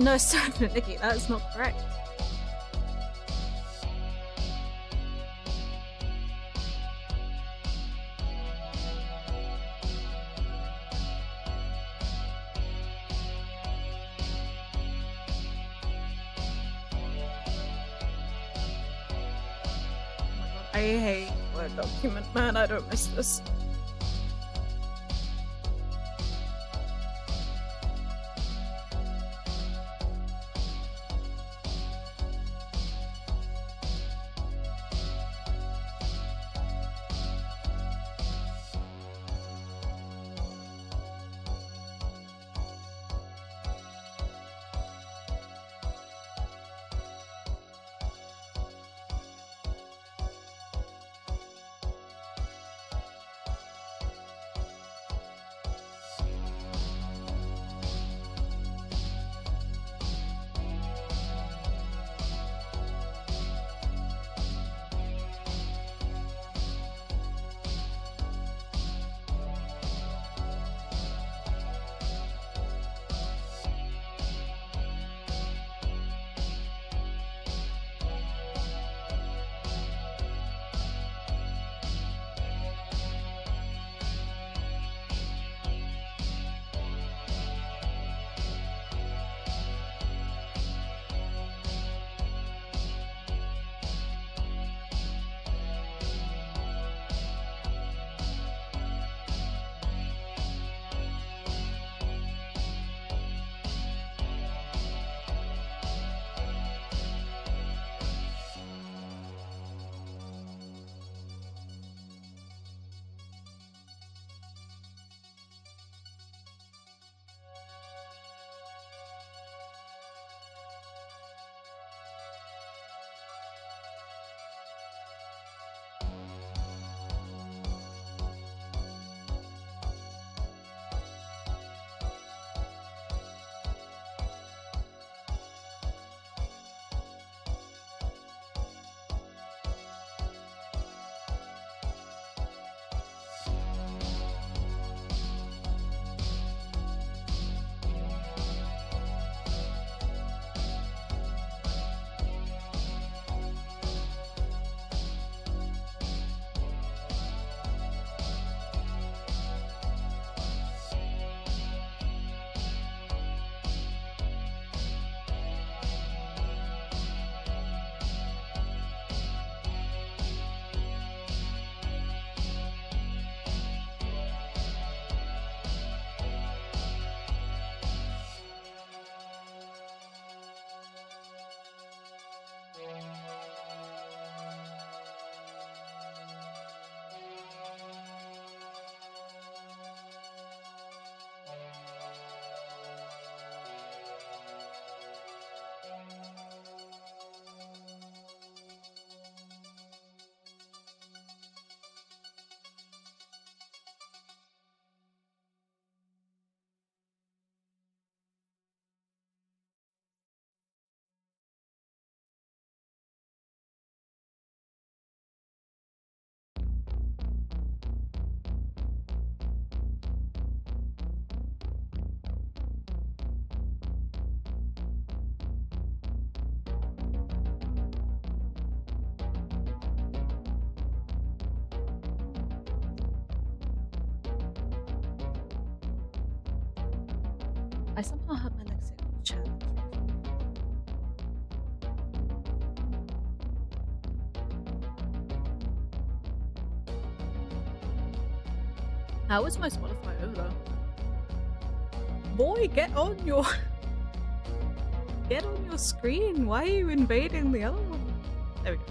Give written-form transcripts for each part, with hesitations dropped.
No, sorry, Nikki, that is not correct. I hate Word document, man. I don't miss this. I somehow hurt my legs in the chair. How is my Spotify over there? Boy, get on your screen. Why are you invading the other one? There we go.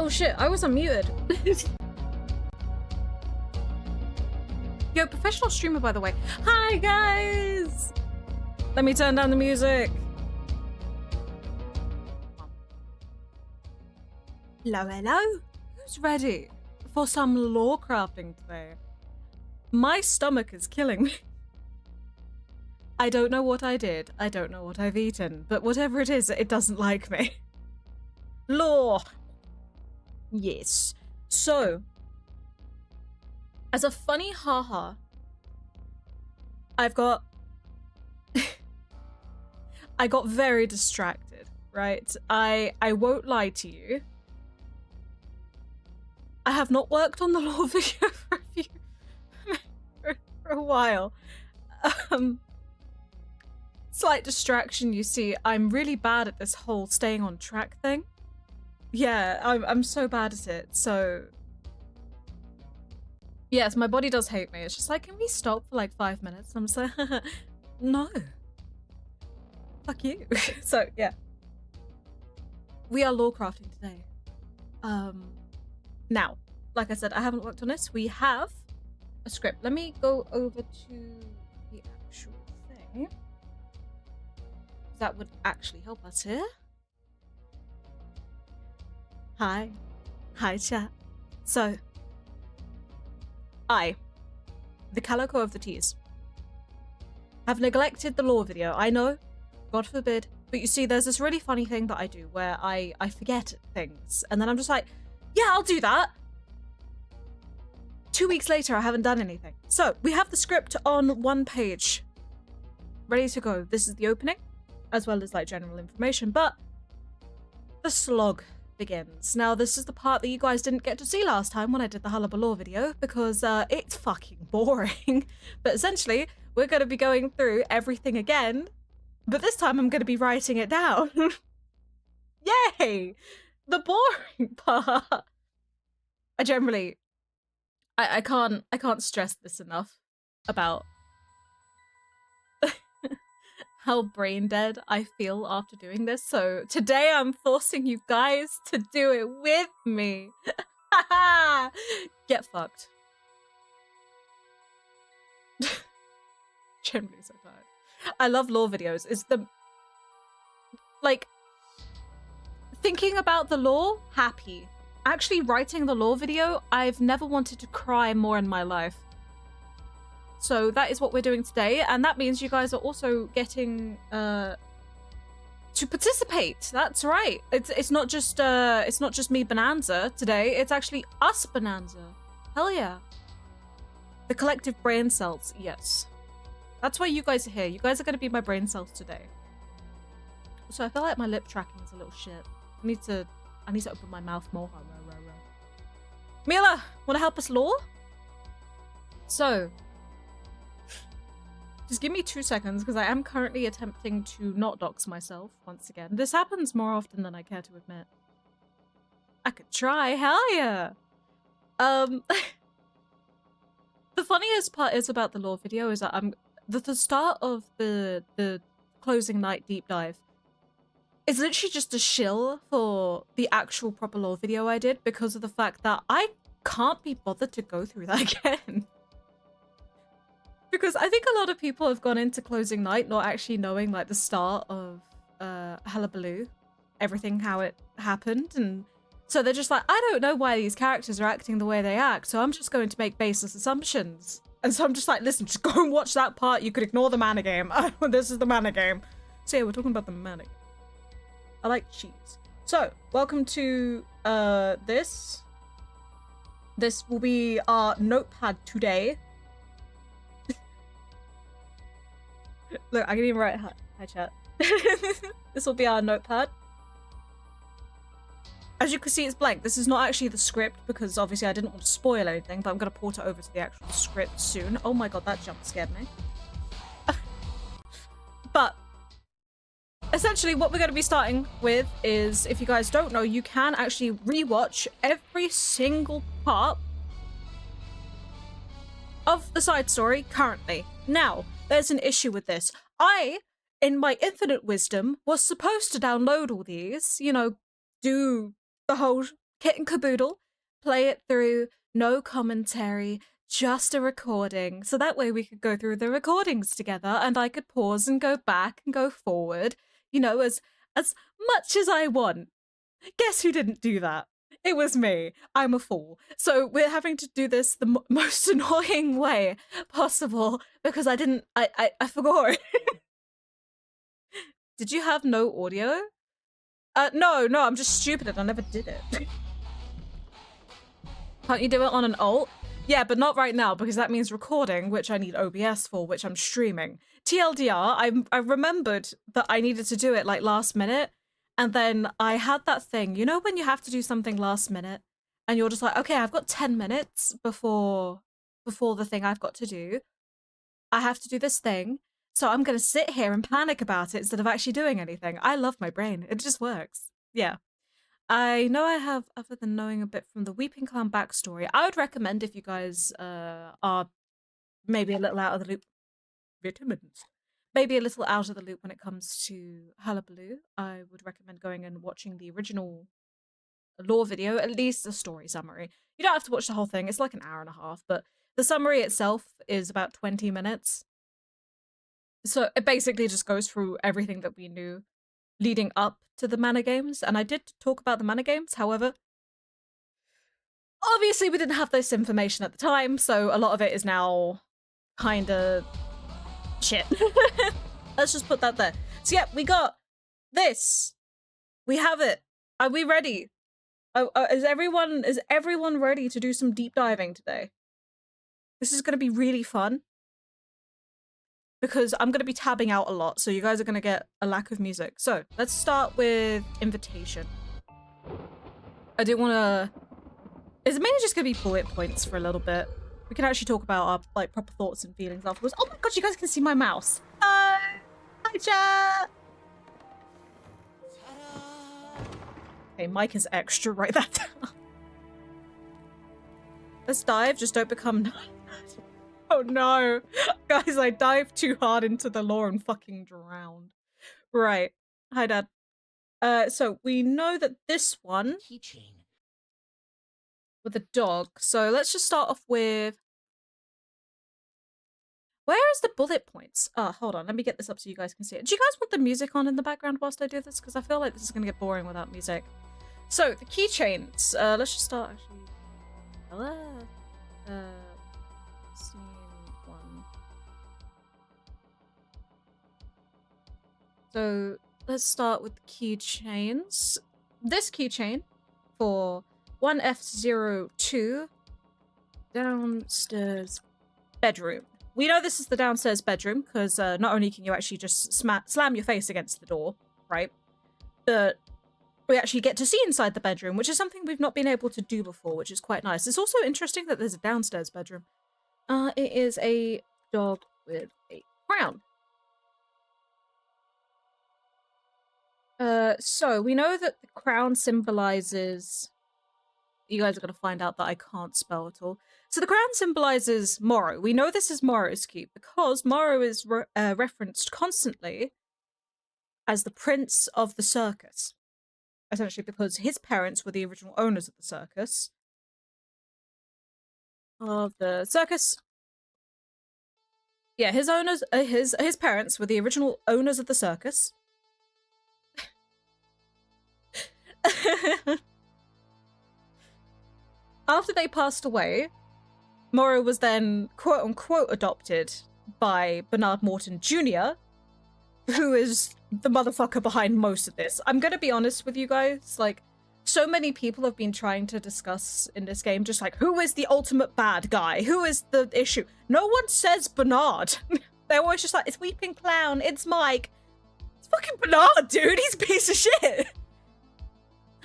Oh shit, I was unmuted. Yo, professional streamer, by the way. Hi, guys! Let me turn down the music. Hello, hello. Who's ready for some lore crafting today? My stomach is killing me. I don't know what I did. I don't know what I've eaten, but whatever it is, it doesn't like me. Lore. Yes. So, as a funny haha, I've got... I got very distracted, right? I won't lie to you. I have not worked on the lore video for a while. Slight distraction, you see. I'm really bad at this whole staying on track thing. Yeah, I'm so bad at it, so... Yes, my body does hate me. It's just like, can we stop for like 5 minutes? And I'm just like, no. Fuck you. So, yeah. We are lore crafting today. Now, like I said, I haven't worked on this. We have a script. Let me go over to the actual thing. That would actually help us here. Hi. Hi, chat. So, I, the Calico of the Teas, have neglected the lore video. I know, God forbid. But you see, there's this really funny thing that I do where I forget things. And then I'm just like, yeah, I'll do that. 2 weeks later, I haven't done anything. So, we have the script on one page. Ready to go. This is the opening, as well as like general information. But the slog begins. Now, this is the part that you guys didn't get to see last time when I did the Hullabaloo video, because it's fucking boring. But essentially, we're going to be going through everything again. But this time, I'm going to be writing it down. Yay! The boring part. I can't stress this enough about how brain dead I feel after doing this. So today I'm forcing you guys to do it with me. Get fucked. Generally so tired. I love lore videos. It's the, like, thinking about the lore, happy. Actually writing the lore video, I've never wanted to cry more in my life. So that is what we're doing today, and that means you guys are also getting to participate. That's right. It's not just me Bonanza today. It's actually us Bonanza. Hell yeah. The collective brain cells. Yes. That's why you guys are here. You guys are going to be my brain cells today. So I feel like my lip tracking is a little shit. I need to open my mouth more. Mila, want to help us lore? So, just give me 2 seconds, because I am currently attempting to not dox myself once again. This happens more often than I care to admit. I could try, hell yeah! The funniest part is about the lore video is that the start of the closing night deep dive is literally just a shill for the actual proper lore video I did, because of the fact that I can't be bothered to go through that again. Because I think a lot of people have gone into closing night not actually knowing like the start of Hullabaloo, everything how it happened, and so they're just like, I don't know why these characters are acting the way they act, so I'm just going to make baseless assumptions. And so I'm just like, listen, just go and watch that part. You could ignore the mana game. This is the mana game. So yeah, we're talking about the mana game. I like cheese. So, welcome to this. This will be our notepad today. Look, I can even write hi chat. This will be our notepad. As you can see, it's blank. This is not actually the script, because obviously I didn't want to spoil anything, but I'm going to port it over to the actual script soon. Oh my god, that jump scared me. But essentially, what we're going to be starting with is, if you guys don't know, you can actually rewatch every single part of the side story currently. Now, there's an issue with this. I, in my infinite wisdom, was supposed to download all these, you know, do the whole kit and caboodle, play it through, no commentary, just a recording. So that way we could go through the recordings together and I could pause and go back and go forward, you know, as much as I want. Guess who didn't do that? It was me. I'm a fool. So we're having to do this the most annoying way possible because I forgot. Did you have no audio? No, I'm just stupid and I never did it. Can't you do it on an alt? Yeah, but not right now because that means recording, which I need OBS for, which I'm streaming. TLDR, I remembered that I needed to do it like last minute. And then I had that thing, you know, when you have to do something last minute and you're just like, okay, I've got 10 minutes before the thing I've got to do. I have to do this thing. So I'm going to sit here and panic about it instead of actually doing anything. I love my brain. It just works. Yeah. I know I have, other than knowing a bit from the Weeping Clown backstory, I would recommend if you guys are maybe a little out of the loop, vitamins. Maybe a little out of the loop when it comes to Hullabaloo, I would recommend going and watching the original lore video, at least the story summary. You don't have to watch the whole thing, it's like an hour and a half, but the summary itself is about 20 minutes. So it basically just goes through everything that we knew leading up to the mana games, and I did talk about the mana games, however, obviously we didn't have this information at the time, so a lot of it is now kinda shit. Let's just put that there. So yeah, we got this. We have it. Are we ready? Is everyone ready to do some deep diving today? This is gonna be really fun because I'm gonna be tabbing out a lot, so you guys are gonna get a lack of music. So let's start with invitation. I do wanna. It's mainly just gonna be bullet points for a little bit. We can actually talk about our like proper thoughts and feelings afterwards. Oh my god, you guys can see my mouse. Hi, chat. Okay, mic is extra. Write that down. Let's dive. Just don't become. Oh no, guys! I dived too hard into the lore and fucking drowned. Right. Hi, Dad. So we know that this one Keychain. with a dog. So let's just start off with. Where is the bullet points? Oh, hold on. Let me get this up so you guys can see it. Do you guys want the music on in the background whilst I do this? Because I feel like this is going to get boring without music. So, the keychains. Let's just start actually. Scene 1. So, let's start with the keychains. This keychain for 1F02 downstairs bedroom. We know this is the downstairs bedroom because not only can you actually just slam your face against the door, right? But we actually get to see inside the bedroom, which is something we've not been able to do before, which is quite nice. It's also interesting that there's a downstairs bedroom. It is a dog with a crown. So we know that the crown symbolizes... You guys are going to find out that I can't spell at all. So the crown symbolizes Morrow. We know this is Morrow's cube because Morrow is referenced constantly as the prince of the circus. Essentially because his parents were the original owners of the circus. Yeah, his owners, his parents were the original owners of the circus. After they passed away, Morrow was then quote-unquote adopted by Bernard Morton Jr., who is the motherfucker behind most of this. I'm gonna be honest with you guys, like, so many people have been trying to discuss in this game, just like, who is the ultimate bad guy? Who is the issue? No one says Bernard. They're always just like, it's Weeping Clown, it's Mike. It's fucking Bernard, dude, he's a piece of shit.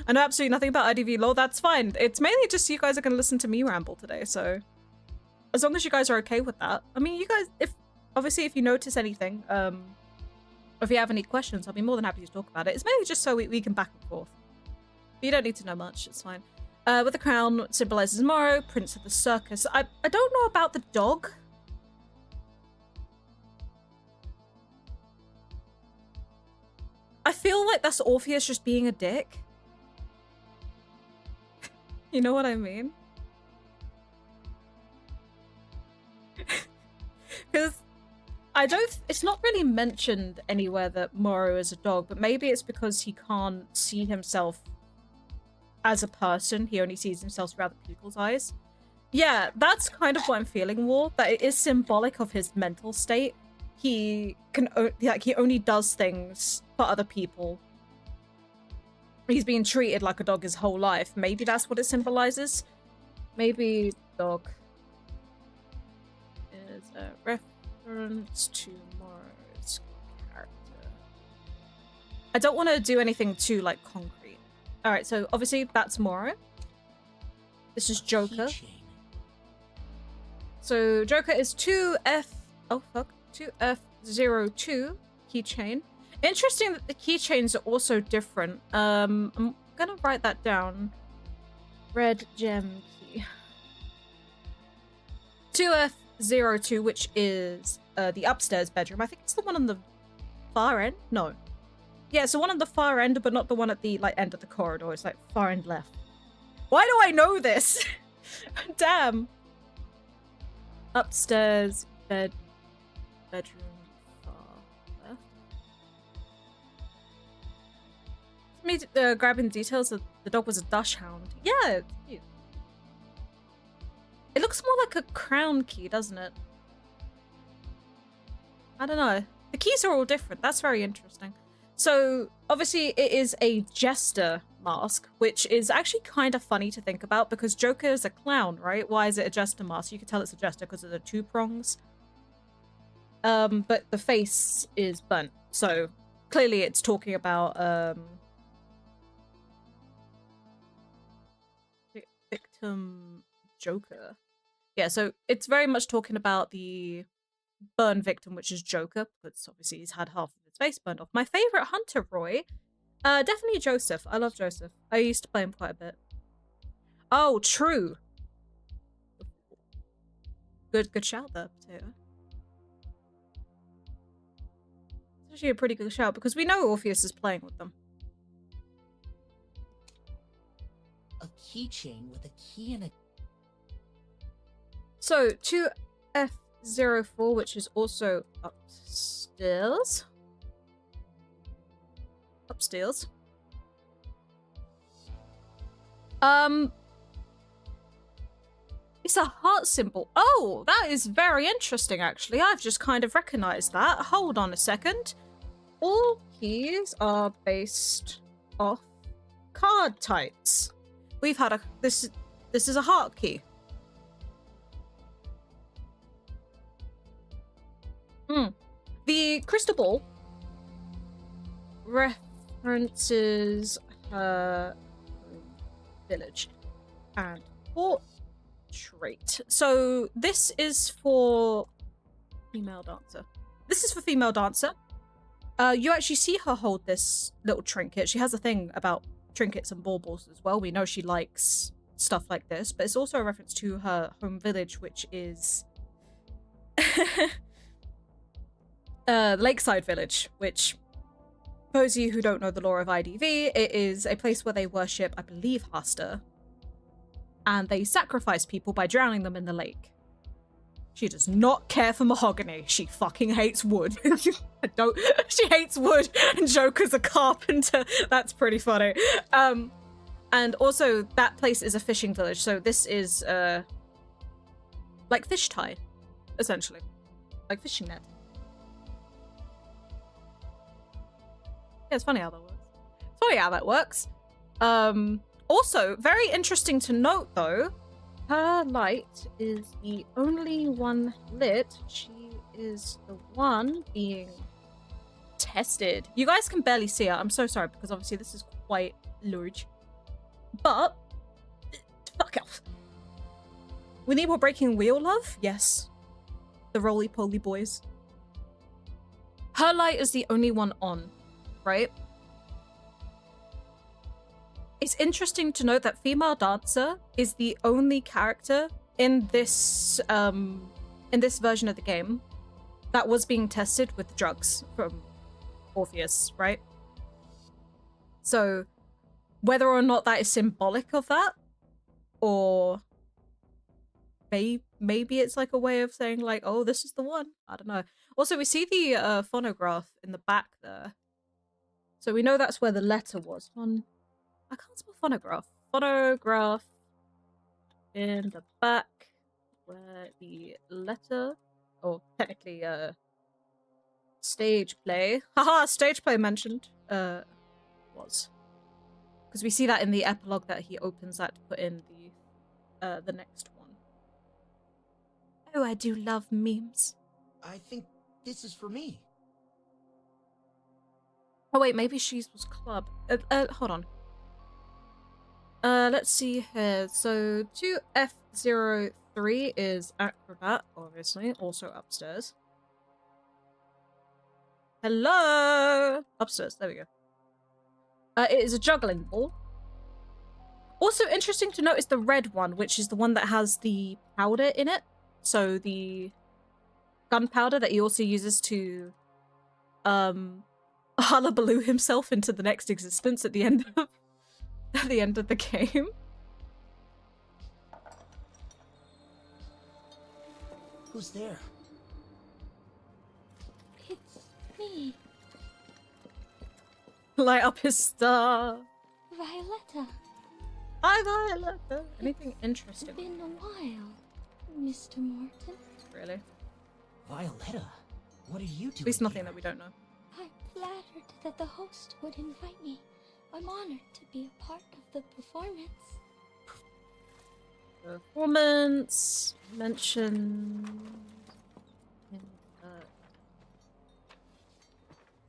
I know absolutely nothing about IDV lore, that's fine. It's mainly just you guys are gonna listen to me ramble today, so as long as you guys are okay with that. I mean, you guys, if you notice anything, or if you have any questions, I'll be more than happy to talk about it. It's mainly just so we can back and forth. But you don't need to know much, it's fine. With the crown symbolizes Morrow, prince of the circus. I don't know about the dog. I feel like that's Orpheus just being a dick. You know what I mean? Because it's not really mentioned anywhere that Moro is a dog, but maybe it's because he can't see himself as a person. He only sees himself through other people's eyes. Yeah, that's kind of what I'm feeling, War. That it is symbolic of his mental state. He only does things for other people. He's been treated like a dog his whole life. Maybe that's what it symbolizes. Maybe dog is a reference to Moro's character. I don't want to do anything too like concrete. All right, so obviously that's Moro. This is Joker. So Joker is 2F02 keychain. Interesting that the keychains are also different. I'm gonna write that down. Red gem key. 2F02, which is the upstairs bedroom. I think it's the one on the far end. No. Yeah, it's the one on the far end, but not the one at the end of the corridor. It's like far end left. Why do I know this? Damn. Upstairs bedroom far left. Me grabbing details of the dog was a dachshund. Yeah, it's cute. It looks more like a crown key, doesn't it? I don't know. The keys are all different. That's very interesting. So obviously it is a jester mask, which is actually kind of funny to think about because Joker is a clown, right? Why is it a jester mask? You can tell it's a jester because of the two prongs. But the face is burnt. So clearly it's talking about victim Joker. Yeah, so it's very much talking about the burn victim, which is Joker, because obviously he's had half of his face burned off. My favorite hunter, Roy, definitely Joseph. I love Joseph. I used to play him quite a bit. Oh, true. Good shout there, Potato. It's actually a pretty good shout because we know Orpheus is playing with them. A keychain with a key and a... So, 2F04, which is also upstairs. Upstairs. It's a heart symbol. Oh, that is very interesting, actually. I've just kind of recognized that. Hold on a second. All keys are based off card types. We've had this is a heart key. The crystal ball references her village and portrait. So this is for female dancer. This is for female dancer. You actually see her hold this little trinket. She has a thing about trinkets and baubles as well. We know she likes stuff like this, but it's also a reference to her home village, which is Lakeside Village, which, for those of you who don't know the lore of IDV, it is a place where they worship, I believe, Hasta, and they sacrifice people by drowning them in the lake. She does not care for mahogany. She fucking hates wood. She hates wood, and Joker's a carpenter. That's pretty funny. And also, that place is a fishing village, so this is, like fish tie, essentially. Like fishing net. Yeah, it's funny how that works. It's funny how that works. Also, very interesting to note, though, her light is the only one lit. She is the one being tested. You guys can barely see her. I'm so sorry, because obviously this is quite large. But, fuck off. We need more breaking wheel love? Yes. The roly-poly boys. Her light is the only one on, right? It's interesting to note that female dancer is the only character in this version of the game that was being tested with drugs from Orpheus, right? So whether or not that is symbolic of that, Or maybe it's like a way of saying like, oh, this is the one. I don't know. Also, we see the phonograph in the back there. So we know that's where the letter was. I can't spell phonograph. Phonograph in the back where the letter, or technically stage play. Haha, stage play mentioned. Was. Because we see that in the epilogue that he opens that to put in the next one. Oh, I do love memes. I think this is for me. Oh wait, maybe she's was club. Hold on. Let's see here. So 2F03 is acrobat, obviously, also upstairs. Hello! Upstairs, there we go. It is a juggling ball. Also interesting to note is the red one, which is the one that has the powder in it. So the gunpowder that he also uses to hullabaloo himself into the next existence at the end of the game. Who's there? It's me, Light up his star. Violetta. Hi, Violetta. Anything interesting? It's been a while, Mr. Morton. Really? Violetta, what are you doing? At least nothing here? that we don't know. I'm flattered that the host would invite me. I'm honored to be a part of the performance. Performance mention.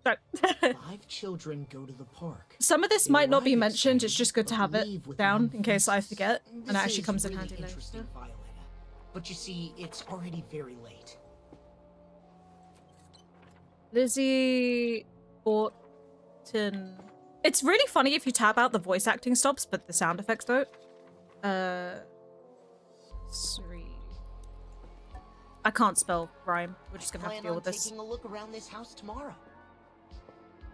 Sorry. 5 children go to the park. Some of this They might not be arrive mentioned. excited, It's just good to but have it leave with down long in case I faces. forget, and This it actually is comes in really handy later. interesting, Violetta. But you see, it's already very late. Lizzie Orton. It's really funny if you tab out the voice acting stops, but the sound effects don't. Sorry. I can't spell rhyme. We're just gonna have to deal with this. Taking a look around this house tomorrow.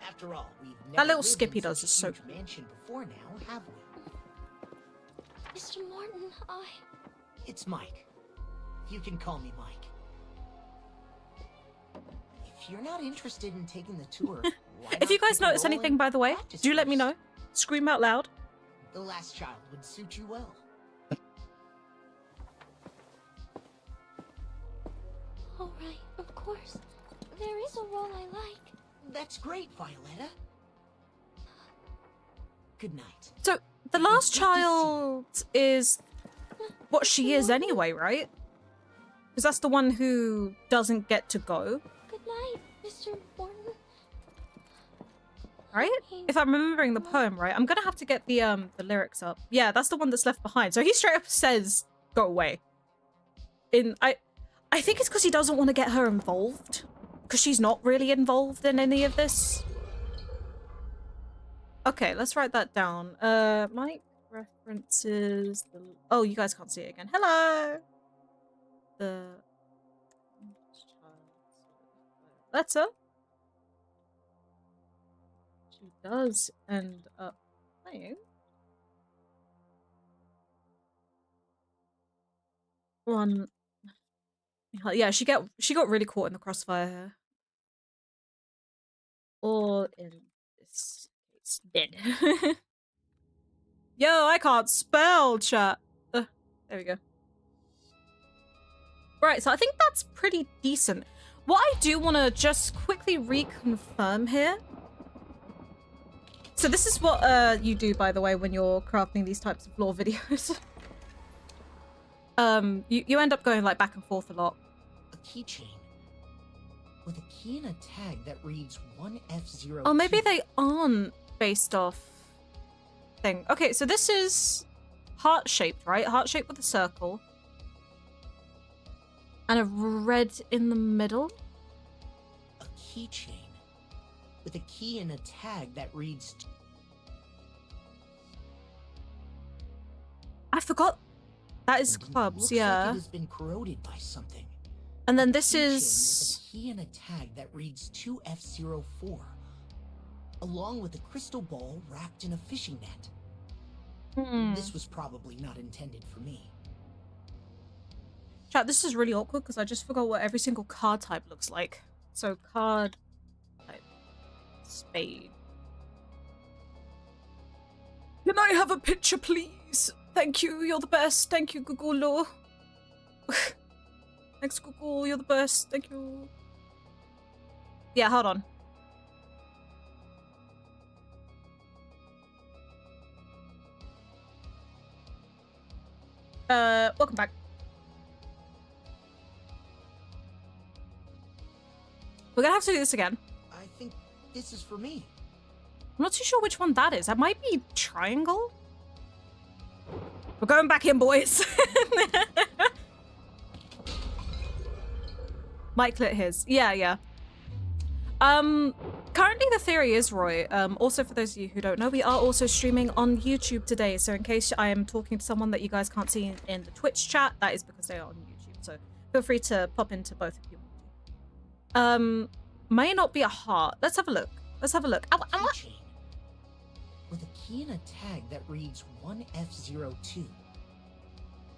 After all, we've never That little lived Skippy in does such is a so huge mansion before now, have we? Mr. Morton, It's Mike. You can call me Mike. If you're not interested in taking the tour, why If you not guys pick a notice role anything, in by the way, practice do let me course? know. Scream out loud. The last child would suit you well. all right, of course. There is a role I like. That's great, Violetta. Good night. So, the last child is what she is anyway, right? Because that's the one who doesn't get to go, Good night, Mr. Morton. right? If I'm remembering the poem right, I'm gonna have to get the lyrics up. Yeah, that's the one that's left behind. So he straight up says, "Go away." I think it's because he doesn't want to get her involved, because she's not really involved in any of this. Okay, let's write that down. Mike references the... Oh, you guys can't see it again. Hello! The... letter. She does end up playing one. Yeah, she got really caught in the crossfire here. Or in this case, dead. Yo, I can't spell, chat. There we go. Right, so I think that's pretty decent. What I do want to just quickly reconfirm here. So this is what you do, by the way, when you're crafting these types of lore videos. You end up going like back and forth a lot. A keychain with a key and a tag that reads 1F0. Oh, maybe they aren't based off thing. Okay, so this is heart-shaped, right? Heart-shaped with a circle. And a red in the middle. A keychain with a key and a tag that reads... I forgot. That is clubs, looks yeah. like it has been corroded by something. And then A this keychain is... with a key and a tag that reads 2F04, along with a crystal ball wrapped in a fishing net. This was probably not intended for me. Chat, this is really awkward because I just forgot what every single card type looks like. So card type. Spade. Can I have a picture, please? Thank you, you're the best. Thank you, Google. Thanks, Google, you're the best. Thank you. Yeah, hold on. Welcome back. We're gonna have to do this again. I think this is for me. I'm not too sure which one that is. That might be triangle. We're going back in, boys. Mike lit his. Yeah. Currently the theory is, Roy, also for those of you who don't know, we are also streaming on YouTube today. So in case I am talking to someone that you guys can't see in the Twitch chat, that is because they are on YouTube. So feel free to pop into both if you want to. May not be a heart. Let's have a look. Let's have a look. Keychain with a key and a tag that reads 1F02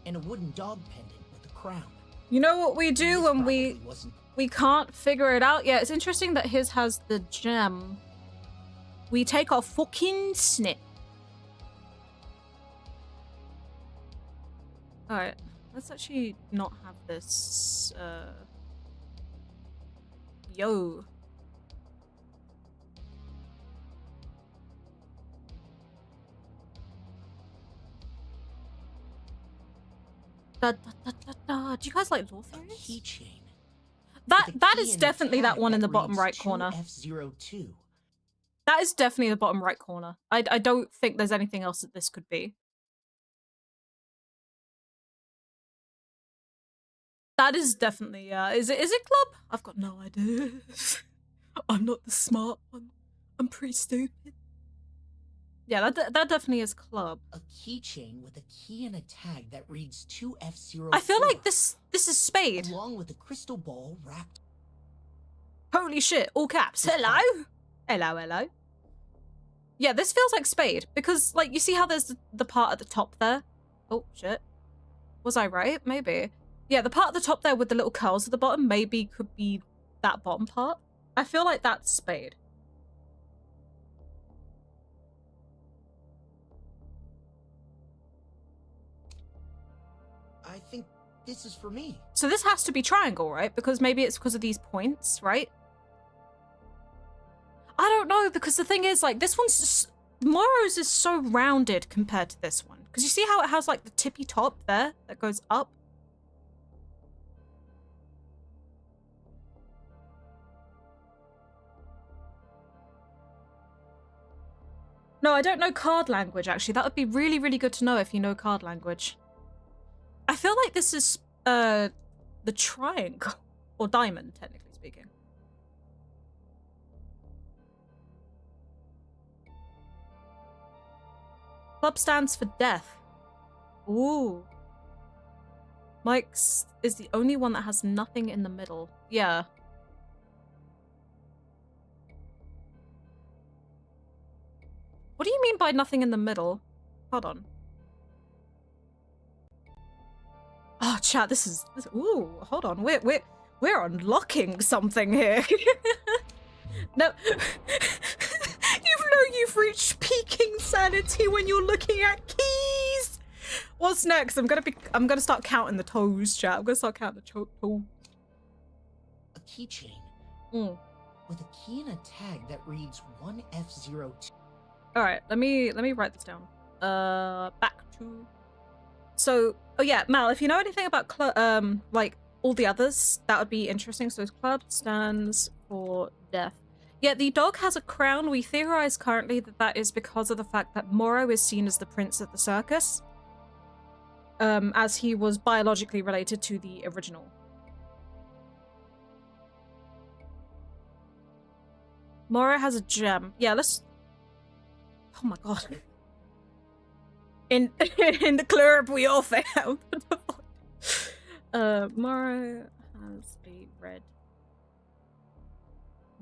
and a wooden dog pendant with a crown. You know what we do when we can't figure it out? Yeah, it's interesting that his has the gem. We take our fucking snip. Alright, let's actually not have this, Yo. Do you guys like lore theories? Keychain. That is definitely that one in the bottom right corner. F02. That is definitely the bottom right corner. I don't think there's anything else that this could be. That is definitely, is it club? I've got no idea. I'm not the smart one. I'm pretty stupid. Yeah, that definitely is club. A keychain with a key and a tag that reads 2F04. I feel like this is spade. Along with a crystal ball wrapped. Holy shit, all caps. Hello? Hello. Yeah, this feels like spade because, like, you see how there's the part at the top there? Oh, shit. Was I right? Maybe. Yeah, the part at the top there with the little curls at the bottom maybe could be that bottom part. I feel like that's spade. I think this is for me. So this has to be triangle, right? Because maybe it's because of these points, right? I don't know, because the thing is, like, this one's just... Moro's is so rounded compared to this one. Because you see how it has, like, the tippy top there that goes up? No, I don't know card language, actually. That would be really, really good to know if you know card language. I feel like this is, the triangle. Or diamond, technically speaking. Club stands for death. Ooh. Mike's is the only one that has nothing in the middle. Yeah. What do you mean by nothing in the middle? Hold on. Oh, chat, this is ooh, hold on. We're unlocking something here. No. You know you've reached peak insanity when you're looking at keys. What's next? I'm gonna start counting the toes, chat. I'm gonna start counting the toes. A keychain. With a key and a tag that reads 1F02. Alright, let me write this down. Back to... So, oh yeah, Mal, if you know anything about like all the others, that would be interesting. So club stands for death. Yeah, the dog has a crown. We theorize currently that that is because of the fact that Moro is seen as the prince of the circus, as he was biologically related to the original. Moro has a gem. Yeah, let's... Oh my god. In the club we all failed. Moro has a red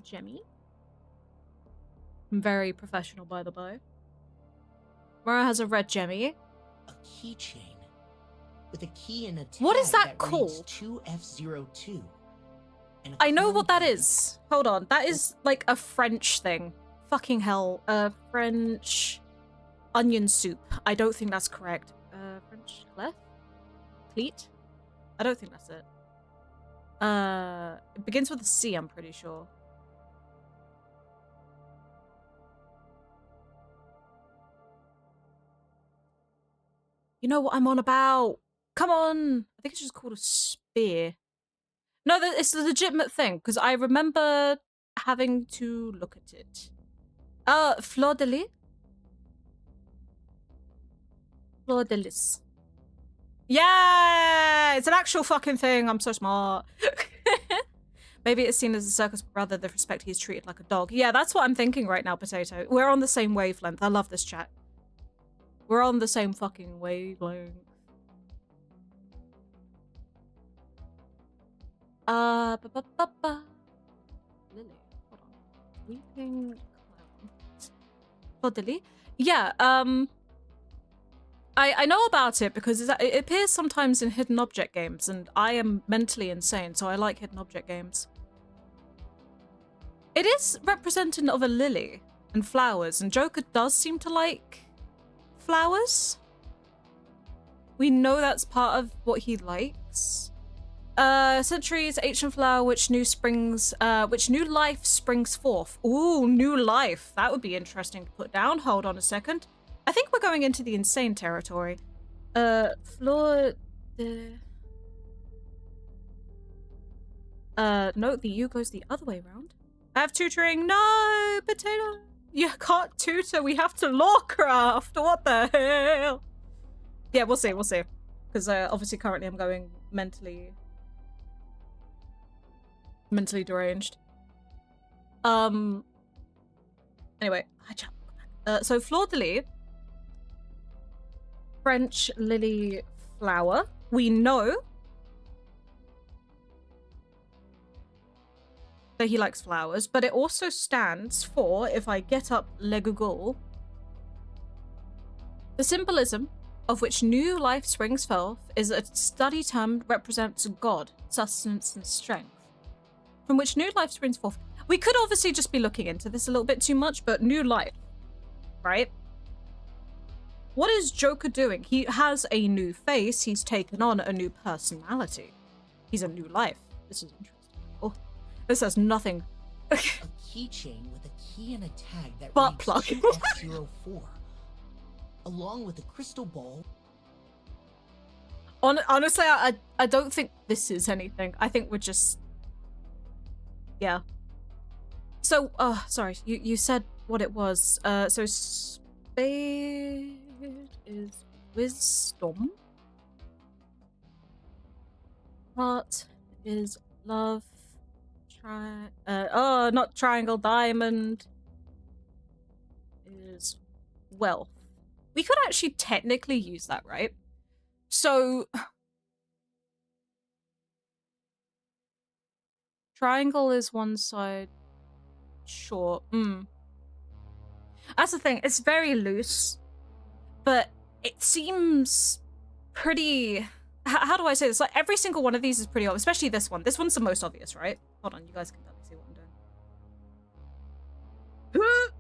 gemmy. I'm very professional, by the by. Mora has a red gemmy. A keychain with a key and a tag What is that reads called? 2F02. And a I know what that clone is. Hold on. That is like a French thing. Fucking hell. French onion soup. I don't think that's correct. French clef? Cleat? I don't think that's it. It begins with a C, I'm pretty sure. You know what I'm on about. Come on. I think it's just called a spear. No, it's a legitimate thing, because I remember having to look at it. Fleur de lis? Fleur de lis. Yeah! It's an actual fucking thing. I'm so smart. Maybe it's seen as a circus, but rather the respect he's treated like a dog. Yeah, that's what I'm thinking right now, Potato. We're on the same wavelength. I love this chat. We're on the same fucking wavelength. Lily, hold on. Weeping clown. Lily? Yeah, I know about it because it appears sometimes in hidden object games, and I am mentally insane, so I like hidden object games. It is representative of a lily and flowers, and Joker does seem to like flowers. We know that's part of what he likes. Centuries, ancient flower, which new life springs forth. Ooh, new life. That would be interesting to put down. Hold on a second. I think we're going into the insane territory. Fleur de... no, the U goes the other way around. I have tutoring. No, Potato. You can't tutor. We have to lorecraft. What the hell? Yeah, we'll see. We'll see. Because obviously currently I'm going mentally deranged. Anyway, so fleur de lis, French lily flower. We know that he likes flowers, but it also stands for, if I get up Le Google, the symbolism of which new life springs forth is a study term that represents God, sustenance, and strength. From which new life springs forth. We could obviously just be looking into this a little bit too much, but new life, right? What is Joker doing? He has a new face. He's taken on a new personality. He's a new life. This is interesting. Oh, this has nothing. A keychain with a key and a tag that Butt reads plug. 2F04, along with a crystal ball. Honestly, I don't think this is anything. I think we're just... Yeah. So, sorry, you said what it was. So spade is wisdom. Heart is love. Not triangle. Diamond is wealth. We could actually technically use that, right? So triangle is one side short. That's the thing. It's very loose, but it seems pretty... How do I say this? Like, every single one of these is pretty obvious, especially this one. This one's the most obvious, right? Hold on, you guys can definitely see what I'm doing.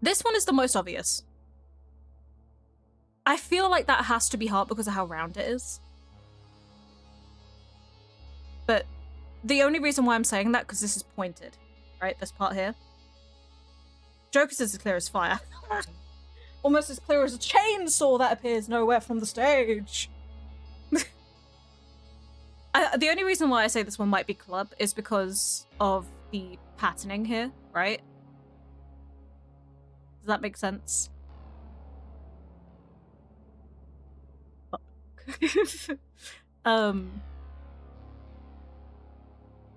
This one is the most obvious. I feel like that has to be hard because of how round it is. But the only reason why I'm saying that, because this is pointed, right? This part here. Joker's is as clear as fire. Almost as clear as a chainsaw that appears nowhere from the stage. The only reason why I say this one might be club is because of the patterning here, right? Does that make sense?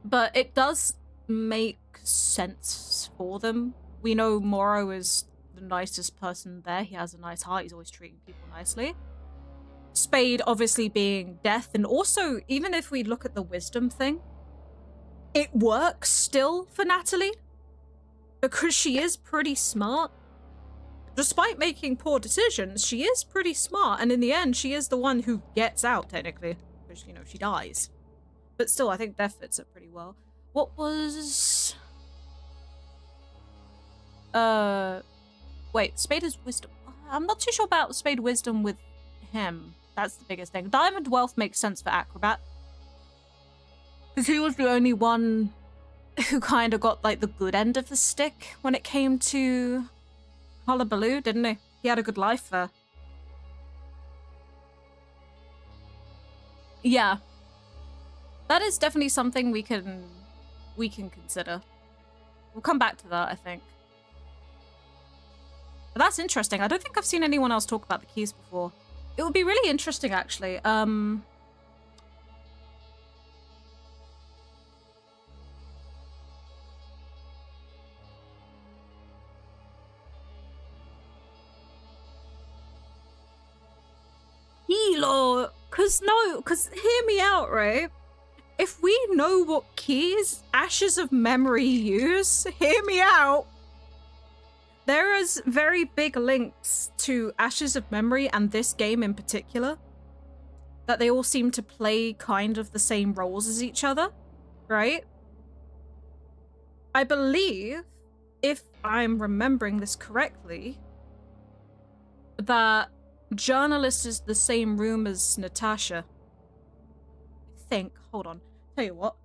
But it does make sense for them. We know Moro is the nicest person there. He has a nice heart. He's always treating people nicely. Spade obviously being death, and also even if we look at the wisdom thing, it works still for Natalie because she is pretty smart. despite making poor decisions, she is pretty smart, and in the end, she is the one who gets out, technically. Because, you know, she dies. But still, I think Death fits it pretty well. What was... Wait, Spade is Wisdom. I'm not too sure about Spade Wisdom with him. That's the biggest thing. Diamond Wealth makes sense for Acrobat. Because he was the only one who kind of got, like, the good end of the stick when it came to Hullabaloo, didn't he? He had a good life there. Yeah. That is definitely something we can consider. We'll come back to that, I think. But that's interesting. I don't think I've seen anyone else talk about the keys before. It would be really interesting, actually. Hilo! Cause hear me out, right? If we know what keys Ashes of Memory use, hear me out. There is very big links to Ashes of Memory and this game in particular. That they all seem to play kind of the same roles as each other, right? I believe, if I'm remembering this correctly, that Journalist is the same room as Natasha. I think. Hold on. Tell you what.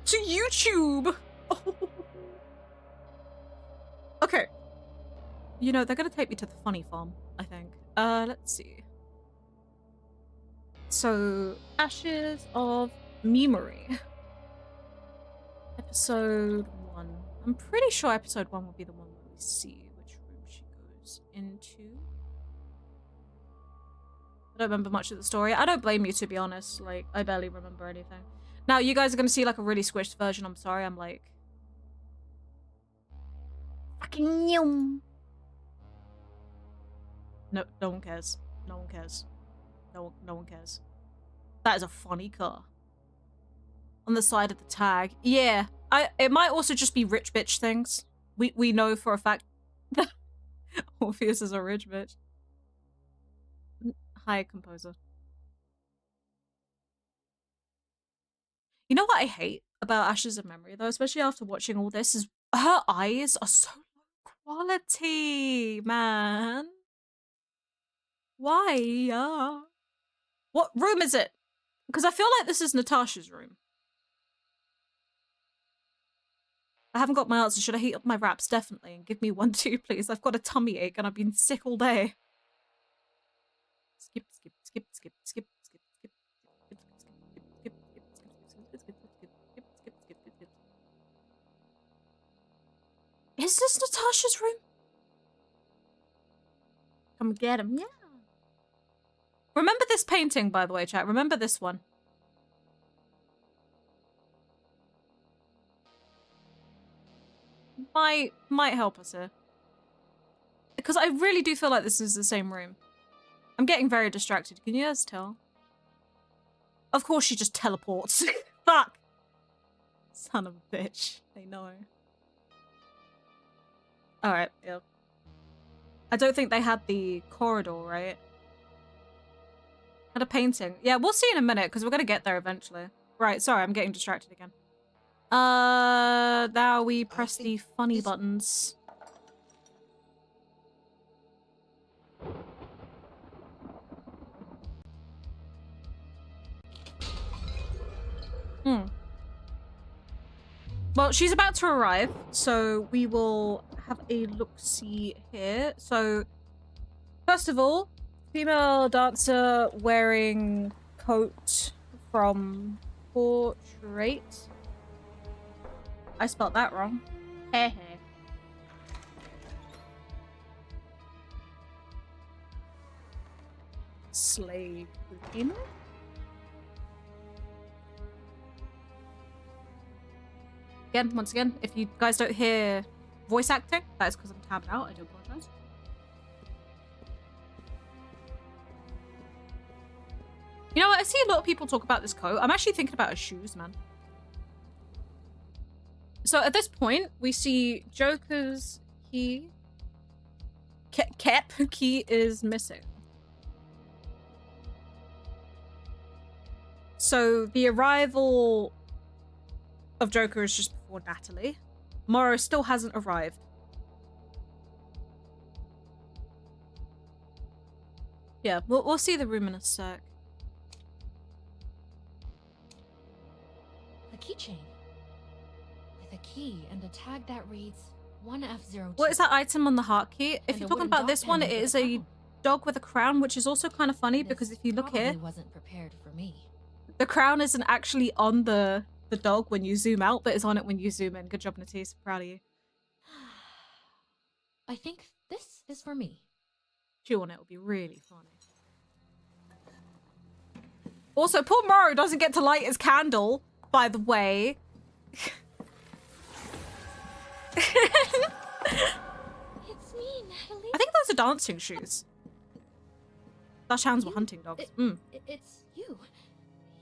To YouTube! Oh. Okay. You know, they're gonna take me to the funny farm, I think. Let's see. So, Ashes of Memory. Episode 1. I'm pretty sure episode 1 will be the one where we see which room she goes into. I don't remember much of the story. I don't blame you, to be honest. Like, I barely remember anything. Now, you guys are gonna see, like, a really squished version. I'm sorry, I'm like... fucking yum. No one cares. No one cares. No one cares. That is a funny car. On the side of the tag. Yeah. It might also just be rich bitch things. We know for a fact that Orpheus is a rich bitch. Hi, composer. You know what I hate about Ashes of Memory, though, especially after watching all this, is her eyes are so low quality, man. Why? What room is it? Because I feel like this is Natasha's room. I haven't got my answer. Should I heat up my wraps? Definitely. And give me one too, please. I've got a tummy ache and I've been sick all day. Skip, skip, skip, skip, skip, skip, skip, skip, skip, skip, skip, skip, skip, skip, skip. Is this Natasha's room? Come get him, yeah. Remember this painting, by the way, chat. Remember this one. Might help us here. Because I really do feel like this is the same room. I'm getting very distracted. Can you guys tell? Of course she just teleports. Fuck! Son of a bitch. They know. Alright, yeah. I don't think they had the corridor, right? Had a painting. Yeah, we'll see in a minute, because we're gonna get there eventually. Right, sorry, I'm getting distracted again. Now we press the funny buttons. Well, she's about to arrive, so we will have a look-see here. So, first of all, female dancer wearing coat from portrait. I spelled that wrong. Heh heh. Slave routine. Again, once again, if you guys don't hear voice acting, that is because I'm tabbed out. I do apologize. You know what? I see a lot of people talk about this coat. I'm actually thinking about her shoes, man. So at this point, we see Joker's key Kep key is missing. So the arrival of Joker is just before Natalie. Morrow still hasn't arrived. Yeah, we'll see the room in a sec. A keychain with a key and a tag that reads 1F02. What is that item on the heart key? If And you're a talking wooden about dog this one, it pendant is with a a crown. dog with a crown, which is also kind of funny This because if you look probably here, wasn't prepared for me. the crown isn't actually on the dog when you zoom out, but it's on it when you zoom in. Good job, Natisse. Proud of you. I think this is for me. Chew on it will be really funny. Also, poor Morrow doesn't get to light his candle, by the way. It's me, Natalie. I think those are dancing shoes. Dash hounds were hunting dogs. It's you.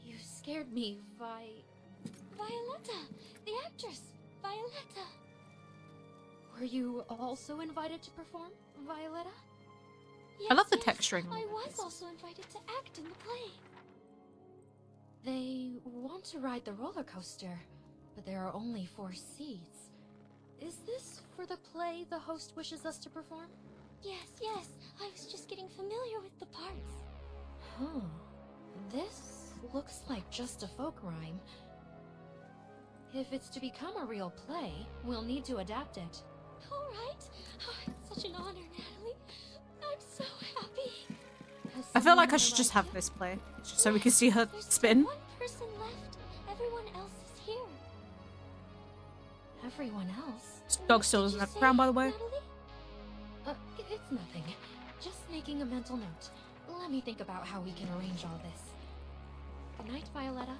You scared me, Violetta, the actress, Violetta. Were you also invited to perform, Violetta? I love the Yes, texturing on I the was face. also invited to act in the play. They want to ride the roller coaster, but there are only 4 seats. Is this for the play the host wishes us to perform? Yes, I was just getting familiar with the parts. Huh. This looks like just a folk rhyme. If it's to become a real play, we'll need to adapt it. All right. Oh, it's such an honor, Natalie. I'm so happy. Has I feel like I someone should just arrived have yet? this play, just so we can see her There's spin. one person left. Everyone else is here. Everyone else? Dog still What doesn't did have you the crown, by the say, way. Natalie? It's nothing. Just making a mental note. Let me think about how we can arrange all this. Good night, Violetta.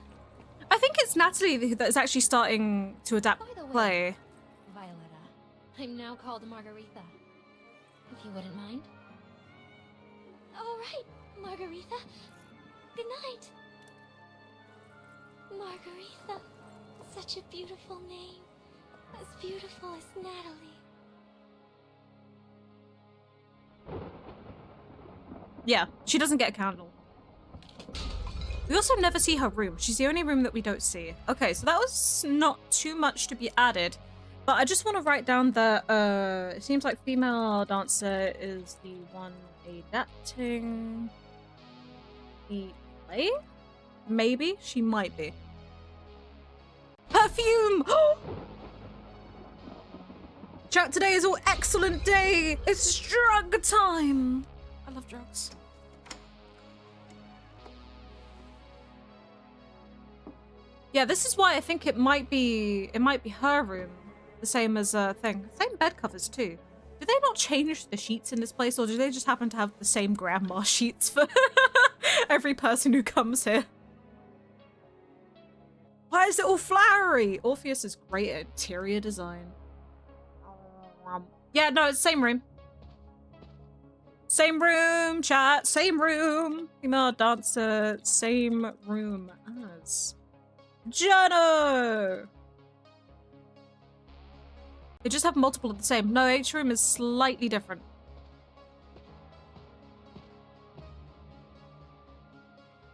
I think it's Natalie that's actually starting to adapt By the way, play. Violetta, I'm now called Margaretha. If you wouldn't mind. All right, Margaretha. Good night. Margaretha. Such a beautiful name. As beautiful as Natalie. Yeah, she doesn't get a candle. We also never see her room. She's the only room that we don't see. Okay, so that was not too much to be added. But I just want to write down that it seems like female dancer is the one adapting the play? Maybe? She might be. Perfume! Chat, today is an excellent day! It's drug time! I love drugs. Yeah, this is why I think it might be her room. The same as thing. Same bed covers too. Did they not change the sheets in this place, or do they just happen to have the same grandma sheets for every person who comes here? Why is it all flowery? Orpheus is great at interior design. Yeah, no, it's the same room. Same room, chat. Same room. Female dancer. Same room as Jono. They just have multiple of the same. No, each room is slightly different.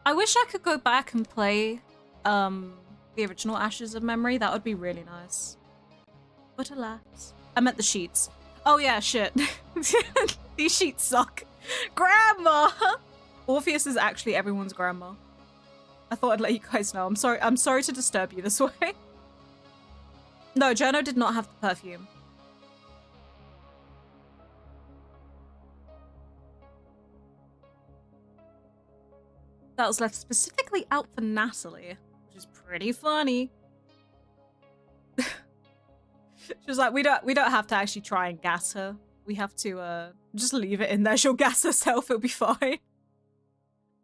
I wish I could go back and play the original Ashes of Memory. That would be really nice. But alas. I meant the sheets. Oh yeah, shit. These sheets suck. Grandma! Orpheus is actually everyone's grandma. I thought I'd let you guys know. I'm sorry to disturb you this way. No, Jono did not have the perfume. That was left specifically out for Natalie, which is pretty funny. She was like, we don't have to actually try and gas her. We have to just leave it in there. She'll gas herself, it'll be fine.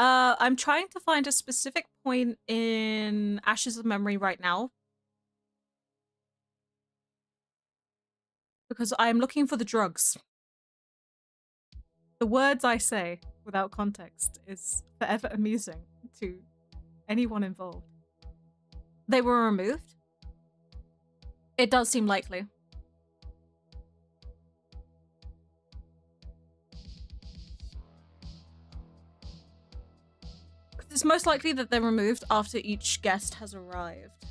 I'm trying to find a specific point in Ashes of Memory right now. Because I'm looking for the drugs. The words I say without context is forever amusing to anyone involved. They were removed? It does seem likely. It's most likely that they're removed after each guest has arrived.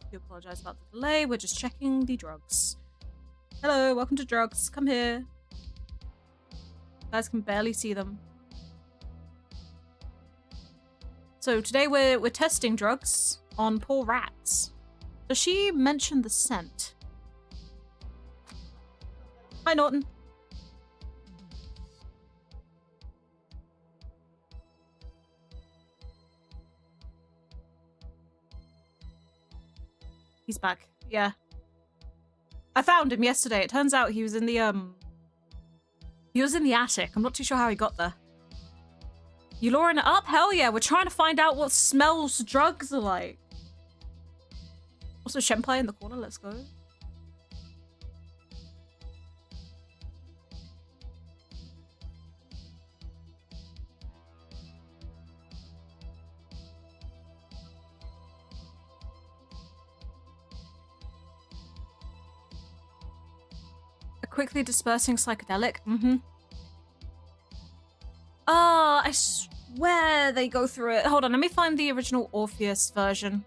I do apologize about the delay. We're just checking the drugs. Hello, welcome to drugs. Come here. You guys can barely see them. So today we're testing drugs on poor rats. Does she mention the scent? Hi, Norton. He's back. Yeah. I found him yesterday. It turns out he was in the attic. I'm not too sure how he got there. You luring it up? Hell yeah. We're trying to find out what smells drugs are like. Also, Shenpai in the corner. Let's go. A quickly dispersing psychedelic. Mm-hmm. Ah, I swear they go through it. Hold on, let me find the original Orpheus version.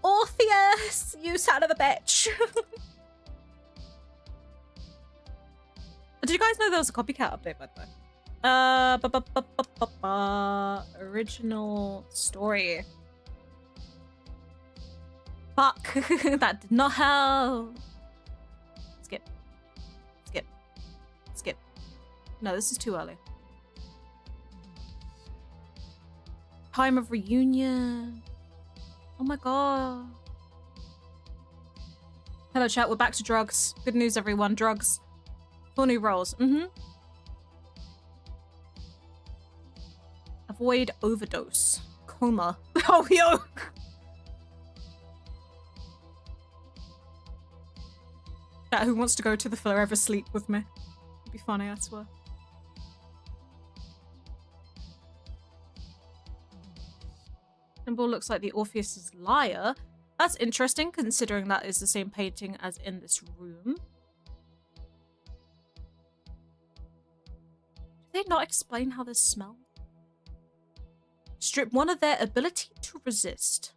Orpheus! You son of a bitch! Did you guys know there was a copycat update, by the way? Original story. Fuck. That did not help. Skip. Skip. Skip. No, this is too early. Time of reunion. Oh my god. Hello chat, we're back to drugs. Good news everyone, drugs. 4 new roles. Avoid overdose. Coma. Oh yo! Chat, who wants to go to the forever sleep with me? It'd be funny, I swear. Symbol looks like the Orpheus's lyre. That's interesting, considering that is the same painting as in this room. Did they not explain how this smells? Strip one of their ability to resist.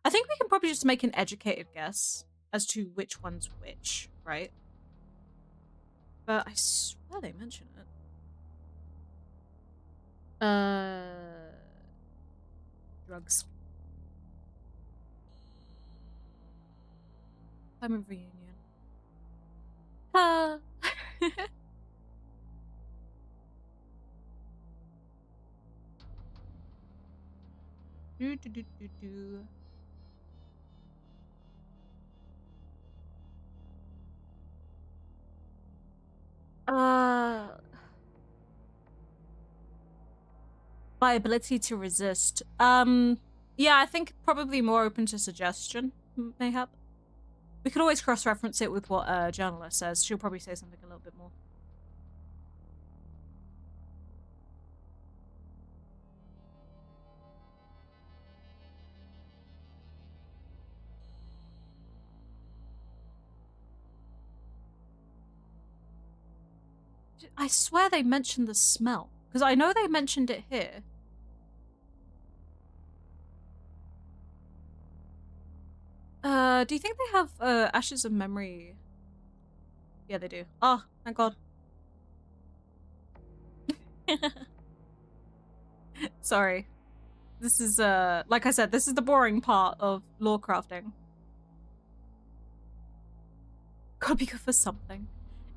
I think we can probably just make an educated guess as to which one's which, right? But I swear they mention it. Drugs. Time of reunion. Ah. do do do do do. My ability to resist. Yeah, I think probably more open to suggestion, mayhap. We could always cross-reference it with what a journalist says. She'll probably say something a little bit more. I swear they mentioned the smell. Because I know they mentioned it here. Do you think they have Ashes of Memory? Yeah, they do. Oh, thank God. Sorry. This is, like I said, this is the boring part of lore crafting. Gotta be good for something.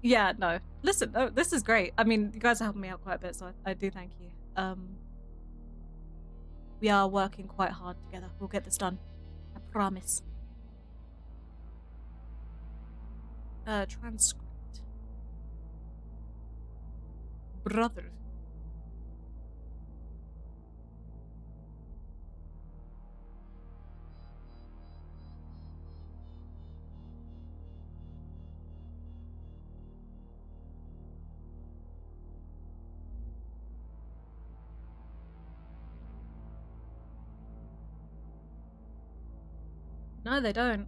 Yeah, no. Listen, oh, this is great. I mean, you guys are helping me out quite a bit, so I do thank you. We are working quite hard together. We'll get this done. I promise. Transcript. Brother. No, they don't.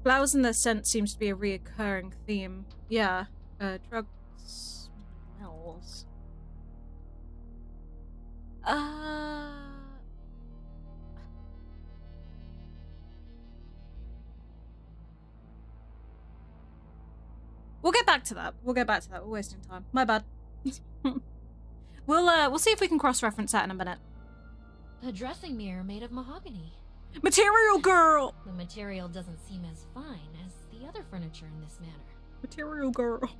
Flowers and their scent seems to be a reoccurring theme. Yeah. Drug smells. We'll get back to that. We're wasting time. My bad. We'll see if we can cross-reference that in a minute. A dressing mirror made of mahogany. Material girl! The material doesn't seem as fine as the other furniture in this manner. Material girl.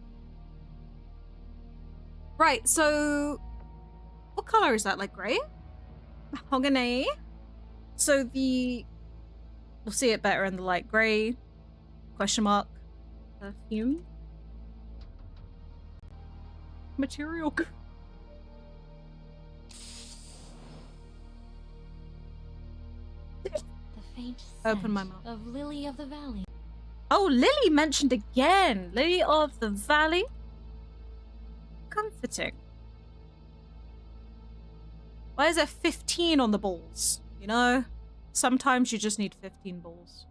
Right, so... What color is that? Like grey? Mahogany? So the... We'll see it better in the light grey. Question mark. Perfume. Material girl. The faint Open scent my mouth. of Lily of the Valley. Oh, Lily mentioned again. Lily of the Valley. Comforting. Why is there 15 on the balls? You know, sometimes you just need 15 balls.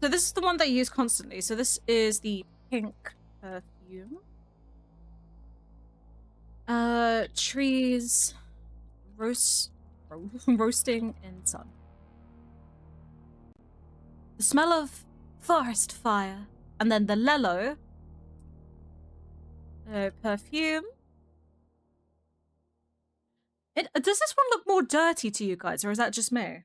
So this is the one that I use constantly. So this is the pink perfume. Trees roasting in sun. The smell of forest fire. And then the Lello perfume. Does this one look more dirty to you guys, or is that just me?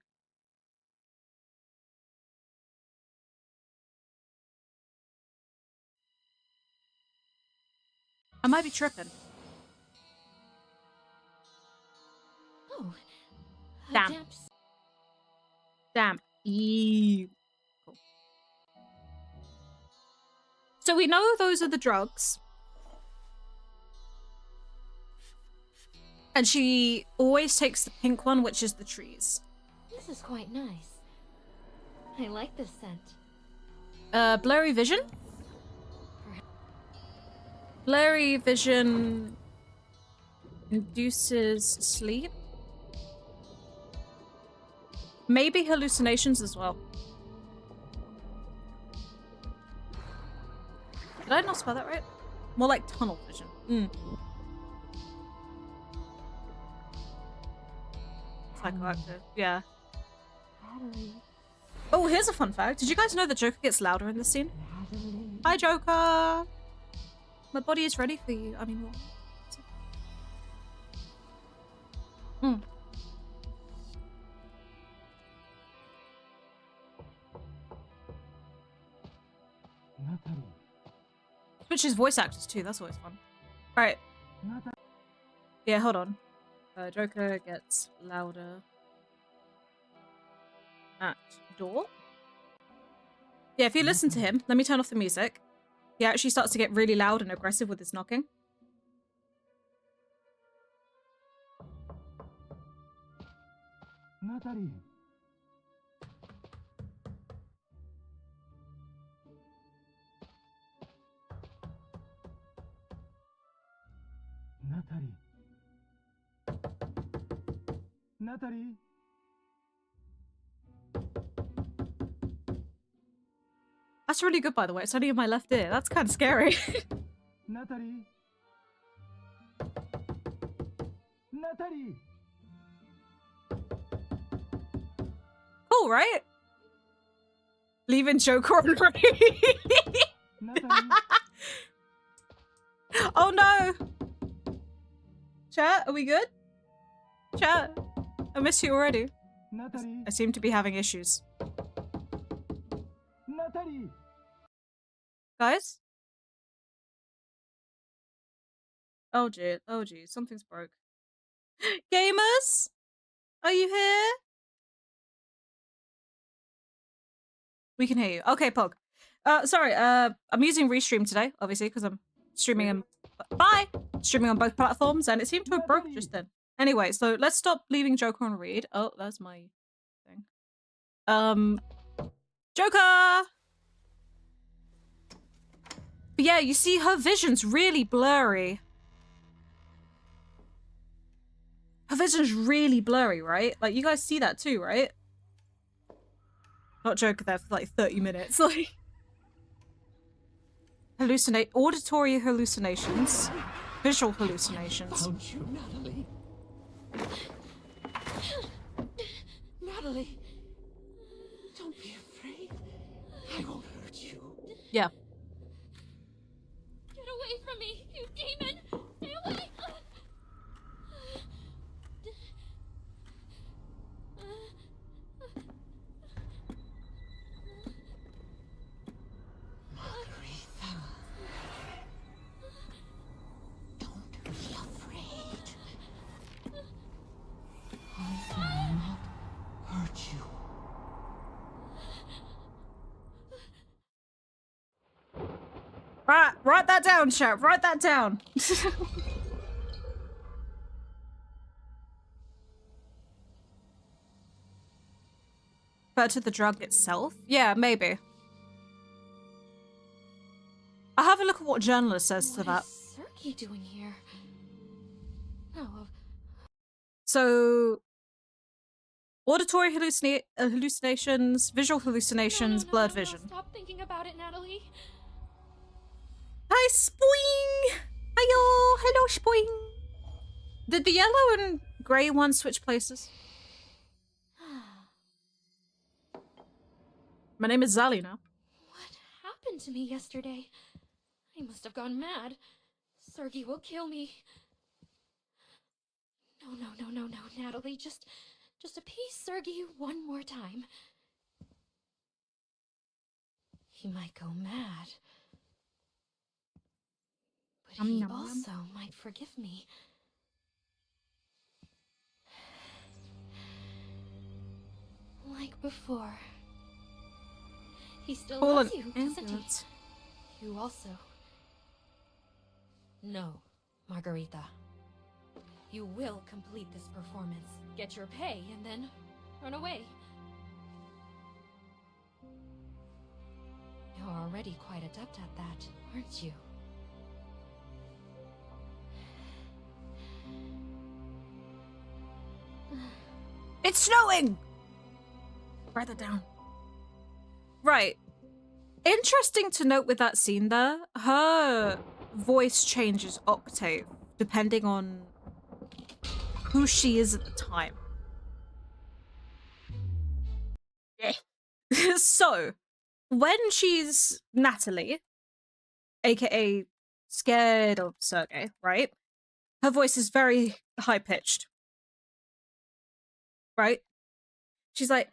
I might be tripping. Oh, a Damn. Damn. Ew. Cool. So we know those are the drugs. And she always takes the pink one, which is the trees. This is quite nice. I like this scent. Blurry vision? Blurry vision induces sleep. Maybe hallucinations as well. Did I not spell that right? More like tunnel vision. Psychoactive, yeah. Oh, here's a fun fact. Did you guys know the Joker gets louder in this scene? Hi, Joker! My body is ready for you. I mean, what? Switches voice actors too. That's always fun. Right. Yeah, hold on. Joker gets louder at door. Yeah, if you listen to him, let me turn off the music. He actually starts to get really loud and aggressive with his knocking. Natalie. Natalie. Natalie. That's really good, by the way. It's only in my left ear. That's kind of scary. Natalie. Natalie. Cool, right? Leaving Joker on read. Natalie. Oh no! Chat, are we good? Chat, I miss you already. Natalie. I seem to be having issues. Natalie. Guys? Oh gee, something's broke. Gamers? Are you here? We can hear you. Okay, Pog. Sorry, I'm using Restream today, obviously, because I'm streaming in... Bye! Streaming on both platforms, and it seemed to have broke just then. Anyway, so let's stop leaving Joker on read. Oh, that's my thing. Joker! But yeah, you see her vision's really blurry. Her vision's really blurry, right? Like, you guys see that too, right? Not joking there for like 30 minutes. Like, auditory hallucinations, visual hallucinations. Found you, Natalie. Natalie, don't be afraid. I won't hurt you. Yeah. Get away from me, you demon! Stay away! Margarita, don't be afraid. I will not hurt you. Write that down, chat. Write that down. But to the drug itself? Yeah, maybe. I'll have a look at what journalist says to that. What is Sergei doing here? Oh, So, auditory hallucinations, visual hallucinations, no, blurred vision. Stop thinking about it, Natalie. Hi, Spoing! Hiyo! Hello, Spoing! Did the yellow and grey one switch places? My name is Zali now. What happened to me yesterday? I must have gone mad. Sergei will kill me. No, Natalie. Just appease Sergei one more time. He might go mad. But he also might forgive me. Like before. He still Call loves an you, doesn't ambulance. he? You also. No, Margarita. You will complete this performance, get your pay, and then run away. You're already quite adept at that, aren't you? It's snowing! Write that down. Right. Interesting to note with that scene there, her voice changes octave depending on who she is at the time. So, when she's Natalie, aka scared of Sergei, right? Her voice is very high-pitched. Right? She's like,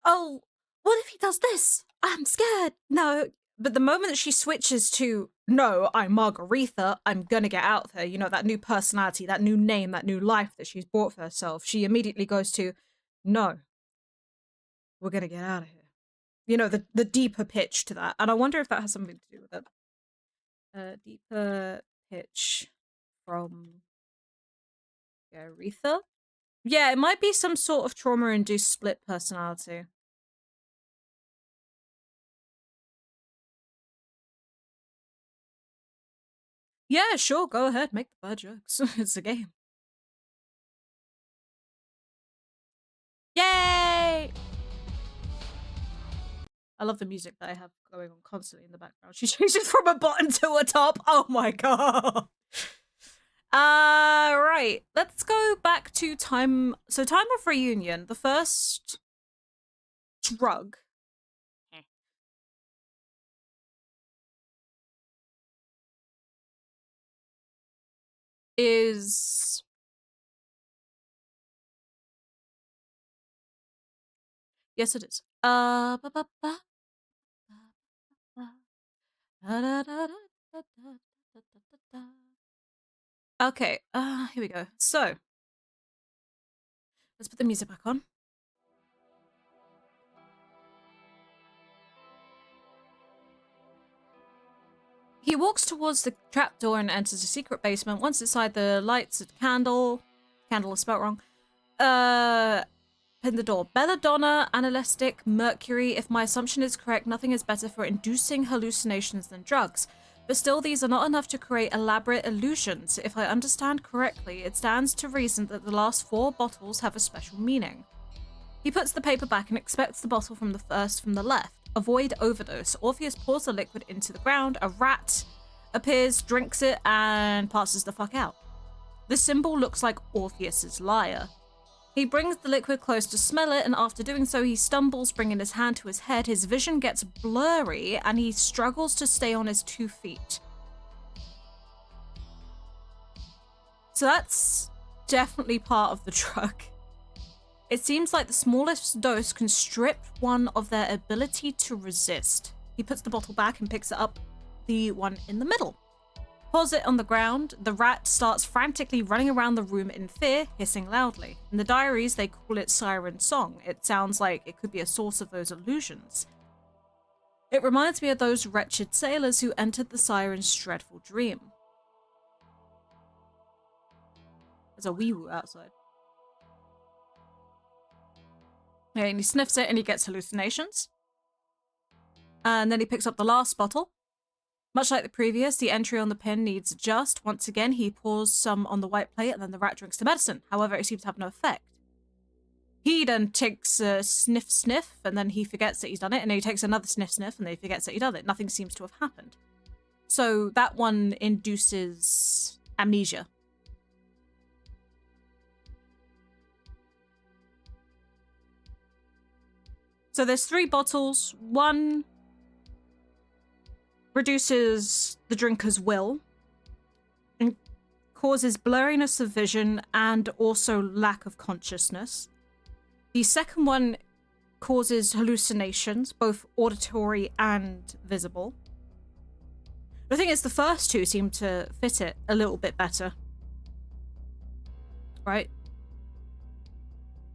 oh, what if he does this? I'm scared. No. But the moment that she switches to, no, I'm Margarita, I'm gonna get out of here, you know, that new personality, that new name, that new life that she's brought for herself, she immediately goes to, no, we're gonna get out of here. You know, the deeper pitch to that. And I wonder if that has something to do with it. Deeper pitch from Margarita? Yeah, it might be some sort of trauma-induced split personality. Yeah, sure, go ahead, make the bad jokes. It's a game. Yay! I love the music that I have going on constantly in the background. She changes from a bottom to a top. Oh my god. Right. Let's go back to time. So time of reunion. The first drug. Is yes, it is. Okay, here we go. So, let's put the music back on. He walks towards the trapdoor and enters a secret basement. Once inside, the lights a candle. Candle is spelled wrong. Pin the door. Belladonna, analytic, mercury. If my assumption is correct, nothing is better for inducing hallucinations than drugs. But still, these are not enough to create elaborate illusions. If I understand correctly, it stands to reason that the last 4 bottles have a special meaning. He puts the paper back and expects the bottle from the first from the left. Avoid overdose. Orpheus pours the liquid into the ground. A rat appears, drinks it, and passes the fuck out. The symbol looks like Orpheus's lyre. He brings the liquid close to smell it, and after doing so, he stumbles, bringing his hand to his head. His vision gets blurry, and he struggles to stay on his 2 feet. So that's definitely part of the drug. It seems like the smallest dose can strip one of their ability to resist. He puts the bottle back and picks it up, the one in the middle. Pours it on the ground. The rat starts frantically running around the room in fear, hissing loudly. In the diaries, they call it Siren Song. It sounds like it could be a source of those illusions. It reminds me of those wretched sailors who entered the siren's dreadful dream. There's a wee-woo outside. Yeah, and he sniffs it and he gets hallucinations. And then he picks up the last bottle. Much like the previous, the entry on the pin needs adjust. Once again, he pours some on the white plate and then the rat drinks the medicine. However, it seems to have no effect. He then takes a sniff, and then he forgets that he's done it. And then he takes another sniff, and then he forgets that he done it. Nothing seems to have happened. So that one induces amnesia. So there's 3 bottles. One reduces the drinker's will and causes blurriness of vision and also lack of consciousness. The second one causes hallucinations, both auditory and visible. The thing is, the first 2 seem to fit it a little bit better. Right?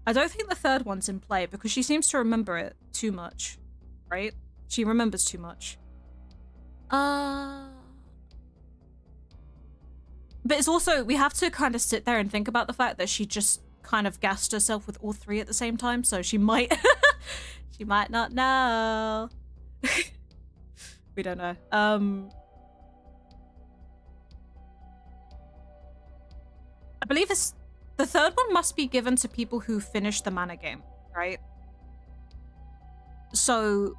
I don't think the third one's in play because she seems to remember it too much. Right? She remembers too much. But it's also, we have to kind of sit there and think about the fact that she just kind of gassed herself with all 3 at the same time, so she might she might not know. We don't know. I believe the third one must be given to people who finish the mana game, right? So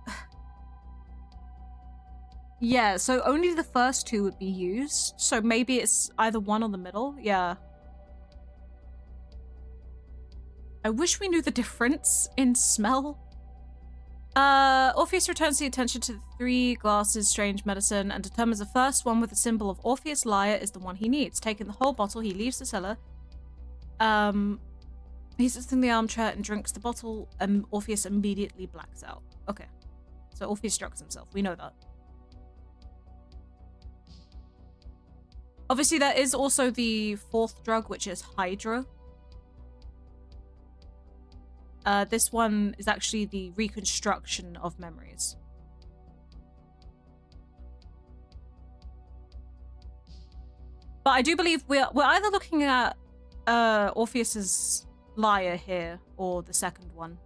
yeah, so only the first 2 would be used. So maybe it's either one or the middle. Yeah. I wish we knew the difference in smell. Orpheus returns the attention to the 3 glasses strange medicine and determines the first one with the symbol of Orpheus lyre is the one he needs. Taking the whole bottle, he leaves the cellar. He sits in the armchair and drinks the bottle, and Orpheus immediately blacks out. Okay. So Orpheus drugs himself. We know that. Obviously, there is also the 4th drug, which is Hydro. This one is actually the reconstruction of memories. But I do believe we're either looking at Orpheus's lyre here or the second one.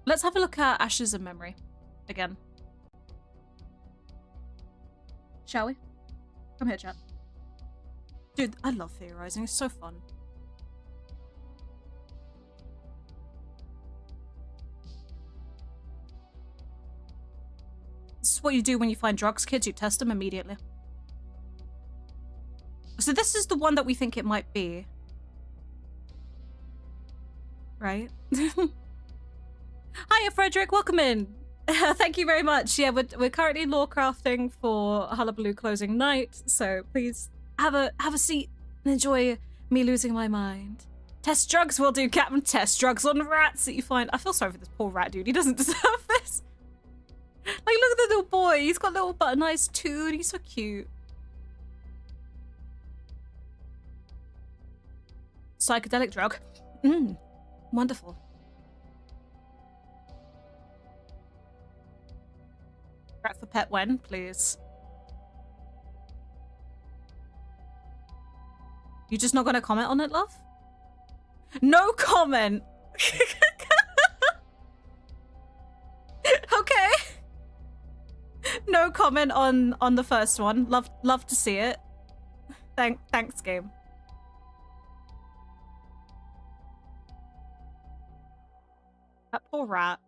Let's have a look at Ashes of Memory again. Shall we? Come here, chat. Dude, I love theorizing. It's so fun. This is what you do when you find drugs, kids. You test them immediately. So this is the one that we think it might be. Right? Hiya, Frederick. Welcome in. Thank you very much. Yeah, we're currently lore crafting for Hullabaloo closing night, so please have a seat and enjoy me losing my mind. Test drugs will do, Captain. Test drugs on rats that you find. I feel sorry for this poor rat dude. He doesn't deserve this. Like, look at the little boy. He's got a little button eyes too, and he's so cute. Psychedelic drug. Wonderful. Rat for pet when, please. You just not gonna comment on it, love? No comment! Okay. No no comment on the first one. Love to see it. Thanks, game. That poor rat.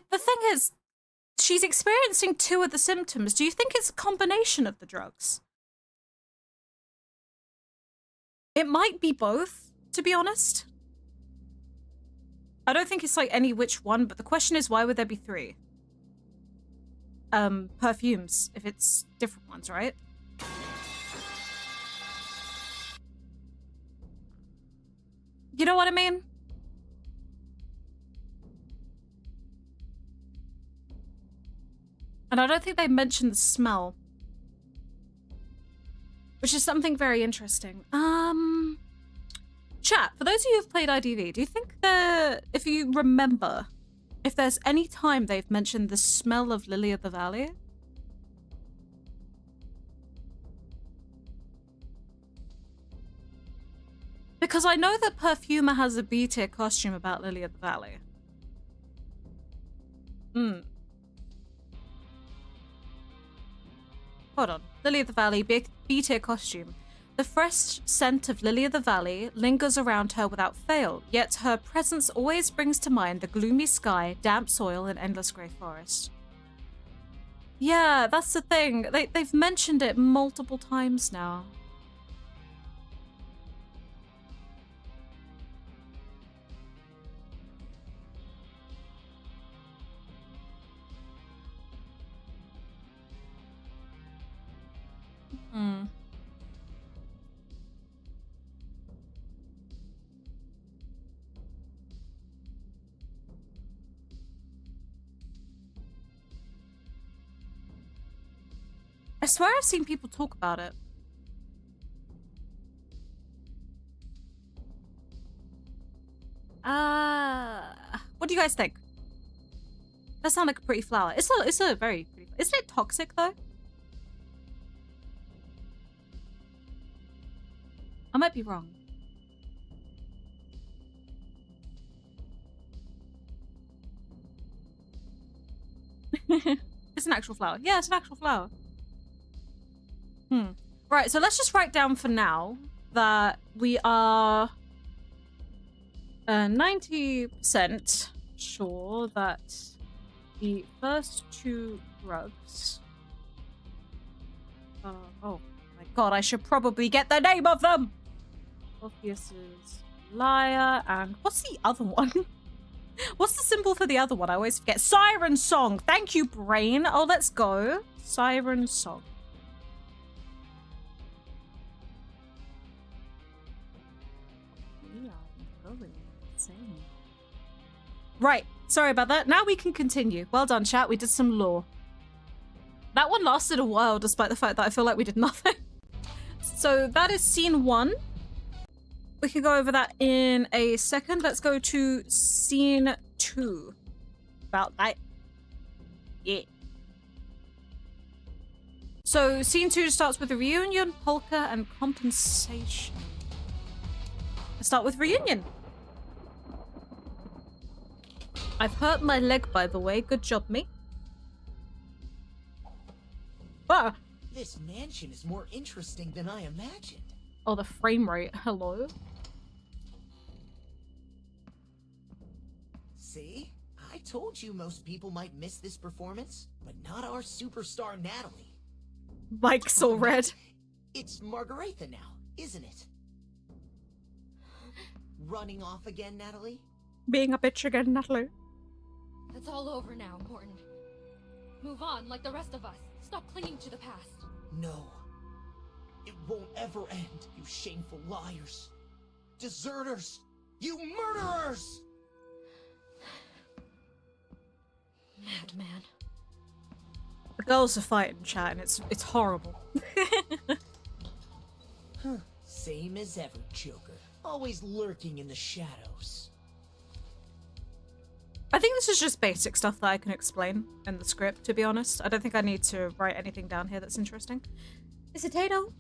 The thing is, she's experiencing 2 of the symptoms. Do you think it's a combination of the drugs? It might be both, to be honest. I don't think it's like any which one, but the question is, why would there be 3? Perfumes, if it's different ones, right? You know what I mean? And I don't think they mentioned the smell. Which is something very interesting. Chat, for those of you who've played IDV, do you think that, if you remember, if there's any time they've mentioned the smell of Lily of the Valley? Because I know that Perfumer has a B-tier costume about Lily of the Valley. Hold on. Lily of the Valley, B-tier costume. The fresh scent of Lily of the Valley lingers around her without fail, yet her presence always brings to mind the gloomy sky, damp soil, and endless grey forest. Yeah, that's the thing. They've mentioned it multiple times now. I swear I've seen people talk about it. What do you guys think? That sounds like a pretty flower. It's a very pretty. Isn't it toxic though? I might be wrong. It's an actual flower. Yeah, it's an actual flower. Right, so let's just write down for now that we are 90% sure that the first 2 drugs... oh my god, I should probably get the name of them! Orpheus's Lyre and... What's the other one? What's the symbol for the other one? I always forget. Siren Song! Thank you, brain! Oh, let's go. Siren Song. Right, sorry about that. Now we can continue. Well done, chat. We did some lore. That one lasted a while, despite the fact that I feel like we did nothing. So that is scene 1. We can go over that in a second. Let's go to scene 2. About that. Yeah. So scene 2 starts with a reunion, polka, and compensation. Let's start with reunion. I've hurt my leg, by the way. Good job, me. Ah! This mansion is more interesting than I imagined. Oh, the frame rate. Hello? See? I told you most people might miss this performance, but not our superstar Natalie. Mike's all red. It's Margaretha now, isn't it? Running off again, Natalie? Being a bitch again, Natalie. It's all over now, Morton. Move on like the rest of us. Stop clinging to the past. No. It won't ever end, you shameful liars. Deserters! You murderers! Madman. The girls are fighting, chat, and it's horrible. Huh. Same as ever, Joker. Always lurking in the shadows. I think this is just basic stuff that I can explain in the script, to be honest. I don't think I need to write anything down here that's interesting. It's a potato.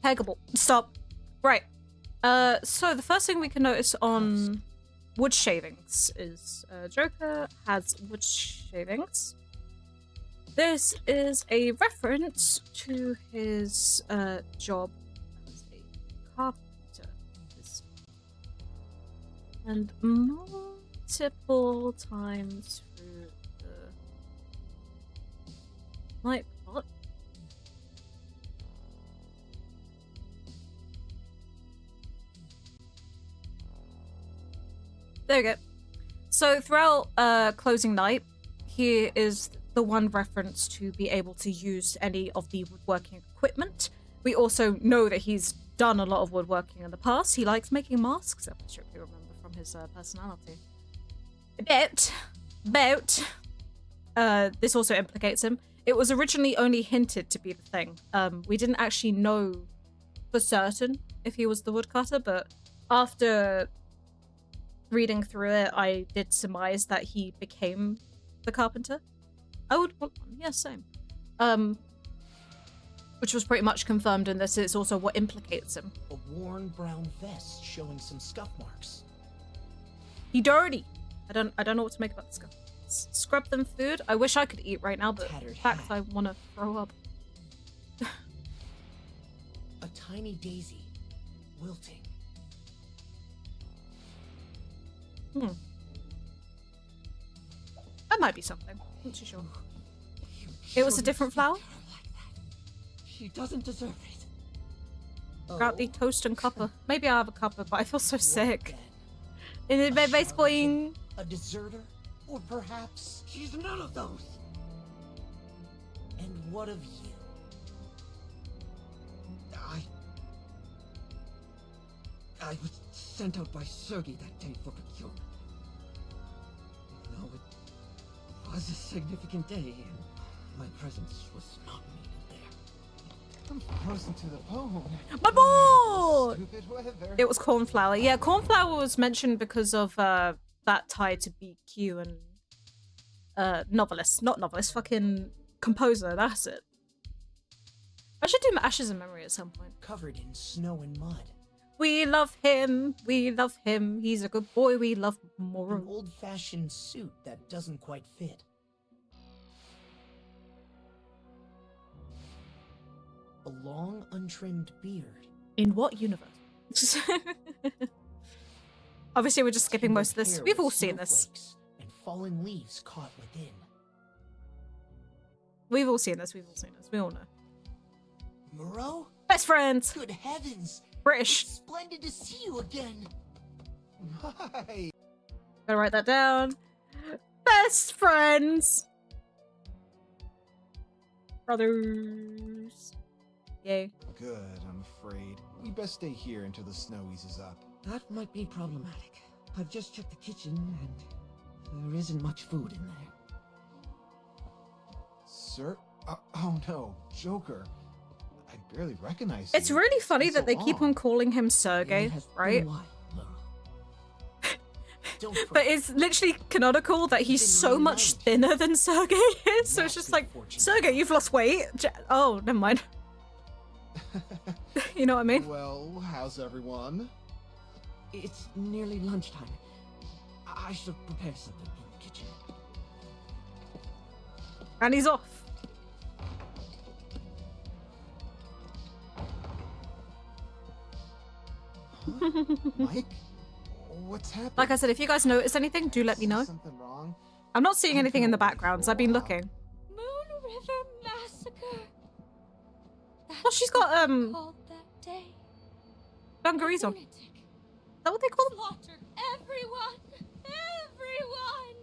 Peggable. Stop. Right. So the first thing we can notice on wood shavings is Joker has wood shavings. This is a reference to his job as a carpenter. And multiple times through the night plot. There we go. So throughout closing night, here is the one reference to be able to use any of the woodworking equipment. We also know that he's done a lot of woodworking in the past. He likes making masks, I strictly remember from his personality. This also implicates him. It was originally only hinted to be the thing. We didn't actually know for certain if he was the woodcutter, but after reading through it, I did surmise that he became the carpenter. I would want one. Yeah, same. Which was pretty much confirmed in this. It's also what implicates him. A worn brown vest showing some scuff marks. He dirty. I don't know what to make about the scuff. Scrub them food. I wish I could eat right now, but in fact I want to throw up. A tiny daisy, wilting. That might be something. Not too sure. It was a different flower? She doesn't deserve it. Grab the toast and cuppa. Maybe I have a cuppa, but I feel so sick. In the bed base boing. A deserter? Or perhaps she's none of those. And what of you? I was sent out by Sergei that day for procurement. Though it was a significant day, and my presence was not needed there. I'm frozen to the bone. My boy! Stupid weather. It was cornflower. Yeah, cornflower was mentioned because of that tie to BQ and novelist. Not novelist, fucking composer, that's it. I should do Ashes in Memory at some point. Covered in snow and mud. We love him. We love him. He's a good boy. We love more. An old-fashioned suit that doesn't quite fit. A long, untrimmed beard. In what universe? Obviously, we're just skipping most of this. Hair We've with all seen this. snowflakes and fallen leaves caught within. We've all seen this. We've all seen this. We all know. Moreau? Best friends. Good heavens! British. It's splendid to see you again. Hi. Gotta write that down. Best friends. Brothers. Yay. Good, I'm afraid. We best stay here until the snow eases up. That might be problematic. I've just checked the kitchen, and there isn't much food in there. Sir? Oh no, Joker. I barely recognize It's you. really funny It's that been they so keep long. on calling him Sergei, It has been right? a while, Laura. Don't But fret. it's literally canonical that he's Been so really much nice. thinner than Sergei is. So it's just Massive like, fortune. Sergei, you've lost weight. Oh, never mind. You know what I mean? Well, how's everyone? It's nearly lunchtime. I should prepare something in the kitchen. And he's off. Mike? What's happening? Like I said, if you guys notice anything, do let me Is know. something wrong? I'm not seeing I've anything been in the away backgrounds. for a I've been while. looking. Moon River Massacre. Well, she's got, Called that day. dungarees on. Is Lunatic. that what they call them? Slaughtered everyone. Everyone.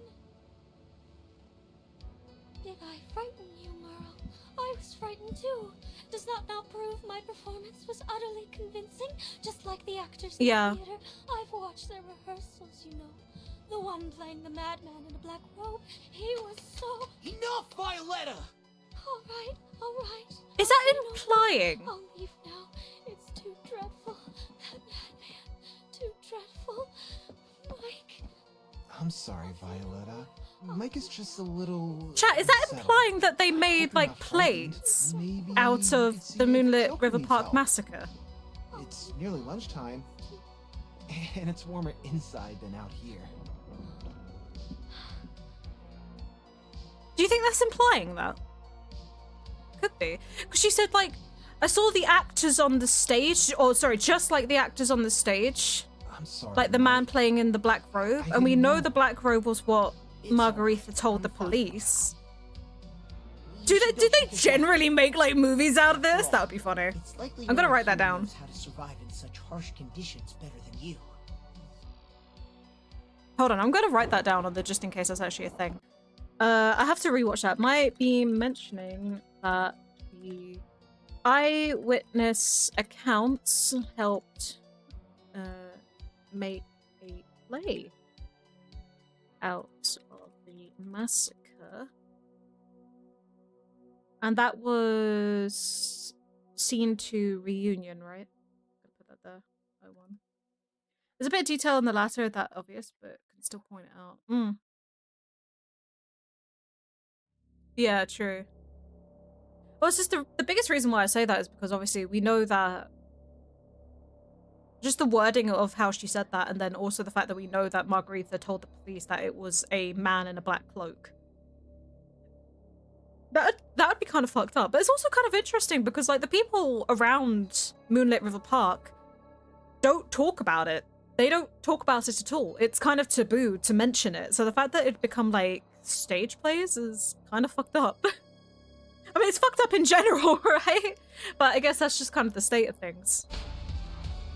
Did I frighten you, Merle? I was frightened too. Does that not prove my performance was utterly convincing? Just like the actors in Yeah. the theater. I've watched their rehearsals, you know. The one playing the madman in a black robe. He was so... Enough, Violetta! All right, all right. Is that I know. implying? I'll leave now. It's too dreadful. I'm sorry, Violetta. Mike is just a little... Chat, is that unsettled. implying that they made, Hope you're like, not frightened. plates Maybe out you could of see the if Moonlit Joker River needs Park help. massacre? It's nearly lunchtime, and it's warmer inside than out here. Do you think that's implying that? Could be. Because she said, like, I saw the actors on the stage, or sorry, just like the actors on the stage, I'm sorry. like the man Mike. playing in the black robe, I and we didn't know know. the black robe was what It's Margarita alright. told the I'm fine. police. You Do should they go check it out. generally make, like, movies out of this? After all, That would be funny. it's likely I'm gonna no write that human down. knows how to survive in such harsh conditions better than you. Hold on, I'm gonna write that down on the just in case that's actually a thing. I have to rewatch that. Might be mentioning that the eyewitness accounts helped make a play out of the massacre. And that was scene 2 reunion, right? I'll put that there. Oh, one. There's a bit of detail in the latter that obvious, but can still point it out. Yeah, true. Well, it's just the biggest reason why I say that is because obviously we know that just the wording of how she said that, and then also the fact that we know that Margarita told the police that it was a man in a black cloak. That would be kind of fucked up. But it's also kind of interesting because, like, the people around Moonlit River Park don't talk about it. They don't talk about it at all. It's kind of taboo to mention it. So the fact that it become, like, stage plays is kind of fucked up. I mean, it's fucked up in general, right? But I guess that's just kind of the state of things.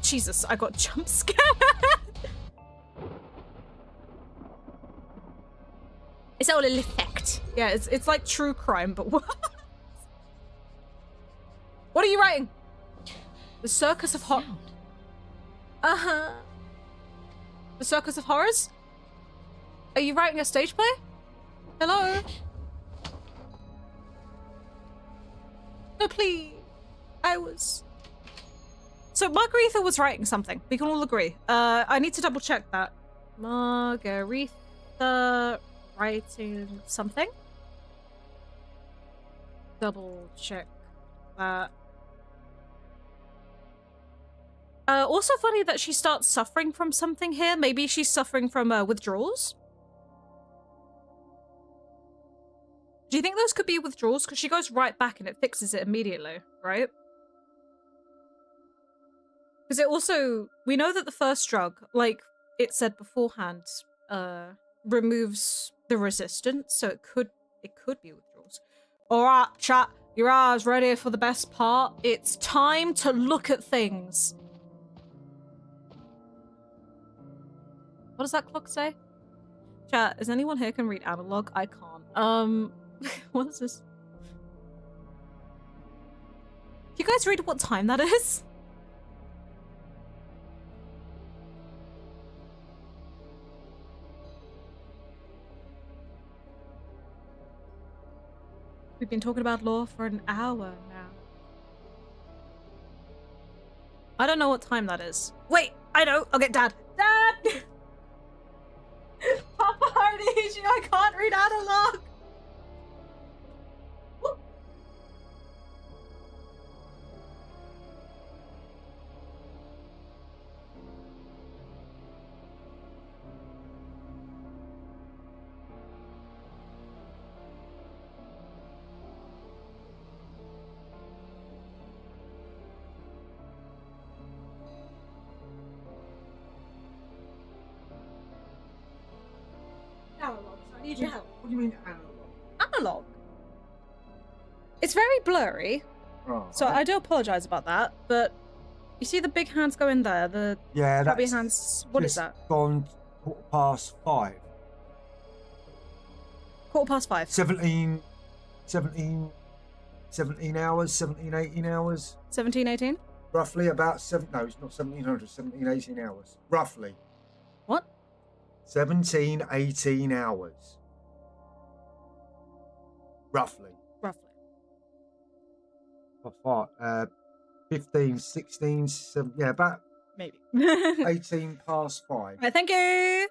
Jesus, I got jump scared. It's all an effect. Yeah, it's like true crime, but what? What are you writing? The Circus of Horror. Uh-huh. The Circus of Horrors? Are you writing a stage play? Hello? No, please. I was... So Margarita was writing something. We can all agree. I need to double check that. Margarita writing something. Double check that. Also funny that she starts suffering from something here. Maybe she's suffering from withdrawals. Do you think those could be withdrawals? Because she goes right back and it fixes it immediately, right? Because it also... We know that the first drug, like it said beforehand, removes the resistance, so it could be withdrawals. Alright, chat. Your eyes ready for the best part? It's time to look at things. What does that clock say? Chat, is anyone here can read analog? I can't. What is this? You guys read what time that is? We've been talking about law for an hour now. I don't know what time that is. Wait, I know. I'll get Dad. Dad! Papa, I need you. I can't read analog. Analog. So I need your help. What do you mean analog? Analog. It's very blurry, Oh, so I do apologize about that. But you see the big hands go in there. The yeah, chubby that's hands. What is just that? Gone 5:15. 5:15. 17 hours, 17, 18 hours. 17, 18? Roughly about no, it's not 1700, 17, 18 hours. Roughly. What? 17, 18 hours. Roughly. Roughly. 15, 16, 7, yeah, about Maybe. 18 past 5. Right, thank you.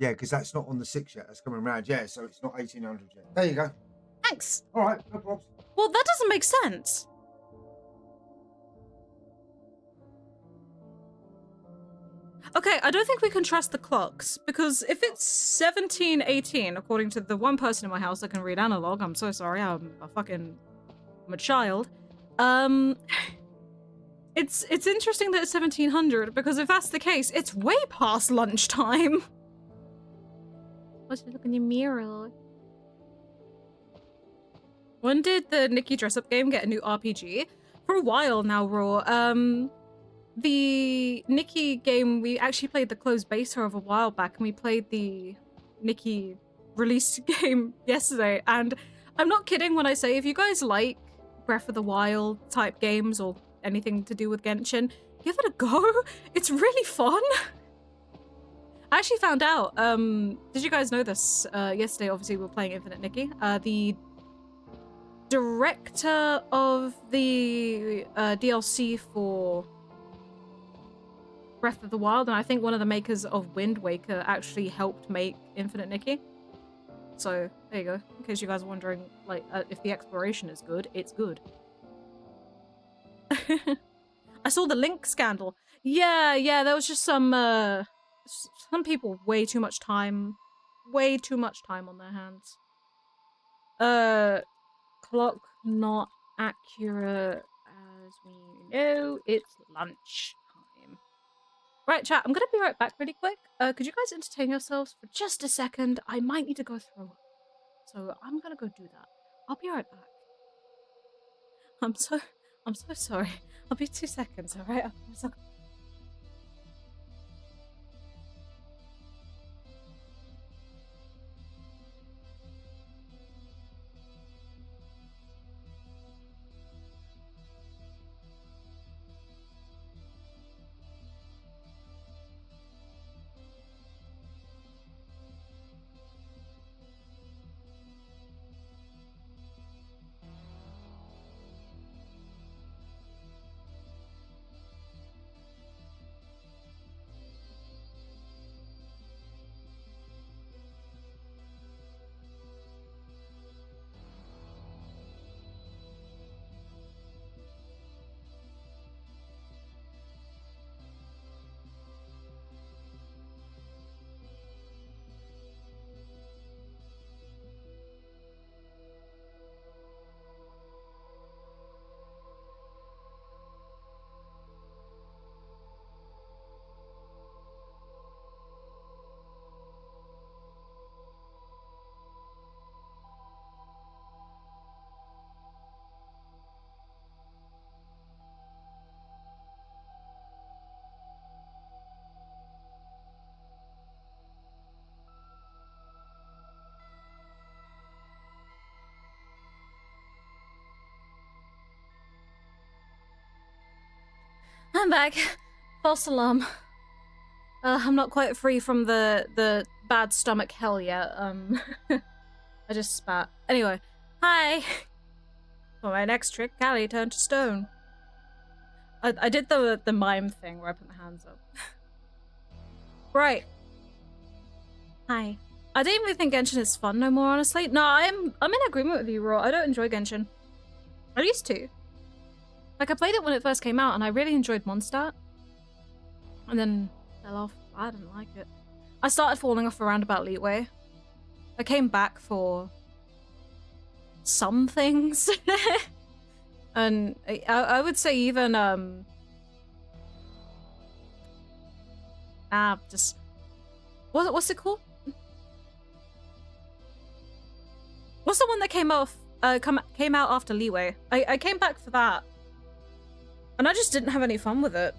Yeah, because that's not on the 6 yet. That's coming around. Yeah, so it's not 1800 yet. There you go. Thanks. All right, no problems. Well, that doesn't make sense. Okay, I don't think we can trust the clocks, because if it's 1718, according to the one person in my house that can read analog, I'm so sorry, I'm a child. It's interesting that it's 1700, because if that's the case, it's way past lunchtime. Let's look in your mirror. When did the Nikki dress-up game get a new RPG? For a while now, Raw. The Nikki game, we actually played the closed beta of a while back, and we played the Nikki release game yesterday, and I'm not kidding when I say if you guys like Breath of the Wild type games or anything to do with Genshin, give it a go. It's really fun. I actually found out, did you guys know this? Yesterday, obviously, we were playing Infinite Nikki. The director of the DLC for Breath of the Wild, and I think one of the makers of Wind Waker actually helped make Infinite Nikki. So, there you go. In case you guys are wondering, like, if the exploration is good, it's good. I saw the Link scandal. Yeah, there was just some people with way too much time on their hands. Clock not accurate, as we know, it's lunch time. Right, chat, I'm gonna be right back really quick. Could you guys entertain yourselves for just a second? I might need to go throw up. So I'm gonna go do that. I'll be right back. I'm so sorry. I'll be 2 seconds, alright? I'm back. False alarm. I'm not quite free from the bad stomach hell yet. I just spat. Anyway, hi. For my next trick, Callie turned to stone. I did the mime thing where I put my hands up. Right. Hi. I don't even think Genshin is fun no more, honestly. No, I'm in agreement with you, Raw. I don't enjoy Genshin. I used to. Like, I played it when it first came out, and I really enjoyed Mondstadt. And then fell off. I didn't like it. I started falling off around about Leeway. I came back for some things. And I would say even, just... What's it called? What's the one that came out after Leeway? I came back for that. And I just didn't have any fun with it.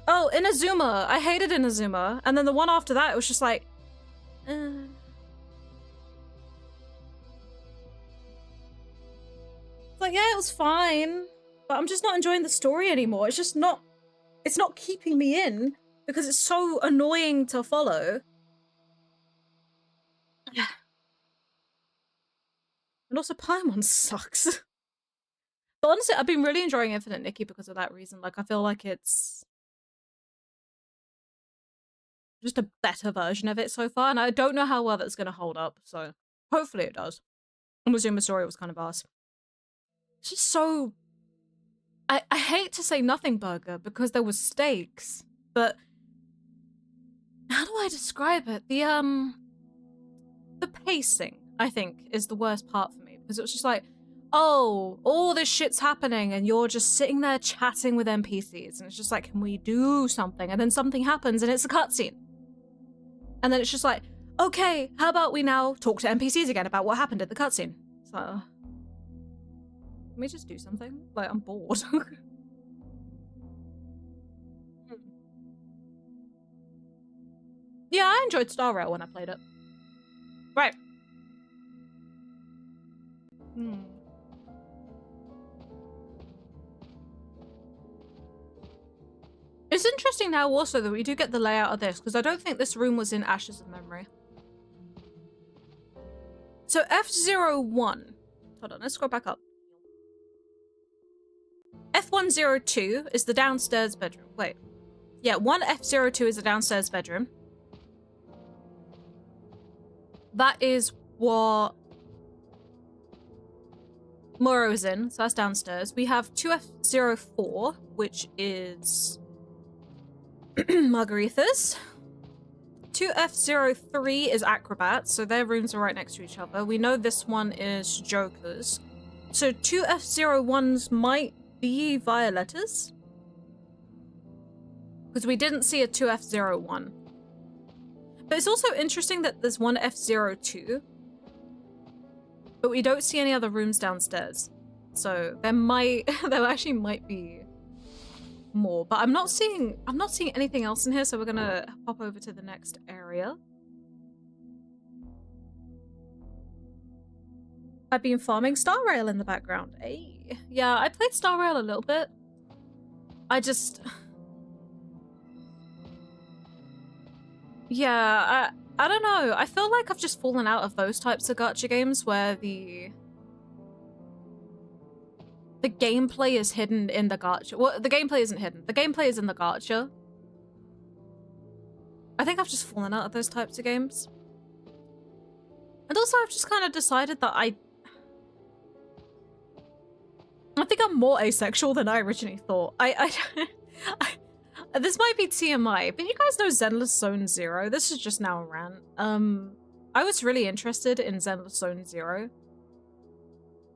Oh, Inazuma. I hated Inazuma. And then the one after that, it was just like... It's like, yeah, it was fine. But I'm just not enjoying the story anymore. It's just not... It's not keeping me in. Because it's so annoying to follow. And also, Paimon sucks. But honestly, I've been really enjoying Infinite Nikki because of that reason. Like, I feel like it's just a better version of it so far, and I don't know how well that's going to hold up, so hopefully it does. I'm assuming the story was kind of ass. It's just so... I hate to say nothing burger because there was stakes, but how do I describe it? The pacing, I think, is the worst part for me, because it was just like, oh, all this shit's happening and you're just sitting there chatting with NPCs, and it's just like, can we do something? And then something happens and it's a cutscene. And then it's just like, okay, how about we now talk to NPCs again about what happened at the cutscene? So, can we just do something? Like, I'm bored. Yeah, I enjoyed Star Rail when I played it. Right. It's interesting now also that we do get the layout of this, because I don't think this room was in Ashes of Memory. So F01. Hold on, let's scroll back up. F102 is the downstairs bedroom. Wait. Yeah, 1F02 is the downstairs bedroom. That is what Moro's in, so that's downstairs. We have 2F04, which is Margaritha's. 2F03 is Acrobats, so their rooms are right next to each other. We know this one is Joker's. So 2F01's might be Violetta's, because we didn't see a 2F01. But it's also interesting that there's one F02, but we don't see any other rooms downstairs. So there actually might be more, but I'm not seeing anything else in here, so we're gonna hop over to the next area. I've been farming Star Rail in the background. Hey. Yeah, I played Star Rail a little bit. Yeah, I don't know. I feel like I've just fallen out of those types of gacha games where the gameplay is hidden in the gacha. Well, the gameplay isn't hidden. The gameplay is in the gacha. I think I've just fallen out of those types of games. And also I've just kind of decided that I think I'm more asexual than I originally thought. This might be TMI, but you guys know Zenless Zone Zero? This is just now a rant. I was really interested in Zenless Zone Zero.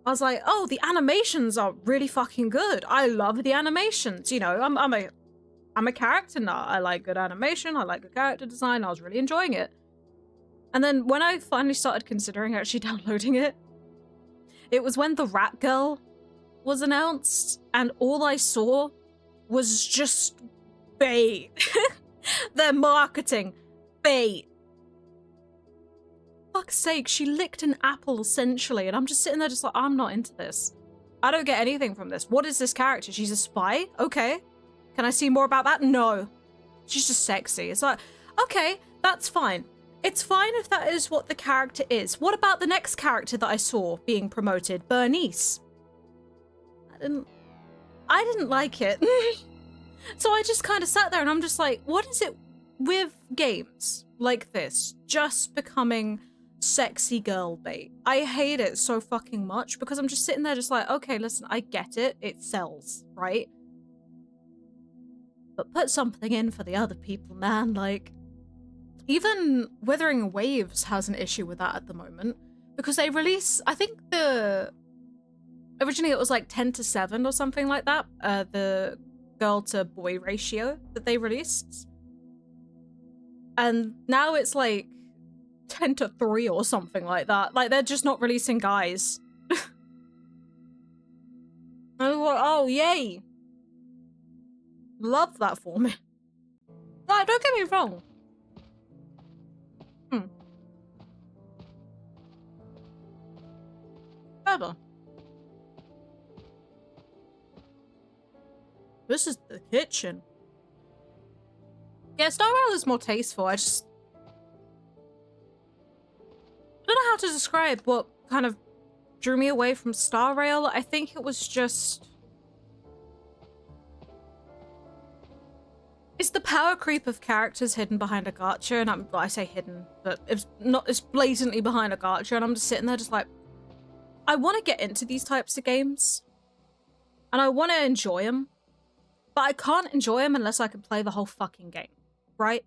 I was like, oh, the animations are really fucking good. I love the animations. You know, I'm a character nut. I like good animation. I like good character design. I was really enjoying it. And then when I finally started considering actually downloading it, it was when the Rat Girl was announced, and all I saw was just bait. Their marketing. Bait. Fuck's sake, she licked an apple essentially, and I'm just sitting there just like, I'm not into this. I don't get anything from this. What is this character? She's a spy? Okay. Can I see more about that? No. She's just sexy. It's like, okay, that's fine. It's fine if that is what the character is. What about the next character that I saw being promoted? Bernice. I didn't like it. So I just kind of sat there and I'm just like, what is it with games like this just becoming sexy girl bait? I hate it so fucking much because I'm just sitting there just like, okay, listen, I get it. It sells, right? But put something in for the other people, man. Like, even Withering Waves has an issue with that at the moment because they release, I think originally it was like 10:7 or something like that, the girl to boy ratio that they released. And now it's like 10:3 or something like that. Like, they're just not releasing guys. I was like, oh, yay. Love that for me. No, don't get me wrong. Better. This is the kitchen. Yeah, Star Rail is more tasteful. I don't know how to describe what kind of drew me away from Star Rail. I think it was just... It's the power creep of characters hidden behind a gacha, and I say hidden, but it's blatantly behind a gacha, and I'm just sitting there just like, I want to get into these types of games, and I want to enjoy them, but I can't enjoy them unless I can play the whole fucking game, right?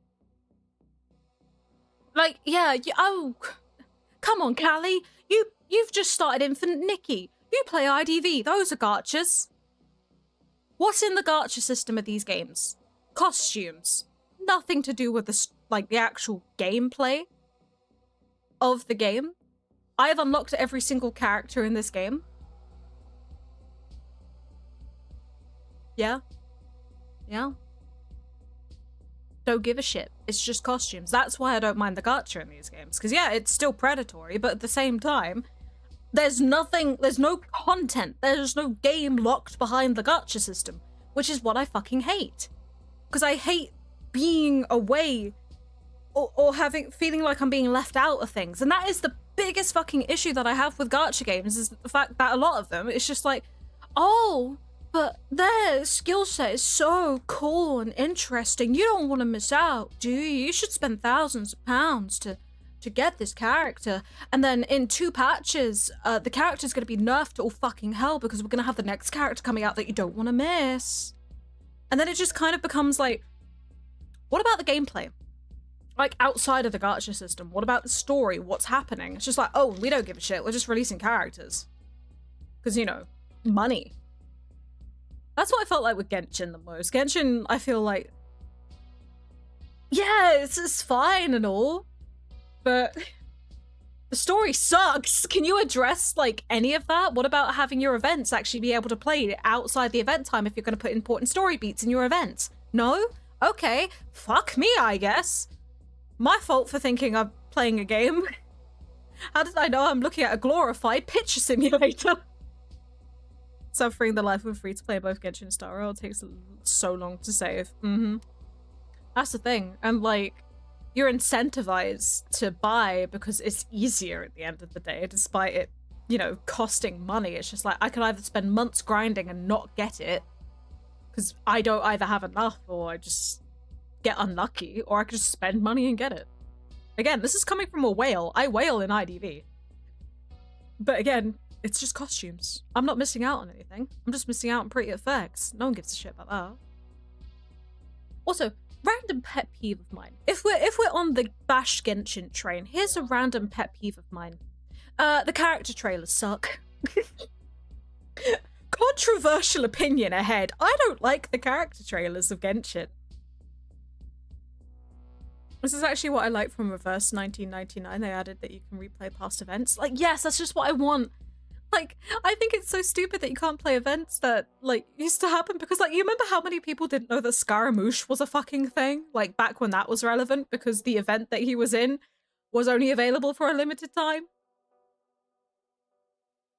Like, yeah, oh, come on, Callie, you've just started Infinite Nikki. You play IDV, those are gachas. What's in the gacha system of these games? Costumes. Nothing to do with the actual gameplay of the game. I have unlocked every single character in this game. Yeah. Yeah. Don't give a shit. It's just costumes. That's why I don't mind the gacha in these games. Because yeah, it's still predatory, but at the same time, there's no content. There's no game locked behind the gacha system, which is what I fucking hate. Because I hate being away or feeling like I'm being left out of things. And that is the biggest fucking issue that I have with gacha games, is the fact that a lot of them, it's just like, oh, but their skill set is so cool and interesting. You don't want to miss out, do you? You should spend thousands of pounds to get this character. And then in 2 patches, the character's going to be nerfed to all fucking hell because we're going to have the next character coming out that you don't want to miss. And then it just kind of becomes like, what about the gameplay? Like, outside of the gacha system, what about the story? What's happening? It's just like, oh, we don't give a shit. We're just releasing characters. Because, you know, money. That's what I felt like with Genshin the most. Genshin, I feel like, yeah, it's fine and all, but the story sucks. Can you address, like, any of that? What about having your events actually be able to play outside the event time if you're going to put important story beats in your events? No? Okay. Fuck me, I guess. My fault for thinking I'm playing a game. How did I know I'm looking at a glorified picture simulator? Suffering the life of free-to-play both Genshin and Star Rail takes so long to save. That's the thing. And, like, you're incentivized to buy because it's easier at the end of the day, despite it, you know, costing money. It's just like, I could either spend months grinding and not get it, because I don't either have enough or I just get unlucky, or I could just spend money and get it. Again, this is coming from a whale. I whale in IDV. But again, it's just costumes. I'm not missing out on anything. I'm just missing out on pretty effects. No one gives a shit about that. Also, random pet peeve of mine. If we're on the Bash Genshin train, here's a random pet peeve of mine. The character trailers suck. Controversial opinion ahead. I don't like the character trailers of Genshin. This is actually what I like from Reverse 1999. They added that you can replay past events. Like, yes, that's just what I want. Like, I think it's so stupid that you can't play events that, like, used to happen, because, like, you remember how many people didn't know that Scaramouche was a fucking thing? Like, back when that was relevant, because the event that he was in was only available for a limited time?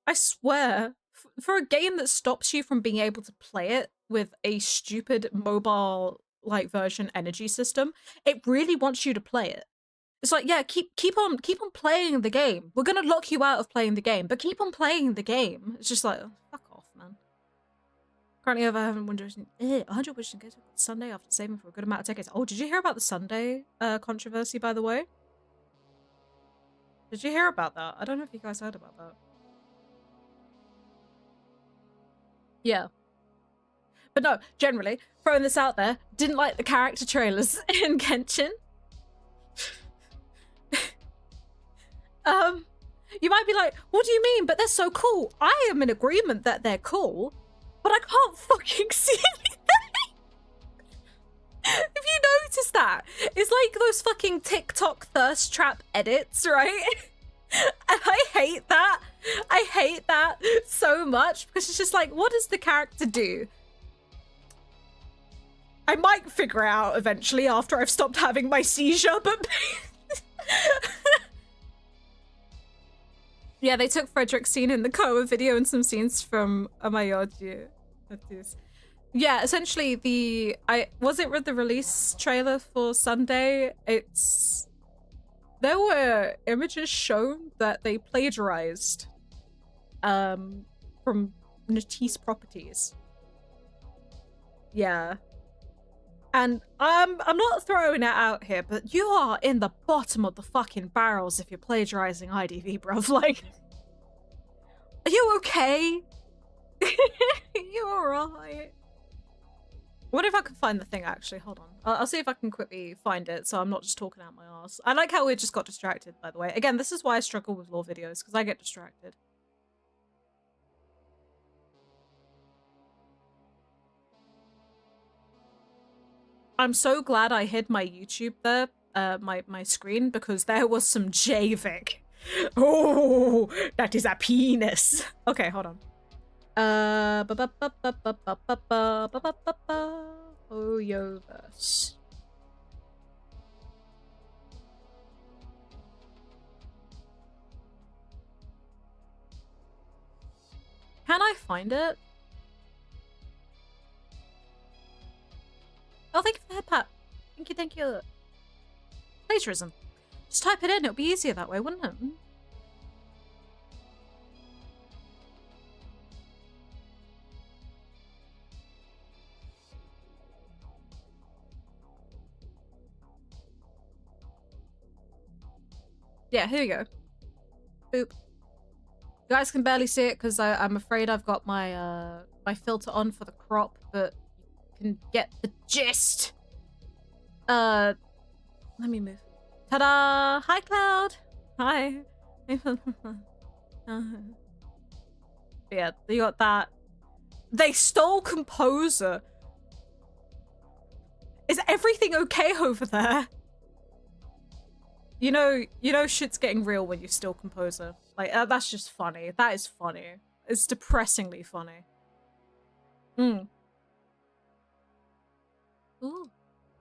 I swear, for a game that stops you from being able to play it with a stupid mobile, like, version energy system, it really wants you to play it. It's like, yeah, keep on playing the game. We're gonna lock you out of playing the game, but keep on playing the game. It's just like, oh, fuck off, man. Currently over having 100 wishes to go to Sunday after saving for a good amount of decades. Oh, did you hear about the Sunday controversy, by the way? Did you hear about that? I don't know if you guys heard about that. Yeah. But no, generally, throwing this out there, didn't like the character trailers in Genshin. You might be like, what do you mean? But they're so cool. I am in agreement that they're cool, but I can't fucking see anything. If you notice that, it's like those fucking TikTok thirst trap edits, right? And I hate that. I hate that so much, because it's just like, what does the character do? I might figure it out eventually after I've stopped having my seizure, but... Yeah, they took Frederick's scene in the Koa video and some scenes from Amayoji. Yeah, essentially was it with the release trailer for Sunday? There were images shown that they plagiarized from Natisse properties. Yeah. And I'm not throwing it out here, but you are in the bottom of the fucking barrels if you're plagiarizing IDV, bruv. Like, are you okay? You alright? What if I can find the thing actually? Hold on. I'll see if I can quickly find it so I'm not just talking out my ass. I like how we just got distracted, by the way. Again, this is why I struggle with lore videos, because I get distracted. I'm so glad I hid my YouTube there, my screen, because there was some Javik. Oh, that is a penis. Okay, hold on. Hoyoverse. Can I find it? Oh, thank you for the head pat. Thank you. Plagiarism. Just type it in, it'll be easier that way, wouldn't it? Yeah, here we go. Boop. You guys can barely see it because I'm afraid I've got my my filter on for the crop, but you can get the gist. Let me move. Ta-da! Hi, Cloud! Hi. Yeah, you got that. They stole Composer. Is everything okay over there? You know shit's getting real when you steal Composer. Like, that's just funny. That is funny. It's depressingly funny. Ooh,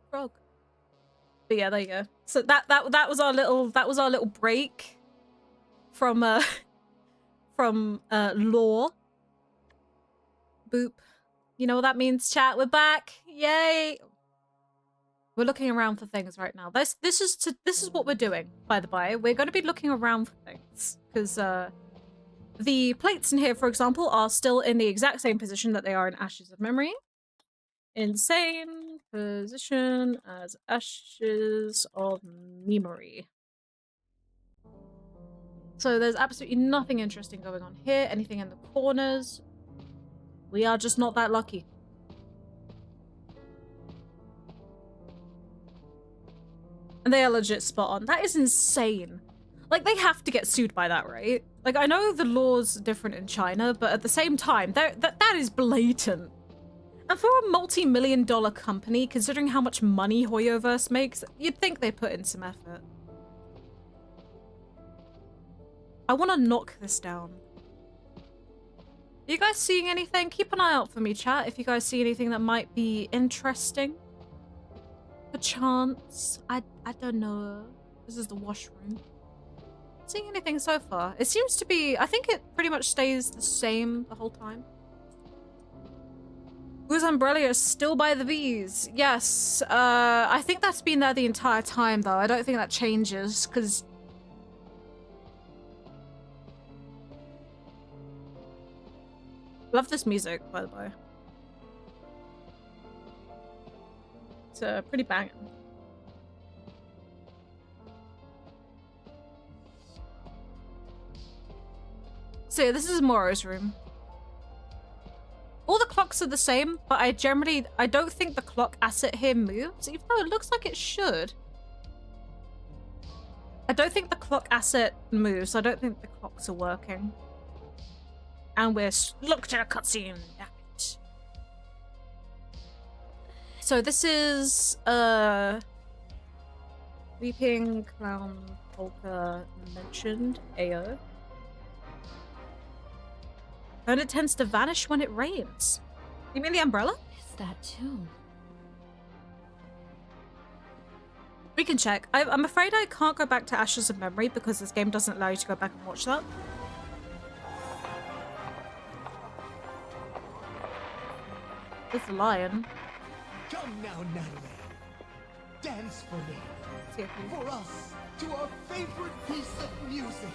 frog. But yeah, there you go. So that was our little break from lore. Boop. You know what that means, chat? We're back. Yay. We're looking around for things right now. This is what we're doing, by the by. We're going to be looking around for things because the plates in here, for example, are still in the exact same position that they are in Ashes of Memory. Insane position as Ashes of Memory. So there's absolutely nothing interesting going on here. Anything in the corners. We are just not that lucky. And they are legit spot on. That is insane. Like, they have to get sued by that, right? Like, I know the law's different in China, but at the same time, that is blatant. And for a multi-million-dollar company, considering how much money Hoyoverse makes, you'd think they put in some effort. I want to knock this down. Are you guys seeing anything? Keep an eye out for me, chat, if you guys see anything that might be interesting. Perchance. I don't know. This is the washroom. Not seeing anything so far. It seems to be... I think it pretty much stays the same the whole time. Whose umbrella is still by the bees? Yes. I think that's been there the entire time, though. I don't think that changes, because... Love this music, by the way. It's pretty banging. So yeah, this is Moro's room. All the clocks are the same, but I don't think the clock asset here moves, even though it looks like it should. I don't think the clock asset moves. I don't think the clocks are working. And look to the cutscene. Damn it. So this is Weeping Clown Polka mentioned AO. And it tends to vanish when it rains. You mean the umbrella? Is that too? We can check. I'm afraid I can't go back to Ashes of Memory because this game doesn't allow you to go back and watch that. There's the lion. Come now, Natalie. Dance for me. See if we- For us. To our favorite piece of music.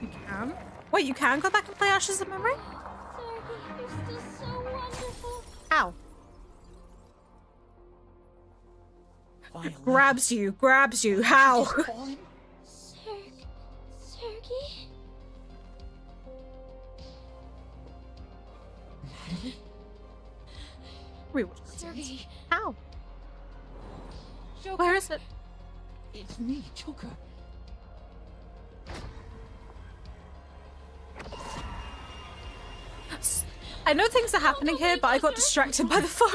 You can? Wait, you can go back and play Ashes of Memory? Sorry, you're still so wonderful. Ow. grabs you. How? Sergi? Rewatch that scene. Sergi, How? Joker. Where is it? It's me, Joker. I know things are happening here, but I got distracted by the phone.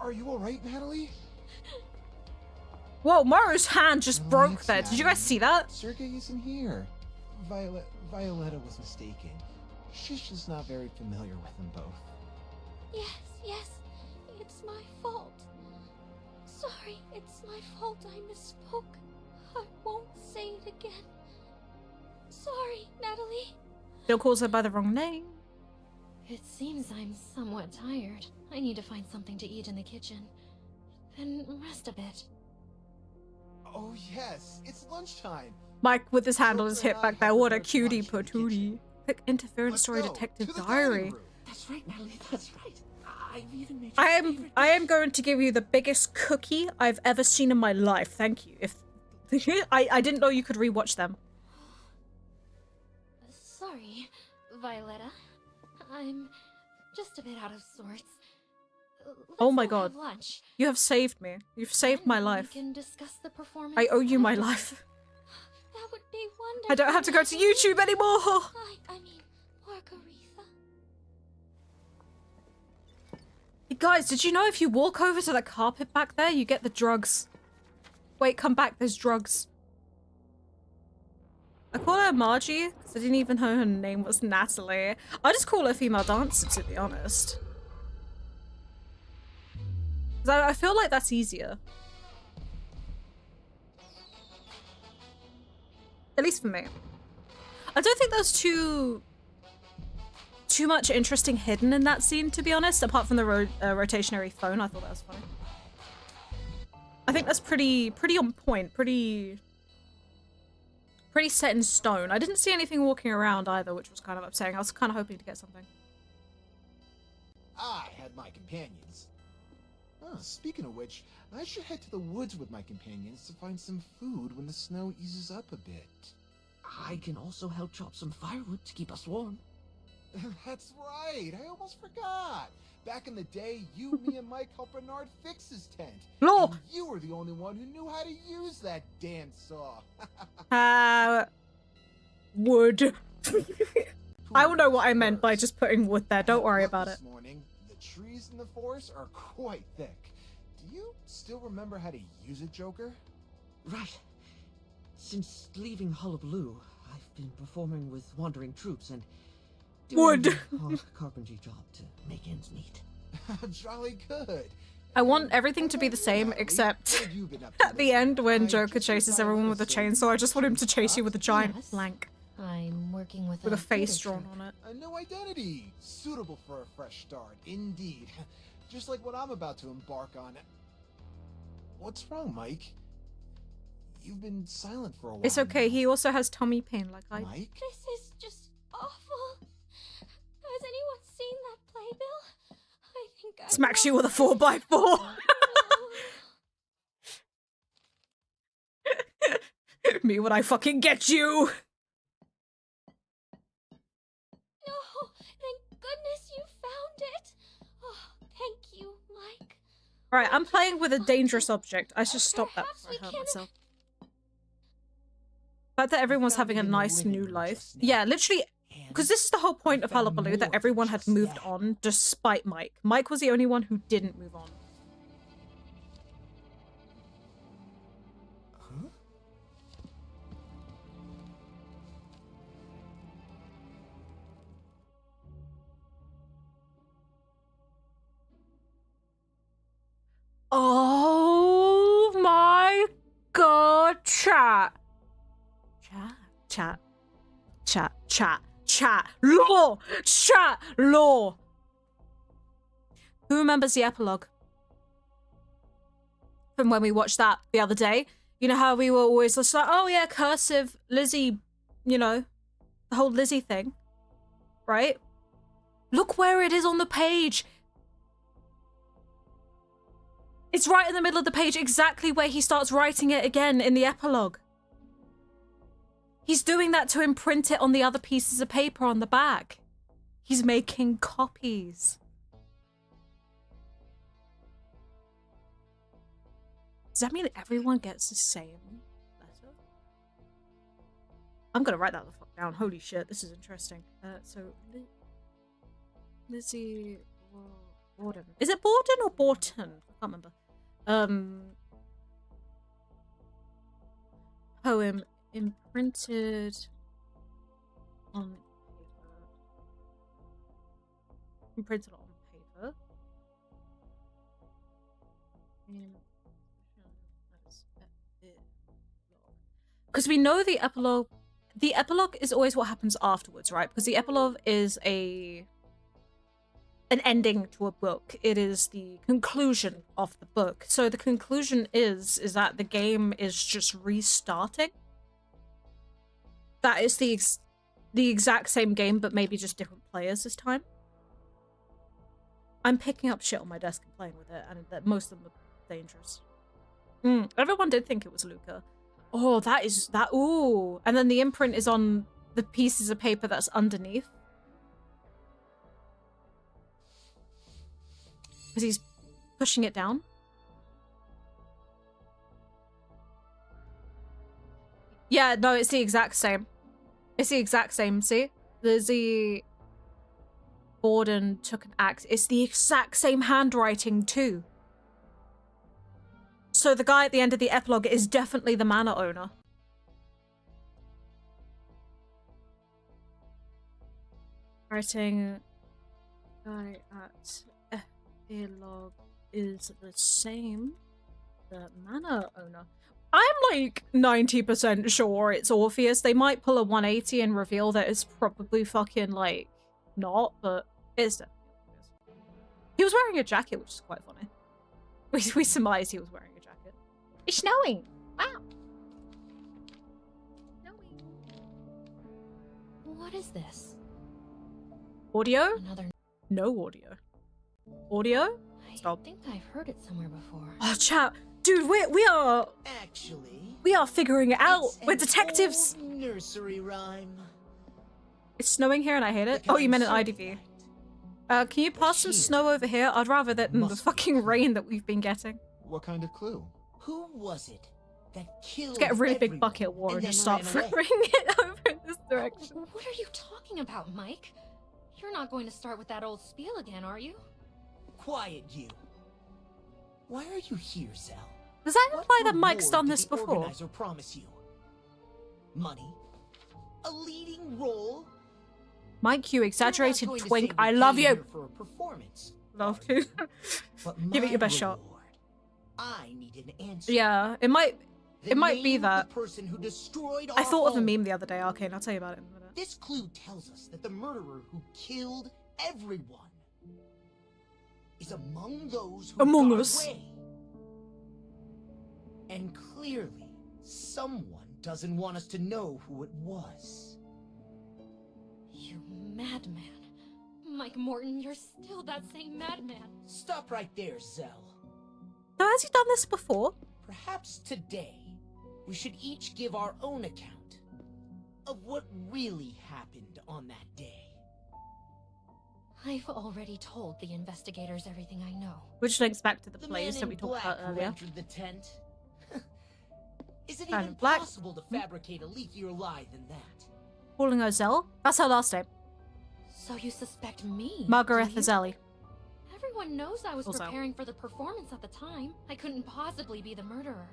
Are you alright, Natalie? Whoa, Maru's hand just broke Relax, there. Did you guys see that? Sergey isn't here. Violetta was mistaken. She's just not very familiar with them both. Yes, it's my fault. Sorry, it's my fault I misspoke. I won't say it again. Sorry, Natalie. Still calls her by the wrong name. It seems I'm somewhat tired. I need to find something to eat in the kitchen. Then rest a bit. Oh yes, it's lunchtime. Mike with his hand on his hip back there. What a cutie Lunch in the patootie. Quick interference Let's story go, detective to the diary. dining room. That's right, Natalie, that's right. I've even made I am going to give you the biggest cookie I've ever seen in my life. Thank you. If I didn't know you could rewatch them. Sorry, Violetta. I'm just a bit out of sorts. Oh Let's my go have God. lunch. You have saved me. You've saved my Then life. We can discuss the performance I owe you my afterwards. life. That would be wonderful. I don't have to go to YouTube anymore. I mean, Margarita. Hey guys, did you know if you walk over to the carpet back there, you get the drugs? Wait, come back. There's drugs. I call her Margie because I didn't even know her name was Natalie. I just call her female dancer, to be honest. 'Cause I feel like that's easier. At least for me. I don't think there's too much interesting hidden in that scene, to be honest, apart from the rotationary phone. I thought that was funny. I think that's pretty on point, pretty set in stone. I didn't see anything walking around either, which was kind of upsetting. I was kind of hoping to get something. I had my companions. Oh, speaking of which, I should head to the woods with my companions to find some food when the snow eases up a bit. I can also help chop some firewood to keep us warm. That's right, I almost forgot. Back in the day, you, me, and Mike helped Bernard fix his tent. Lol. And you were the only one who knew how to use that damn saw. Wood. I don't know what I meant by just putting wood there. Don't worry about it. This morning, the trees in the forest are quite thick. Do you still remember how to use it, Joker? Right. Since leaving Hullabaloo, I've been performing with wandering troops and doing Wood. the odd carpentry job to make ends meet. Jolly good. I want everything to be the same, except at the end when Joker chases everyone with a chainsaw, I just want him to chase you with a giant Yes. blank I'm working with with a face theater drawn troupe. on it. A new identity, suitable for a fresh start, indeed. Just like what I'm about to embark on. What's wrong, Mike? You've been silent for a while. It's okay, now. he also has tummy pain like I do. Mike? This is just awful. Has anyone seen that playbill? I think I Smacks you with a 4x4. Me when I fucking get you. No, thank goodness you found it. Oh, thank you, Mike. Alright, I'm playing with a dangerous object. I should stop that Perhaps before I we hurt can- myself. The fact that everyone's found having it a in the nice living new room life. just now. Yeah, literally, And because this is the whole point I of found Hullabaloo, that more everyone had just moved now. on despite Mike. Mike was the only one who didn't move on. Huh? Oh my god, chat. Chat. Law. Who remembers the epilogue? From when we watched that the other day. You know how we were always just like, oh yeah, cursive, Lizzie, you know, the whole Lizzie thing. Right? Look where it is on the page. It's right in the middle of the page, exactly where he starts writing it again in the epilogue. He's doing that to imprint it on the other pieces of paper on the back. He's making copies. Does that mean everyone gets the same letter? I'm gonna write that the fuck down. Holy shit, this is interesting. Lizzie Borden. Is it Borden or Borton? I can't remember. Poem imprinted on paper. Imprinted on paper. Because we know the epilogue. The epilogue is always what happens afterwards, right? Because the epilogue is an ending to a book. It is the conclusion of the book. So the conclusion is that the game is just restarting. That is the exact same game, but maybe just different players this time. I'm picking up shit on my desk and playing with it, and that most of them are dangerous. Everyone did think it was Luca. Oh, that is that. Ooh, and then the imprint is on the pieces of paper that's underneath. Because he's pushing it down. Yeah, no, it's the exact same. It's the exact same, see? Lizzie Borden took an axe. It's the exact same handwriting, too. So the guy at the end of the epilogue is definitely the manor owner. Writing guy at epilogue is the same. The manor owner. I'm like 90% sure it's Orpheus. They might pull a 180 and reveal that it's probably fucking like not, but it's definitely Orpheus. He was wearing a jacket, which is quite funny. We surmise he was wearing a jacket. It's snowing. Wow. Snowing. What is this? Audio? Another. No audio. Audio? I think I've heard it somewhere before. Oh, chat. Dude, we are figuring it out. We're detectives. Nursery rhyme. It's snowing here and I hate it. Oh, you meant an IDV. Can you pass some snow over here? I'd rather that than the fucking rain that we've been getting. What kind of clue? Who was it that killed Let's get a really big everyone bucket of water and just then start ran away? throwing it over in this direction. What are you talking about, Mike? You're not going to start with that old spiel again, are you? Quiet, you. Why are you here, Zell? Does that imply What that Mike's reward done did this the before? organizer promise you? Money? A leading role? Mike, you exaggerated You're not going to twink. say we I love came you. here for a performance. Love to. But Give it your my best shot. reward, I need an answer. Yeah, it might The be name of that. the person who destroyed I our thought of a home. meme the other day, Arcane. I'll tell you about it in a minute. This clue tells us that the murderer who killed everyone is among those who Among got us. away. And clearly, someone doesn't want us to know who it was. You madman. Mike Morton, you're still that same madman. Stop right there, Zell. So has he done this before? Perhaps today, we should each give our own account of what really happened on that day. I've already told the investigators everything I know. Which links back to the The place man that we in talked black about who earlier. entered the tent. Is it Man even in black. possible to fabricate a leakier lie than that? Calling her Zell? That's her last name. So you suspect me? Margaretha do you? Zelli. Everyone knows I was Also. preparing for the performance at the time. I couldn't possibly be the murderer.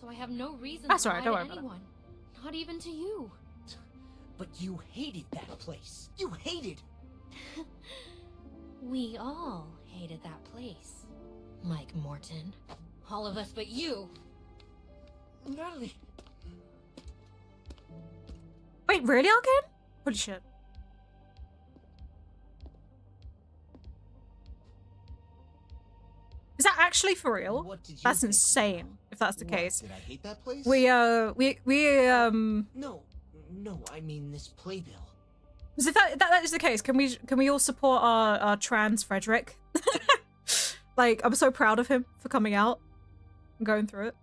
So I have no reason That's to alright, lie don't to worry about it. anyone. Not even to you. But you hated that place. You hated. We all hated that place. Mike Morton. All of us but you. Natalie. Wait, really, Arcane? Holy shit. Is that actually for real? What did you That's think? insane, if that's the What, case. Did I hate that place? No, I mean this playbill. Because if that is the case, can we all support our trans Frederick? Like, I'm so proud of him for coming out and going through it.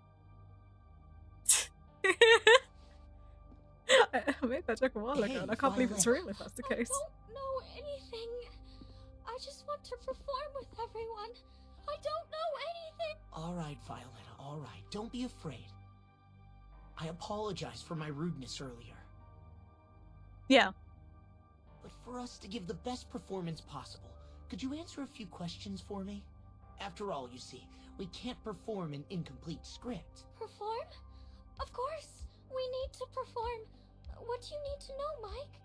I made that joke a while ago, and I can't believe it's real if that's the case. I don't know anything. I just want to perform with everyone. I don't know anything. All right, Violetta, all right. Don't be afraid. I apologize for my rudeness earlier. Yeah. But for us to give the best performance possible, could you answer a few questions for me? After all, you see, we can't perform an incomplete script. Perform? Of course. We need to perform. What do you need to know, Mike?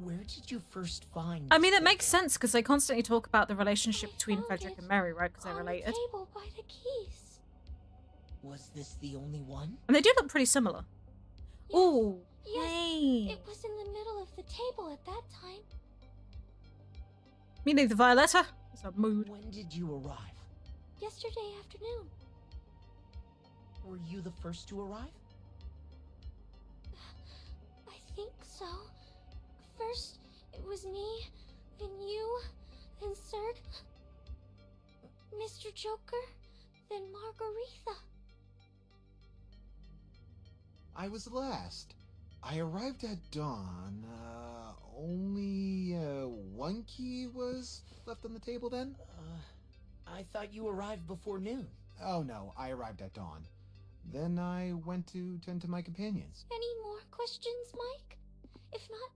Where did you first find I mean, this it makes book? sense because they constantly talk about the relationship I between found Frederick it and Mary, right? Because they're on related. the table by the keys. Was this the only one? And they do look pretty similar. Yes. Ooh. Yes. Hey. It was in the middle of the table at that time. Me neither, Violetta. It's a mood. When did you arrive? Yesterday afternoon. Were you the first to arrive? I think so. First, it was me, then you, then Serg, Mr. Joker, then Margaretha. I was last. I arrived at dawn. Only one key was left on the table then? I thought you arrived before noon. Oh no, I arrived at dawn. Then I went to tend to my companions. Any more questions, Mike? If not,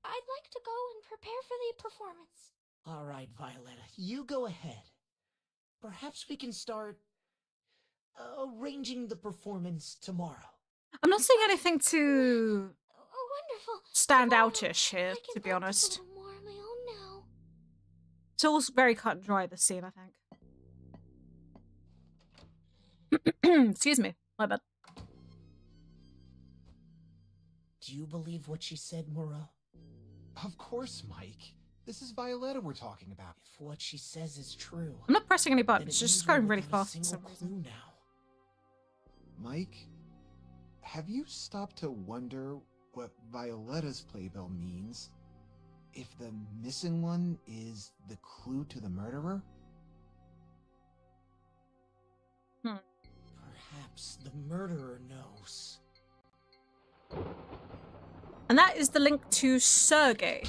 I'd like to go and prepare for the performance. All right, Violetta, you go ahead. Perhaps we can start arranging the performance tomorrow. I'm not seeing anything too Oh, wonderful. stand Tomorrow, outish here, I can to be practice honest. a little more on my own now. It's all very cut and dry, this scene, I think. Excuse me. My bad. Do you believe what she said, Moreau? Of course, Mike. This is Violetta we're talking about. If what she says is true, I'm not pressing any then buttons, it it's means just we're going really without a fast for single some reason. clue now. Mike, have you stopped to wonder what Violetta's playbill means? If the missing one is the clue to the murderer? Perhaps the murderer knows. And that is the link to Sergei.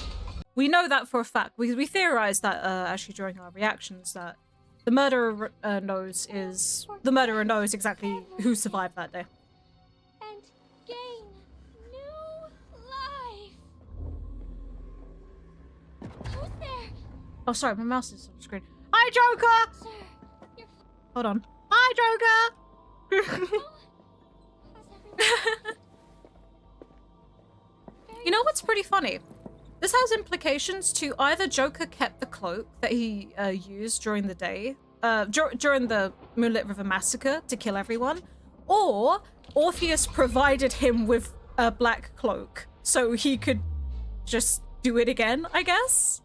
We know that for a fact. We theorized that actually during our reactions that the murderer knows exactly who survived that day. And gain new life. Who's there? Oh, sorry, my mouse is on the screen. Hi, Joker! Sir, you're Hold on. Hi, Joker! How's everyone? You know what's pretty funny? This has implications to either Joker kept the cloak that he used during the day, during the Moonlit River Massacre to kill everyone, or Orpheus provided him with a black cloak so he could just do it again, I guess?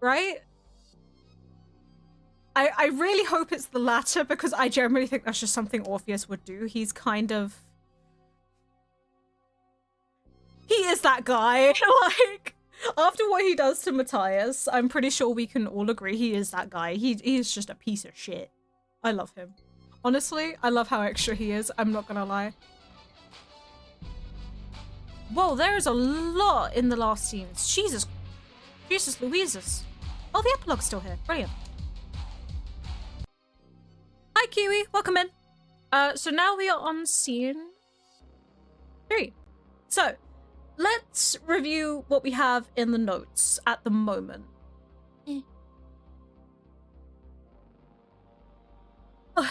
Right? I really hope it's the latter because I generally think that's just something Orpheus would do. He's kind of... He is that guy. Like, after what he does to Matthias, I'm pretty sure we can all agree he is that guy. He is just a piece of shit. I love him. Honestly, I love how extra he is. I'm not gonna lie. Whoa, there is a lot in the last scenes. Jesus Louises. Oh, the epilogue's still here. Brilliant. Hi, Kiwi. Welcome in. So now we are on scene 3. So, let's review what we have in the notes at the moment.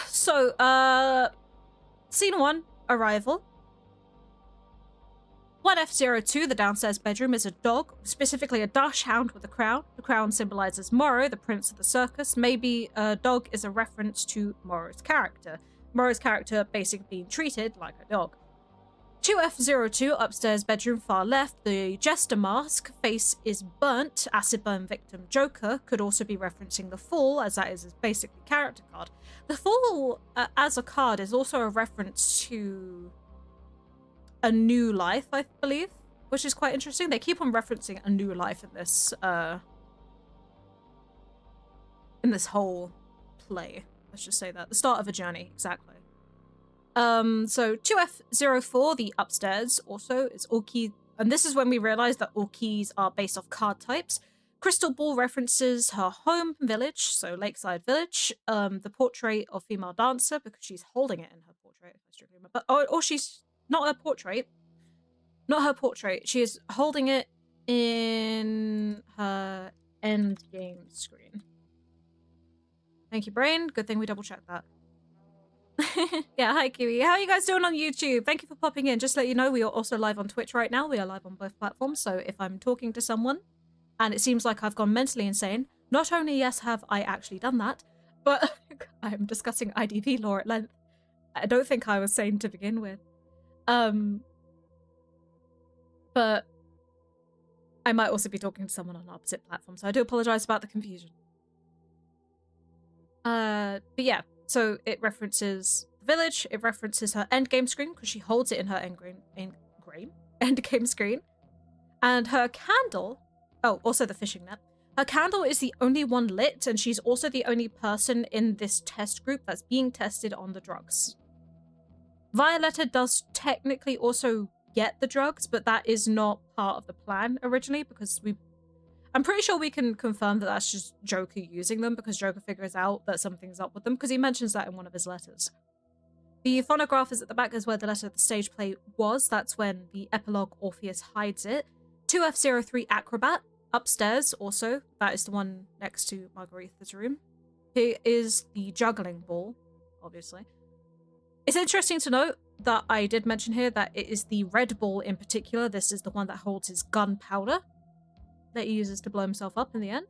So, scene 1, arrival. 1F02, the downstairs bedroom, is a dog, specifically a dachshund with a crown. The crown symbolizes Morrow, the prince of the circus. Maybe a dog is a reference to Morrow's character. Morrow's character basically being treated like a dog. 2F02, upstairs bedroom, far left. The jester mask, face is burnt, acid burn victim Joker, could also be referencing the Fall, as that is his basically character card. The Fall, as a card, is also a reference to a new life, I believe, which is quite interesting. They keep on referencing a new life in this in this whole play. Let's just say that. The start of a journey, exactly. So 2F04, the upstairs, also is all key, and this is when we realize that all keys are based off card types. Crystal Ball references her home village, so Lakeside Village. The portrait of female dancer, because she's holding it in her portrait, if I strictly remember. Or she's not her portrait. Not her portrait. She is holding it in her end game screen. Thank you, brain. Good thing we double checked that. Yeah, hi Kiwi. How are you guys doing on YouTube? Thank you for popping in. Just to let you know, we are also live on Twitch right now. We are live on both platforms, so if I'm talking to someone and it seems like I've gone mentally insane, not only yes have I actually done that, but I'm discussing IDV lore at length. I don't think I was sane to begin with. But I might also be talking to someone on opposite platforms, so I do apologize about the confusion. But yeah, so it references the village, it references her endgame screen, because she holds it in her endgame screen. And her candle, oh, also the fishing net. Her candle is the only one lit, and she's also the only person in this test group that's being tested on the drugs. Violetta does technically also get the drugs, but that is not part of the plan originally, because I'm pretty sure we can confirm that that's just Joker using them, because Joker figures out that something's up with them, because he mentions that in one of his letters. The phonograph is at the back, is where the letter of the stage play was. That's when the epilogue Orpheus hides it. 2F03 Acrobat, upstairs also. That is the one next to Margaretha's room. Here is the juggling ball, obviously. It's interesting to note that I did mention here that it is the red ball in particular. This is the one that holds his gunpowder that he uses to blow himself up in the end.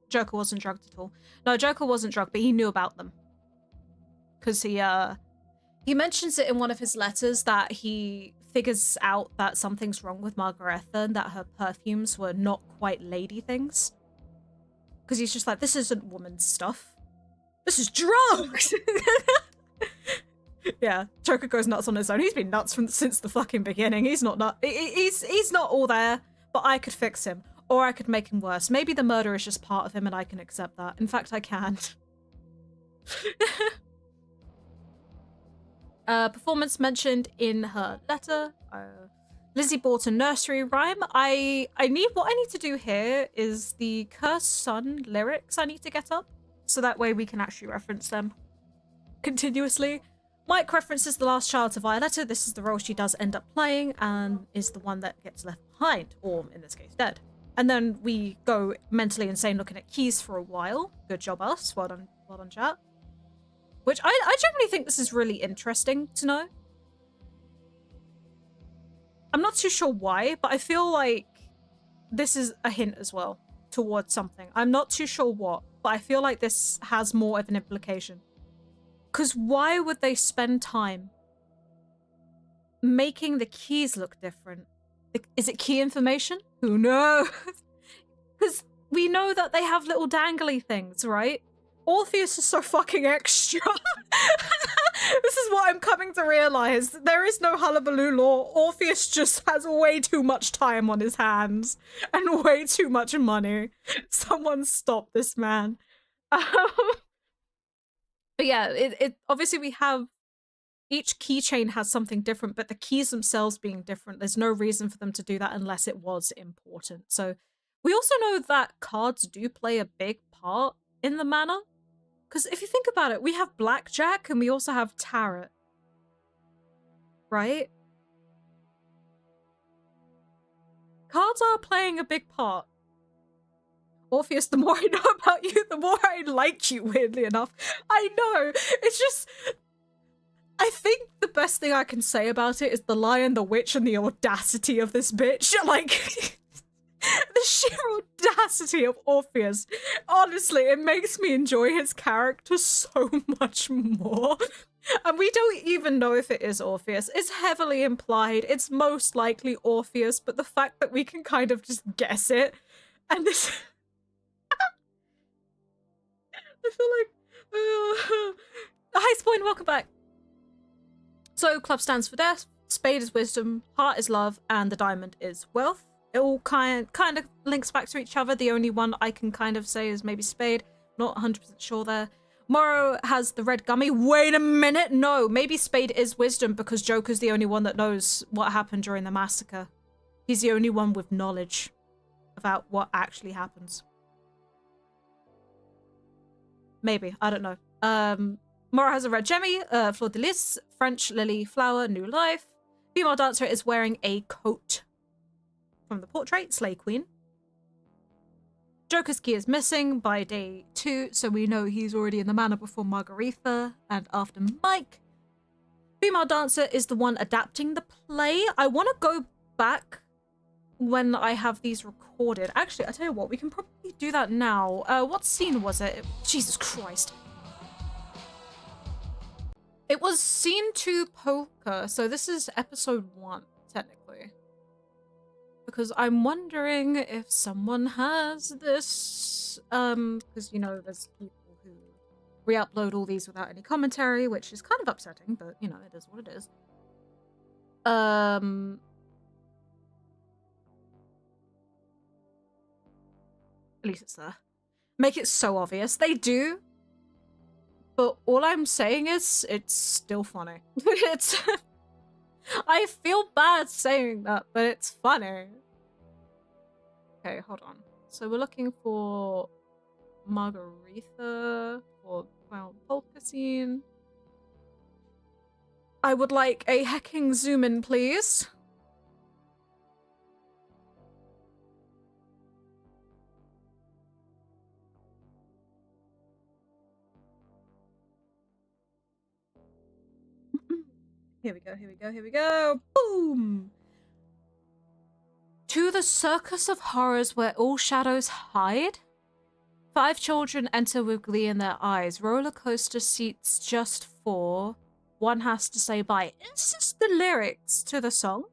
Joker wasn't drugged at all. No, Joker wasn't drugged, but he knew about them. Because he mentions it in one of his letters that he figures out that something's wrong with Margaretha and that her perfumes were not quite lady things. Because he's just like, this isn't woman's stuff. This is drugs! Yeah, Joker goes nuts on his own. He's been nuts since the fucking beginning. He's not he's not all there, but I could fix him. Or I could make him worse. Maybe the murder is just part of him and I can accept that. In fact, I can. Performance mentioned in her letter. Lizzie bought a nursery rhyme. What I need to do here is the Cursed Sun lyrics I need to get up. So that way we can actually reference them continuously. Mike references The Last Child to Violetta. This is the role she does end up playing and is the one that gets left behind, or in this case, dead. And then we go mentally insane looking at keys for a while. Good job, us. Well done, chat. Which I generally think this is really interesting to know. I'm not too sure why, but I feel like this is a hint as well towards something. I'm not too sure what, but I feel like this has more of an implication. Because why would they spend time making the keys look different? Is it key information? Who knows? Because we know that they have little dangly things, right? Orpheus is so fucking extra. This is what I'm coming to realize. There is no hullabaloo lore. Orpheus just has way too much time on his hands and way too much money. Someone stop this man. But yeah, it obviously we have each keychain has something different, but the keys themselves being different, there's no reason for them to do that unless it was important. So we also know that cards do play a big part in the manor. Because if you think about it, we have blackjack and we also have tarot. Right? Cards are playing a big part. Orpheus, the more I know about you, the more I like you, weirdly enough. I know. It's just... I think the best thing I can say about it is the Lion, the Witch, and the audacity of this bitch. Like... the sheer audacity of Orpheus. Honestly, it makes me enjoy his character so much more. And we don't even know if it is Orpheus. It's heavily implied. It's most likely Orpheus, but the fact that we can kind of just guess it. And this... I feel like... Hi, Spoin, welcome back. So, club stands for death, spade is wisdom, heart is love, and the diamond is wealth. it all kind of links back to each other. The only one I can kind of say is maybe Spade. Not 100% sure there. Morrow has the red gummy. Wait a minute. No, maybe Spade is wisdom because Joker's the only one that knows what happened during the massacre. He's the only one with knowledge about what actually happens. Maybe. I don't know. Morrow has a red gemmy. Fleur de lis. French lily flower. New life. Female dancer is wearing a coat. From the portrait, Slay Queen. Joker's key is missing by day 2, so we know he's already in the manor before Margaretha and after Mike. Female dancer is the one adapting the play. I want to go back when I have these recorded. Actually, I tell you what, we can probably do that now. What scene was it? Jesus Christ. It was scene 2 poker, so this is episode 1, technically. Because I'm wondering if someone has this, because, you know, there's people who re-upload all these without any commentary, which is kind of upsetting, but, you know, it is what it is. At least it's there. Make it so obvious. They do, but all I'm saying is, it's still funny. It's... I feel bad saying that, but it's funny. Okay, hold on. So we're looking for Margaretha or Clown Polka scene. I would like a hecking zoom in, please. Here we go, here we go, here we go. Boom! To the circus of horrors where all shadows hide. 5 children enter with glee in their eyes. Roller coaster seats just 4. One has to say bye. Is this the lyrics to the song?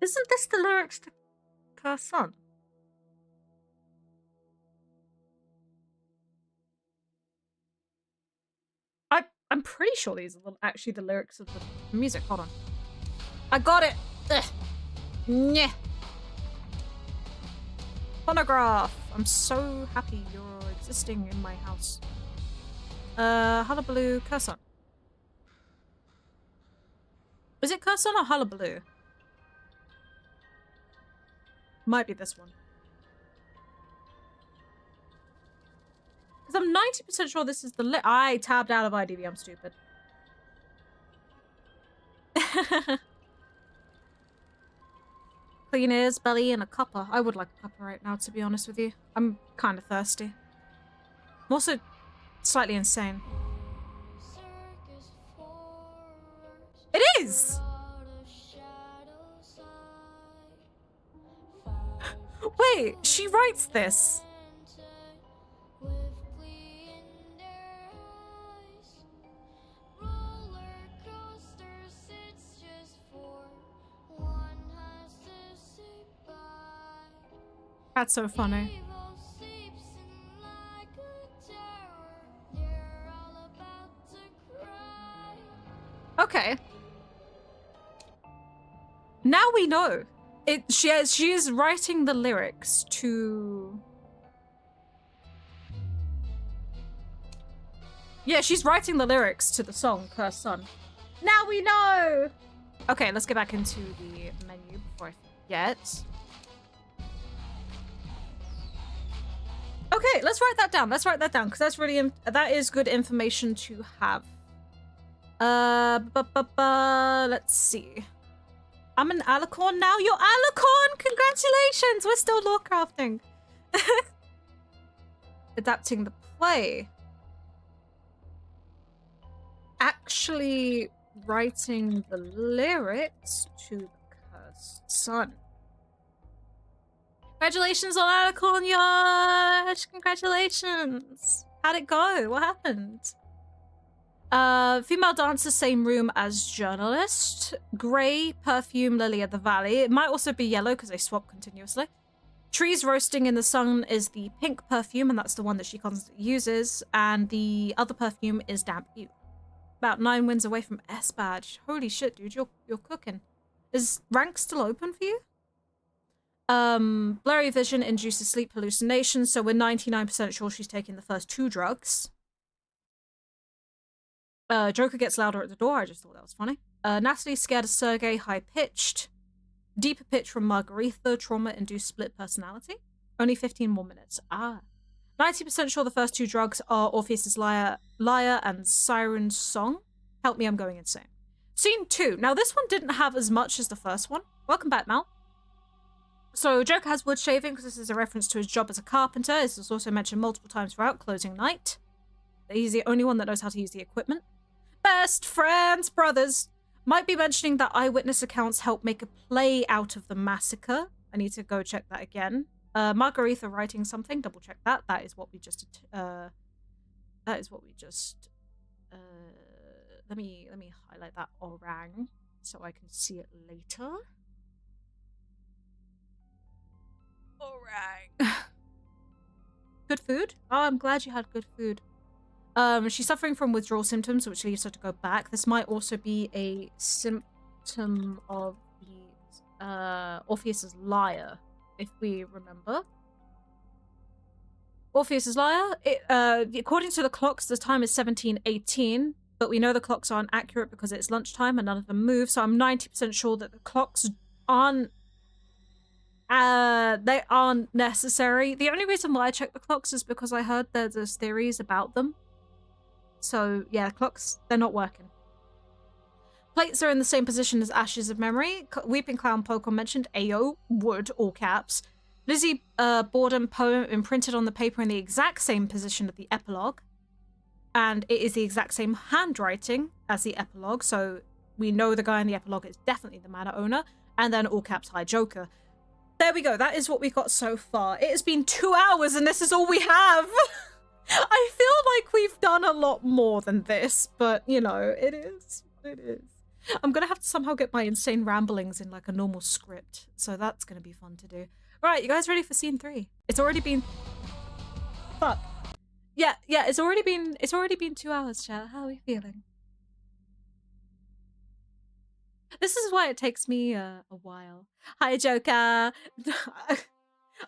Isn't this the lyrics to her song? I'm pretty sure these are actually the lyrics of the music. Hold on. I got it! Ugh. Nyeh. Phonograph. I'm so happy you're existing in my house. Hullabaloo, Curson. Is it Curson or Hullabaloo? Might be this one. Because I'm 90% sure this is the I tabbed out of IDV, I'm stupid. Clean ears, belly, and a cuppa. I would like a cuppa right now, to be honest with you. I'm kind of thirsty. I'm also slightly insane. It is! Wait, she writes this. That's so funny. Okay. Now we know. She is writing the lyrics to... Yeah, she's writing the lyrics to the song, Cursed Sun. Now we know! Okay, let's get back into the menu before I forget. Okay, let's write that down. Let's write that down because that's really that is good information to have. Let's see. I'm an alicorn now. You're alicorn. Congratulations. We're still lorecrafting. Adapting the play. Actually writing the lyrics to the Cursed Sun. Congratulations on Alicorn, Yash! Congratulations! How'd it go? What happened? Female dancer, same room as journalist. Grey, perfume, lily of the valley. It might also be yellow because they swap continuously. Trees Roasting in the Sun is the pink perfume, and that's the one that she constantly uses. And the other perfume is Damp You. About 9 wins away from S badge. Holy shit, dude, you're cooking. Is rank still open for you? Blurry vision induces sleep hallucinations, so we're 99% sure she's taking the first 2 drugs. Joker gets louder at the door. I just thought that was funny. Natalie's scared of Sergei, high-pitched. Deeper pitch from Margaretha, trauma-induced split personality. Only 15 more minutes. 90% sure the first 2 drugs are Orpheus's Liar and Siren's Song. Help me, I'm going insane. Scene 2. Now, this one didn't have as much as the first one. Welcome back, Mal. So, Joker has wood shaving because this is a reference to his job as a carpenter. This is also mentioned multiple times throughout closing night. He's the only one that knows how to use the equipment. Best friends, brothers. Might be mentioning that eyewitness accounts help make a play out of the massacre. I need to go check that again. Margaretha writing something. Double check that. That is what we just. Let me highlight that orang so I can see it later. Orang. Good food? Oh, I'm glad you had good food. She's suffering from withdrawal symptoms, which leaves her to go back. This might also be a symptom of the Orpheus's Liar, if we remember. Orpheus's Liar. According to the clocks, the time is 17:18, but we know the clocks aren't accurate because it's lunchtime and none of them move. So I'm 90% sure that the clocks aren't. They aren't necessary. The only reason why I check the clocks is because I heard there's theories about them. So, yeah, clocks, they're not working. Plates are in the same position as Ashes of Memory. Weeping Clown Pokemon mentioned AO, wood, all caps. Lizzie Borden poem imprinted on the paper in the exact same position of the epilogue. And it is the exact same handwriting as the epilogue, so we know the guy in the epilogue is definitely the manor owner. And then all caps High Joker. There we go, that is what we got so far. It has been 2 hours and this is all we have! I feel like we've done a lot more than this, but, you know, it is what it is. I'm gonna have to somehow get my insane ramblings in, like, a normal script, so that's gonna be fun to do. Right, you guys ready for scene 3? It's already been... Fuck. Yeah, it's already been 2 hours, chat. How are we feeling? This is why it takes me a while. Hi, Joker!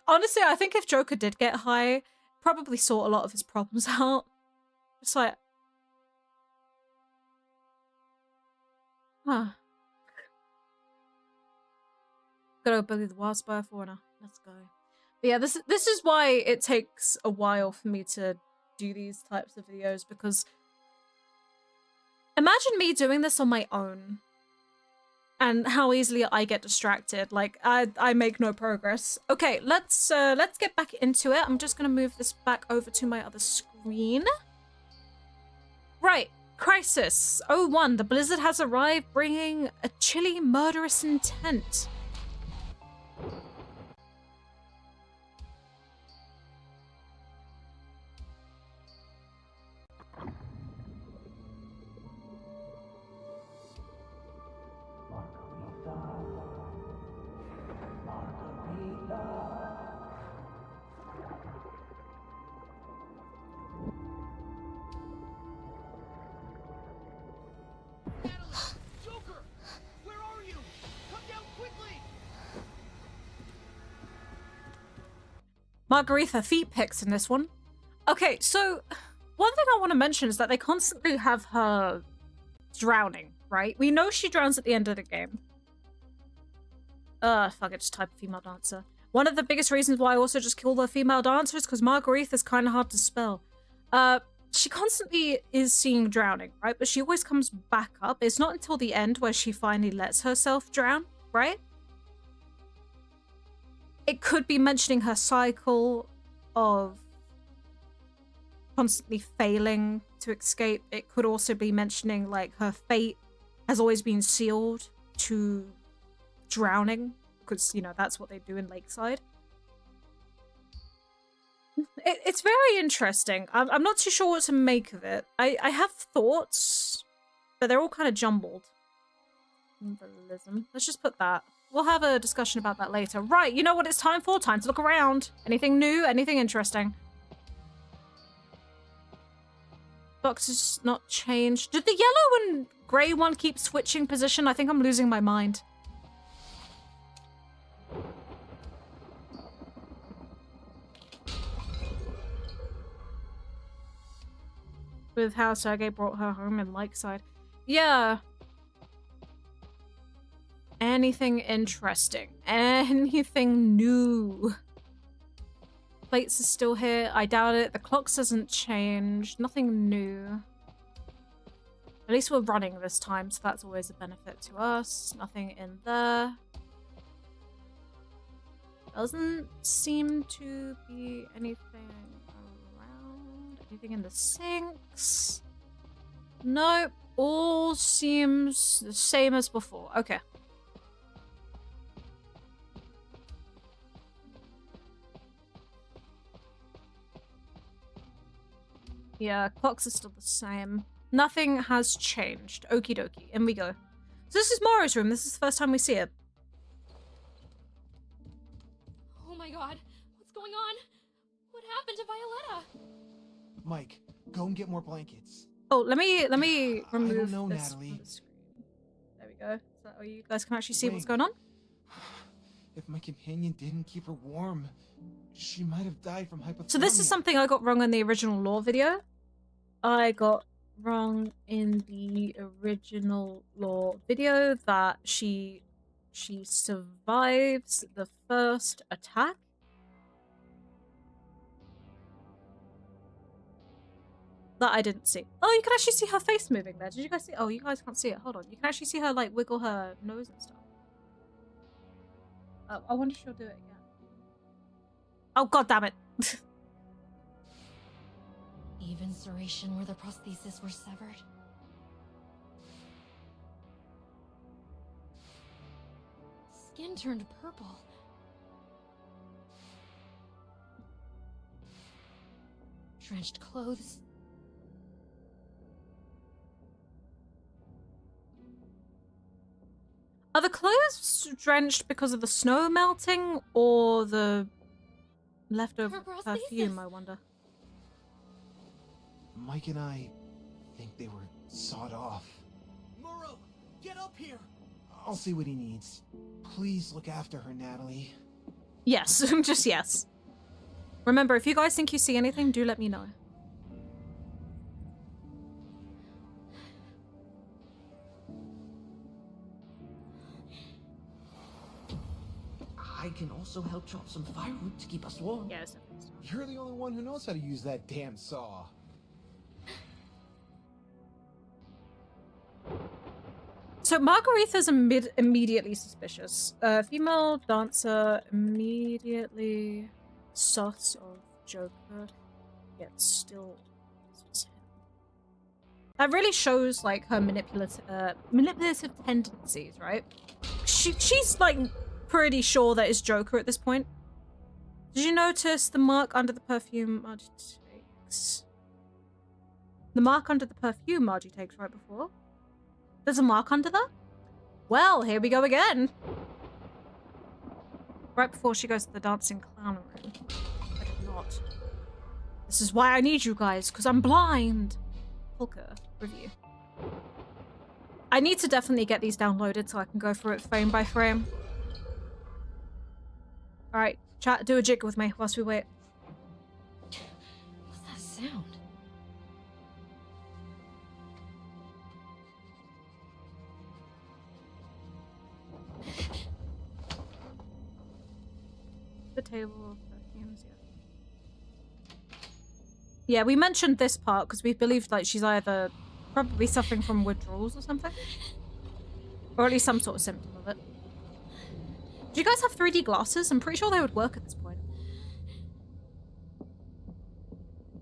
Honestly, I think if Joker did get high, probably sort a lot of his problems out. It's like... Huh. Gotta bully the Wasp by a foreigner. Let's go. But yeah, this is why it takes a while for me to do these types of videos, because... Imagine me doing this on my own. And how easily I get distracted. Like, I make no progress. Okay, let's get back into it. I'm just gonna move this back over to my other screen. Right, Crisis 01. The blizzard has arrived, bringing a chilly, murderous intent. Margaretha feet pics in this one. Okay, so one thing I want to mention is that they constantly have her drowning, right? We know she drowns at the end of the game. Fuck it, just type female dancer. One of the biggest reasons why I also just kill the female dancer is because Margaretha is kind of hard to spell. She constantly is seen drowning, right? But she always comes back up. It's not until the end where she finally lets herself drown, right? It could be mentioning her cycle of constantly failing to escape. It could also be mentioning, like, her fate has always been sealed to drowning, because, you know, that's what they do in Lakeside. It's very interesting. I'm not too sure what to make of it. I have thoughts, but they're all kind of jumbled. Symbolism. Let's just put that. We'll have a discussion about that later. Right, you know what it's time for? Time to look around. Anything new? Anything interesting? Box is not changed. Did the yellow and grey one keep switching position? I think I'm losing my mind. With how Sergei brought her home in Lakeside. Yeah. Anything interesting? Anything new? Plates are still here. I doubt it. The clocks hasn't changed. Nothing new. At least we're running this time, so that's always a benefit to us. Nothing in there. Doesn't seem to be anything around. Anything in the sinks? Nope. All seems the same as before. Okay. Yeah, clocks are still the same. Nothing has changed. Okie dokie. In we go. So this is Mara's room. This is the first time we see it. Oh my god, what's going on? What happened to Violetta? Mike, go and get more blankets. Oh, let me remove I don't know, this Natalie. from the screen. There we go. So you guys can actually see what's Wait. going on. If my companion didn't keep her warm, she might have died from hypothermia. So this is something I got wrong in the original lore video. I got wrong in the original lore video that she survives the first attack. That I didn't see. Oh, you can actually see her face moving there. Did you guys see? Oh, you guys can't see it. Hold on. You can actually see her like wiggle her nose and stuff. I wonder if she'll do it again. Oh, god damn it. Even serration where the prosthesis were severed. Skin turned purple. Drenched clothes. Are the clothes drenched because of the snow melting or the leftover Her prosthesis. perfume, I wonder? Mike and I think they were sawed off. Muro, get up here! I'll see what he needs. Please look after her, Natalie. Yes, just yes. Remember, if you guys think you see anything, do let me know. I can also help chop some firewood to keep us warm. Yes. You're the only one who knows how to use that damn saw. So Margaretha's immediately suspicious. Female dancer immediately sus of Joker, yet still suspicious him. That really shows like her manipulative tendencies, right? She's like pretty sure that it's Joker at this point. Did you notice the mark under the perfume Margie takes? The mark under the perfume Margie takes right before? There's a mark under that? Well, here we go again. Right before she goes to the dancing clown room. I did not. This is why I need you guys, because I'm blind. Polka review. I need to definitely get these downloaded so I can go through it frame by frame. Alright, chat, do a jig with me whilst we wait. What's that sound? The table of perfumes, yeah. Yeah, we mentioned this part because we believed like she's either probably suffering from withdrawals or something. Or at least some sort of symptom of it. Do you guys have 3D glasses? I'm pretty sure they would work at this point.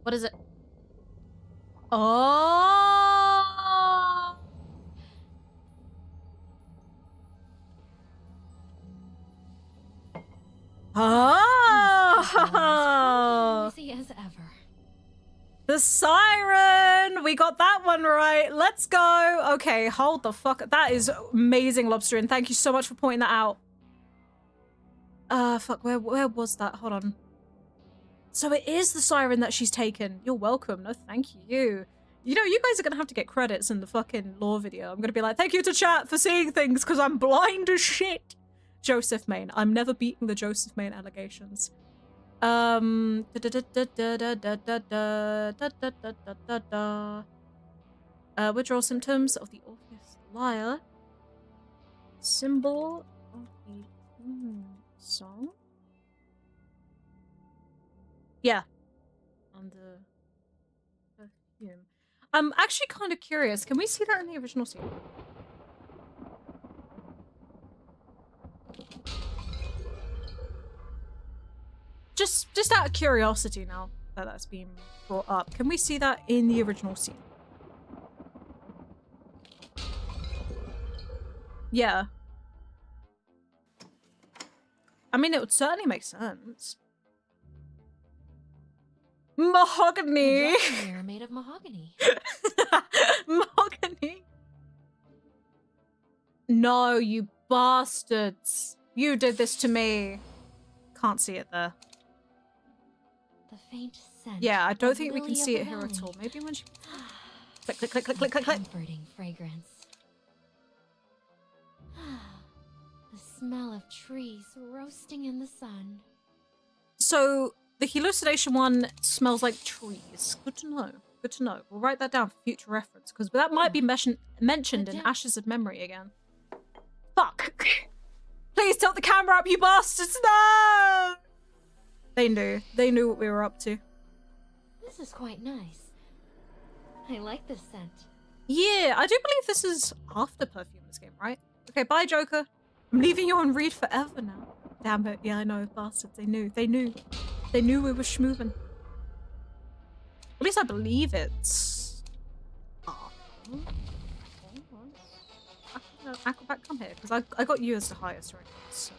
What is it? Oh! Oh! Easy as ever. The siren! We got that one right. Let's go. Okay, hold the fuck. That is amazing, Lobster, and thank you so much for pointing that out. Fuck, where was that? Hold on. So it is the siren that she's taken. You're welcome. No, thank you. You know, you guys are gonna have to get credits in the fucking lore video. I'm gonna be like, thank you to chat for seeing things because I'm blind as shit. Joseph Maine. I'm never beating the Joseph Maine allegations. Withdrawal symptoms of the Orpheus Lyre. Symbol of the song. Yeah. On the perfume. I'm actually kind of curious. Can we see that in the original scene? Just out of curiosity now that that's been brought up. Can we see that in the original scene? Yeah. I mean, it would certainly make sense. Mahogany! A dressing mirror made of mahogany. Mahogany? No, you bastards. You did this to me. Can't see it there. The faint scent. Yeah, I don't of think we can lily see of it the here at valley. all. Maybe when she... Click, click, click, click, click, click, click. Comforting fragrance. The smell of trees roasting in the sun. So, the hallucination one smells like trees. Good to know. Good to know. We'll write that down for future reference, because that might be mentioned in Ashes of Memory again. Fuck! Please tilt the camera up, you bastards! No! They knew. They knew what we were up to. This is quite nice. I like this scent. Yeah, I do believe this is after Perfumer's game, right? Okay, bye, Joker. I'm leaving you on read forever now. Damn it. Yeah, I know, bastards. They knew. They knew. They knew we were schmoovin'. At least I believe it's... Acrobat, come here, because I got you as the highest right now, so...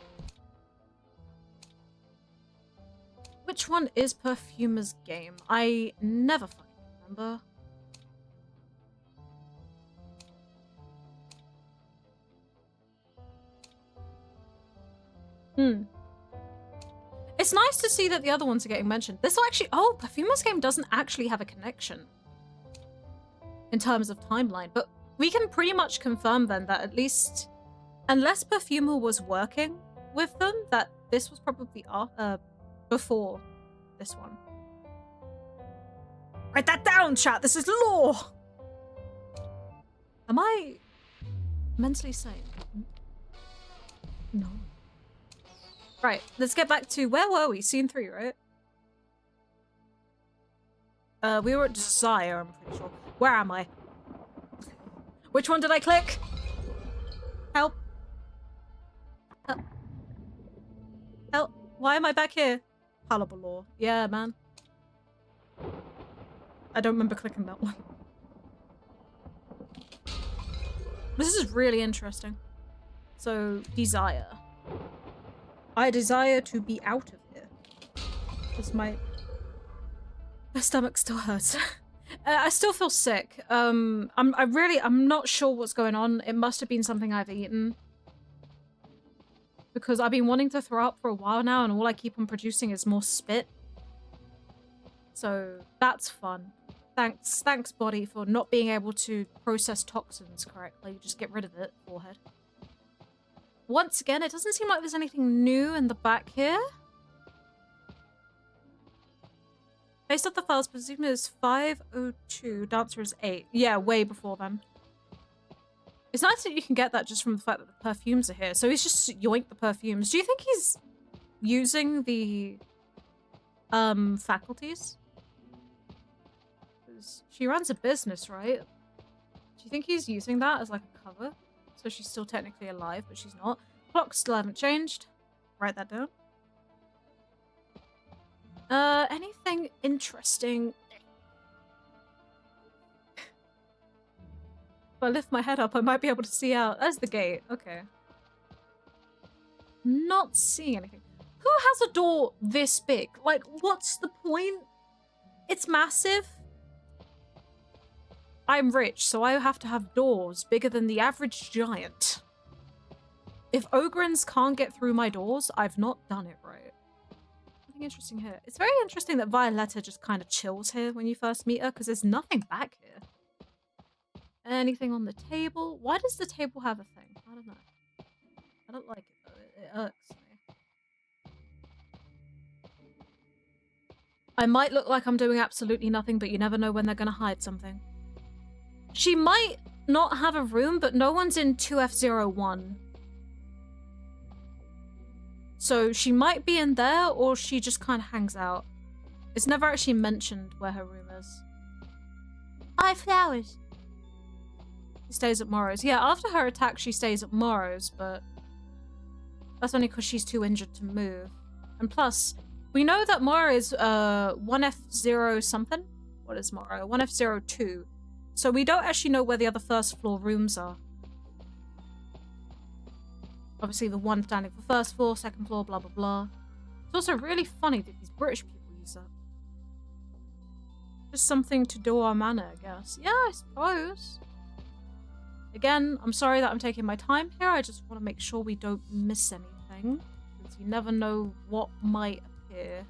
Which one is Perfumer's game? I never fucking remember. It's nice to see that the other ones are getting mentioned. This will actually... Oh, Perfumer's game doesn't actually have a connection in terms of timeline, but we can pretty much confirm then that at least, unless Perfumer was working with them, that this was probably before this one. Write that down, chat. This is lore. Am I mentally sane? No. Right, let's get back to, where were we? Scene 3, right? We were at Desire, I'm pretty sure. Where am I? Which one did I click? Help. Help. Help. Why am I back here? Palatable lore. Yeah, man. I don't remember clicking that one. This is really interesting. So, Desire. I desire to be out of here. Because my stomach still hurts. I still feel sick. I'm not sure what's going on. It must have been something I've eaten. Because I've been wanting to throw up for a while now and all I keep on producing is more spit. So that's fun. Thanks body for not being able to process toxins correctly. Just get rid of it, forehead. Once again, it doesn't seem like there's anything new in the back here. Based off the files, presumably it's 5:02, dancer is 8. Yeah, way before then. It's nice that you can get that just from the fact that the perfumes are here. So he's just yoinked the perfumes. Do you think he's using the faculties? 'Cause she runs a business, right? Do you think he's using that as like a cover? So she's still technically alive, but she's not. Clocks still haven't changed. Write that down. Anything interesting? If I lift my head up, I might be able to see out. There's the gate. Okay. Not seeing anything. Who has a door this big? Like, what's the point? It's massive. I'm rich, so I have to have doors bigger than the average giant. If Ogrins can't get through my doors, I've not done it right. Nothing interesting here. It's very interesting that Violetta just kind of chills here when you first meet her, because there's nothing back here. Anything on the table? Why does the table have a thing? I don't know. I don't like it though. It irks me. I might look like I'm doing absolutely nothing, but you never know when they're gonna hide something. She might not have a room, but no one's in 2F01. So she might be in there, or she just kind of hangs out. It's never actually mentioned where her room is. I have flowers. She stays at Morrow's. Yeah, after her attack, she stays at Morrow's, but that's only because she's too injured to move. And plus, we know that Morrow is 1F0 something. What is Morrow? 1F02. So we don't actually know where the other first floor rooms are. Obviously the one standing for first floor, second floor, blah blah blah. It's also really funny that these British people use that. Just something to do our manner, I guess. Yeah, I suppose. Again, I'm sorry that I'm taking my time here. I just want to make sure we don't miss anything. Because you never know what might appear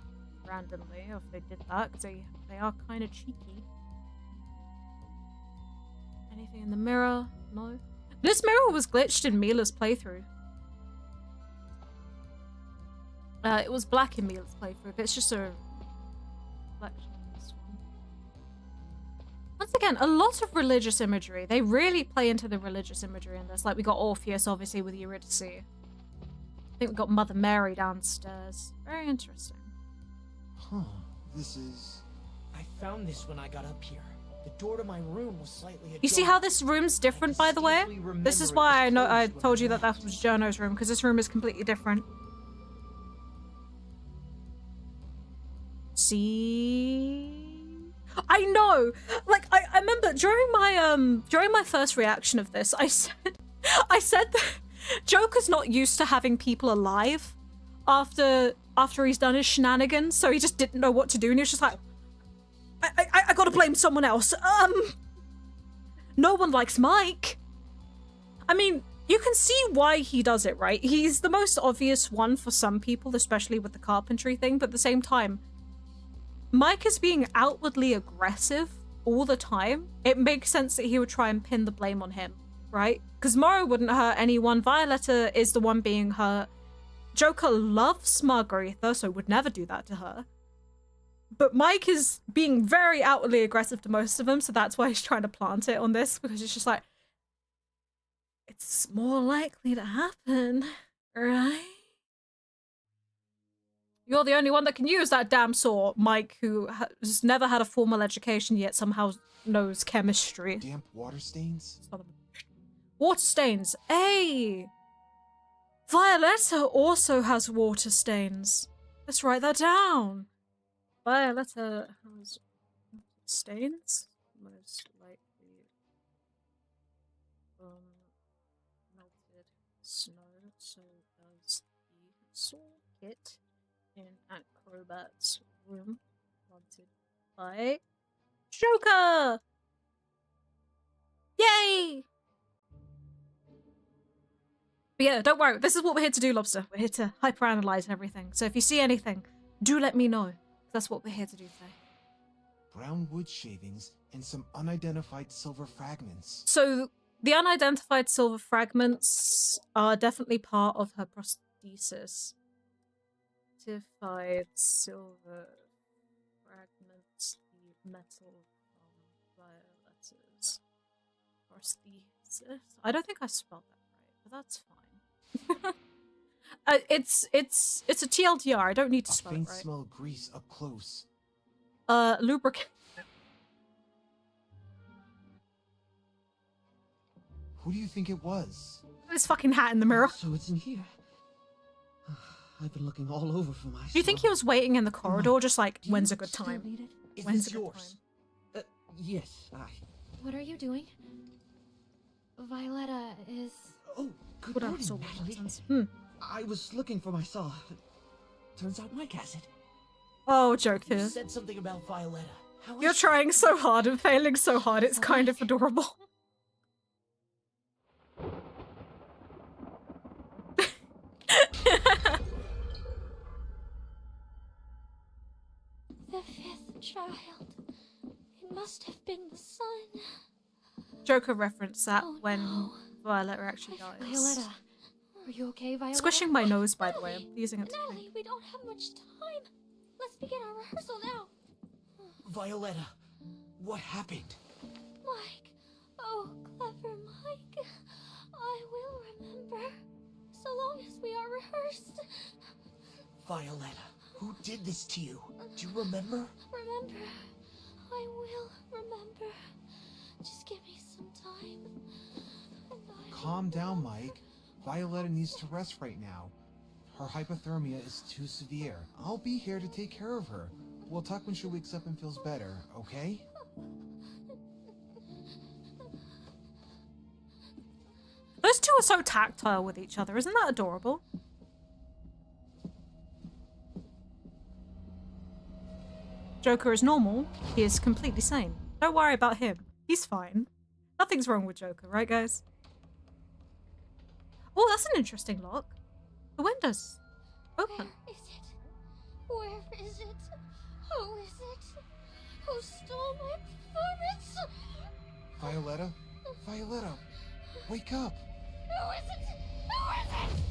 randomly if they did that, because they are kind of cheeky. Anything in the mirror? No. This mirror was glitched in Mila's playthrough. It was black in Mila's playthrough, but it's just a reflection of this one. Once again, a lot of religious imagery. They really play into the religious imagery in this. Like, we got Orpheus, obviously, with Eurydice. I think we got Mother Mary downstairs. Very interesting. Huh. This is... I found this when I got up here. The door to my room was slightly ajar. You see how this room's different, by the way? This is why I told you that that was Jono's room, because this room is completely different. See? I know! Like, I remember during my first reaction of this, I said that Joker's not used to having people alive after he's done his shenanigans, so he just didn't know what to do, and he was just like, I gotta blame someone else. No one likes Mike. I mean, you can see why he does it, right? He's the most obvious one for some people, especially with the carpentry thing, but at the same time, Mike is being outwardly aggressive all the time. It makes sense that he would try and pin the blame on him, right? Because Morrow wouldn't hurt anyone. Violetta is the one being hurt. Joker loves Margaretha, so would never do that to her. But Mike is being very outwardly aggressive to most of them, so that's why he's trying to plant it on this, because it's just like, it's more likely to happen, right? You're the only one that can use that damn saw, Mike, who has never had a formal education yet somehow knows chemistry. damp water stains? Water stains. Hey! Violetta also has water stains. Let's write that down. Violetta has stains, most likely from melted snow. So does the saw kit in Acrobat's room, wanted by Joker. Yay! But yeah, don't worry. This is what we're here to do, Lobster. We're here to hyperanalyze everything. So if you see anything, do let me know. That's what we're here to do today. Brown wood shavings and some unidentified silver fragments. So the unidentified silver fragments are definitely part of her prosthesis. Identified silver fragments, the metal from Violetta's prosthesis. I don't think I spelled that right, but that's fine. It's a TLDR. I don't need to spell it right. Faint smell of grease up close. Lubricant. Who do you think it was? This fucking hat in the mirror. So it's in here. I've been looking all over for my Do you think he was waiting in the corridor, just like, when's a good time? Is When's this a good yours? time? Yes, What are you doing? Violetta is... Oh, good What morning, else? Natalie. I was looking for my saw. Turns out Mike has it. Oh, joke You here. said something about Violetta. How is You're she? trying so hard and failing so hard, it's kind of adorable. fifth child. It must have been the sun. Joker referenced that Oh, when no. Violetta actually dies. Violetta, are you okay, Violetta? Squishing my nose, by the way. I'm using it to Natalie, we don't have much time. Let's begin our rehearsal now. Violetta, what happened? Mike. Oh, clever Mike. I will remember. So long as we are rehearsed. Violetta, who did this to you? Do you remember? Remember. I will remember. Just give me some time. And I Calm down, Mike. Violetta needs to rest right now. Her hypothermia is too severe. I'll be here to take care of her. We'll talk when she wakes up and feels better, okay? Those two are so tactile with each other. Isn't that adorable? Joker is normal. He is completely sane. Don't worry about him. He's fine. Nothing's wrong with Joker, right, guys? Oh, that's an interesting lock. The window's open. Where is it? Where is it? Who is it? Who stole my performance? Violetta? Violetta, wake up! Who is it? Who is it?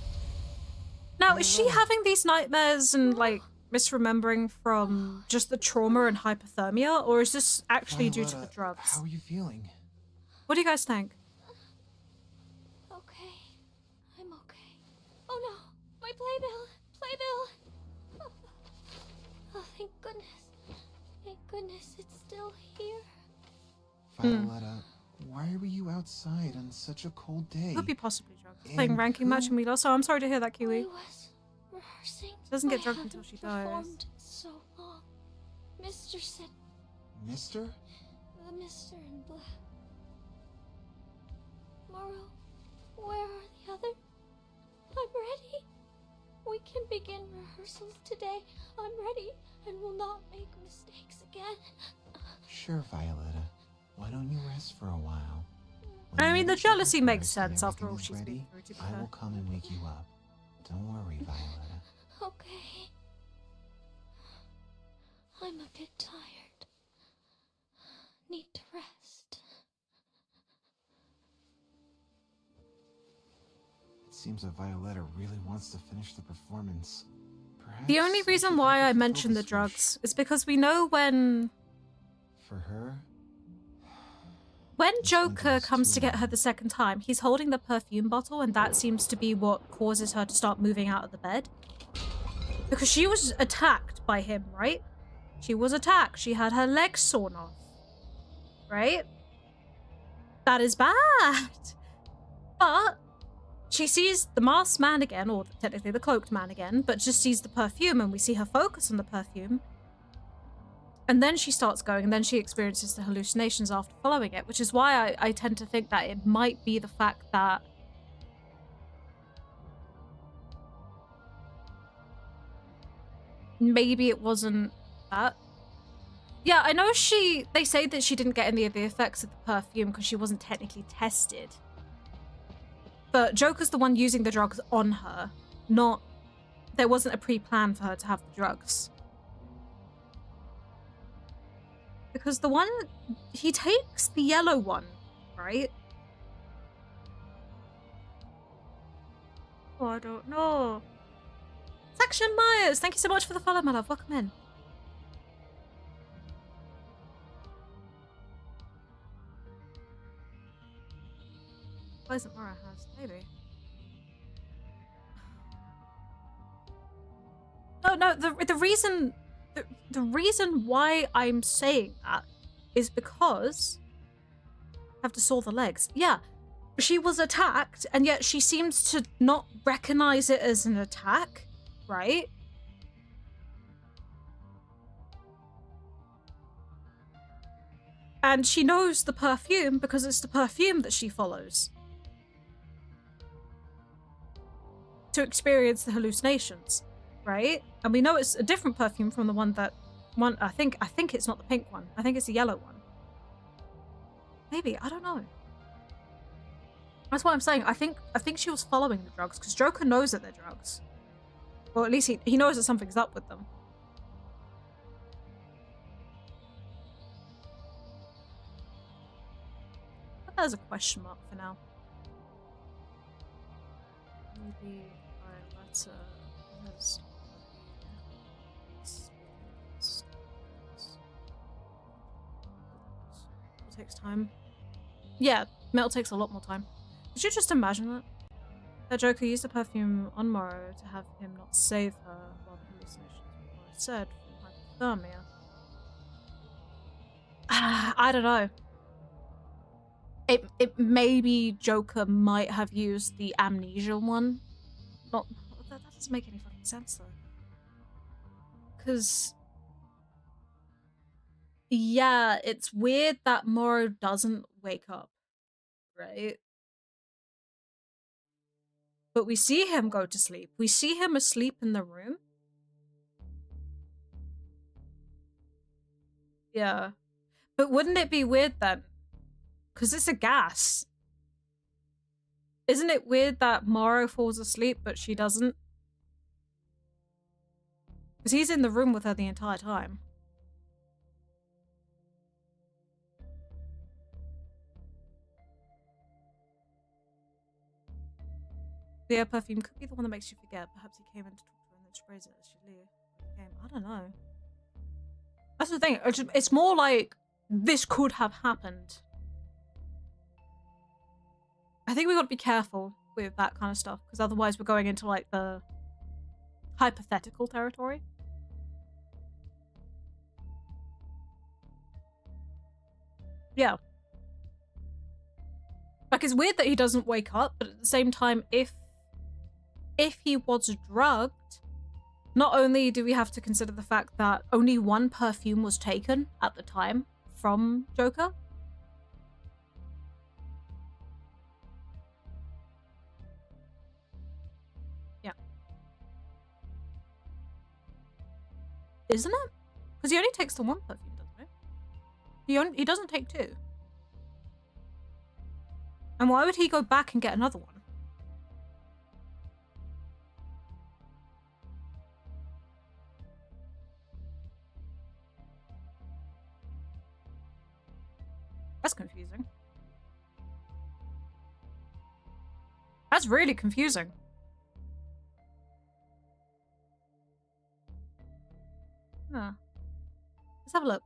Now, is she having these nightmares and, like, misremembering from just the trauma and hypothermia? Or is this actually due to the Violetta, drugs? how are you feeling? What do you guys think? Okay. I'm okay. Oh no! My playbill! Playbill! Oh, thank goodness. Thank goodness it's still here. Violetta, why were you outside on such a cold day? Could be possibly drugs. Playing And ranking match and we lost. Oh, I'm sorry to hear that, I Kiwi. was rehearsing. She doesn't get I drunk until haven't she dies. performed in so long. Mister said Mister? the Mister in black. Morrow, where are the others? I'm ready. We can begin rehearsals today. I'm ready and will not make mistakes again. Sure, Violetta. Why don't you rest for a while? I mean, When the the sugar jealousy makes crash and sense after all everything is she's been ready, through, to be I fair. will come and wake you up. Don't worry, Violetta. Okay. I'm a bit tired. Need to rest. It seems that Violetta really wants to finish the performance. Perhaps The only I reason should why help her I fulfill mentioned the this wish. drugs is because we know when For her? This Joker winter is comes too to get her long. the second time, he's holding the perfume bottle, and that seems to be what causes her to start moving out of the bed. Because she was attacked by him, right? She was attacked. She had her legs sawn off. Right? That is bad. But she sees the masked man again, or technically the cloaked man again, but just sees the perfume, and we see her focus on the perfume. And then she starts going, and then she experiences the hallucinations after following it, which is why I tend to think that it might be the fact that maybe it wasn't that. Yeah, I know they say that she didn't get any of the effects of the perfume because she wasn't technically tested. But Joker's the one using the drugs on her, not... There wasn't a pre-plan for her to have the drugs. Because the one... He takes the yellow one, right? Oh, I don't know. Section Myers, thank you so much for the follow, my love. Welcome in. Why isn't Mara house? Maybe. No, the reason why I'm saying that is because I have to saw the legs. Yeah, she was attacked, and yet she seems to not recognize it as an attack, right? And she knows the perfume because it's the perfume that she follows to experience the hallucinations, right? And we know it's a different perfume from the one I think it's not the pink one. I think it's the yellow one. Maybe, I don't know. That's what I'm saying. I think she was following the drugs because Joker knows that they're drugs. Or at least he knows that something's up with them. There's a question mark for now. Maybe Violetta has... It takes time. Yeah, metal takes a lot more time. Could you just imagine that? That Joker used the perfume on Morrow to have him not save her while the hallucinations were said from hypothermia. I don't know. It maybe Joker might have used the amnesia one. Not that doesn't make any fucking sense though. Cause yeah, it's weird that Morrow doesn't wake up, right? But we see him go to sleep. We see him asleep in the room. Yeah. But wouldn't it be weird then? Because it's a gas. Isn't it weird that Morrow falls asleep but she doesn't? Because he's in the room with her the entire time. The air perfume could be the one that makes you forget. Perhaps he came in to talk to her and then sprays it as she leaves. I don't know. That's the thing. It's more like this could have happened. I think we got to be careful with that kind of stuff because otherwise we're going into like the hypothetical territory. Yeah. Like, it's weird that he doesn't wake up, but at the same time, if he was drugged, not only do we have to consider the fact that only one perfume was taken at the time from Joker. Yeah. Isn't it? Because he only takes the one perfume, doesn't he? He doesn't take two. And why would he go back and get another one? That's confusing. That's really confusing. Huh. Let's have a look.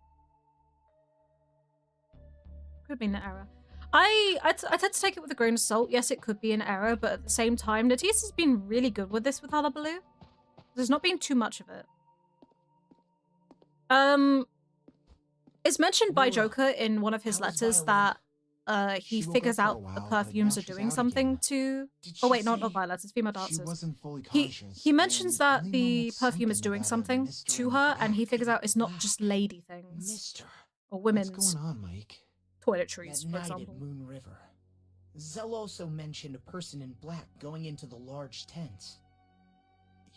Could be an error. I tend to take it with a grain of salt. Yes, it could be an error, but at the same time, Natisse has been really good with this with Hullabaloo. There's not been too much of it. It's mentioned by Joker in one of his letters that he figures out the perfumes are doing something to... Oh wait, not Violet, it's female dancers. He mentions that the perfume is doing something to her, and he figures out it's not just lady things. Or women's. What's going on, Mike? That Toiletries, for night example. at Moon River, Zell also mentioned a person in black going into the large tent.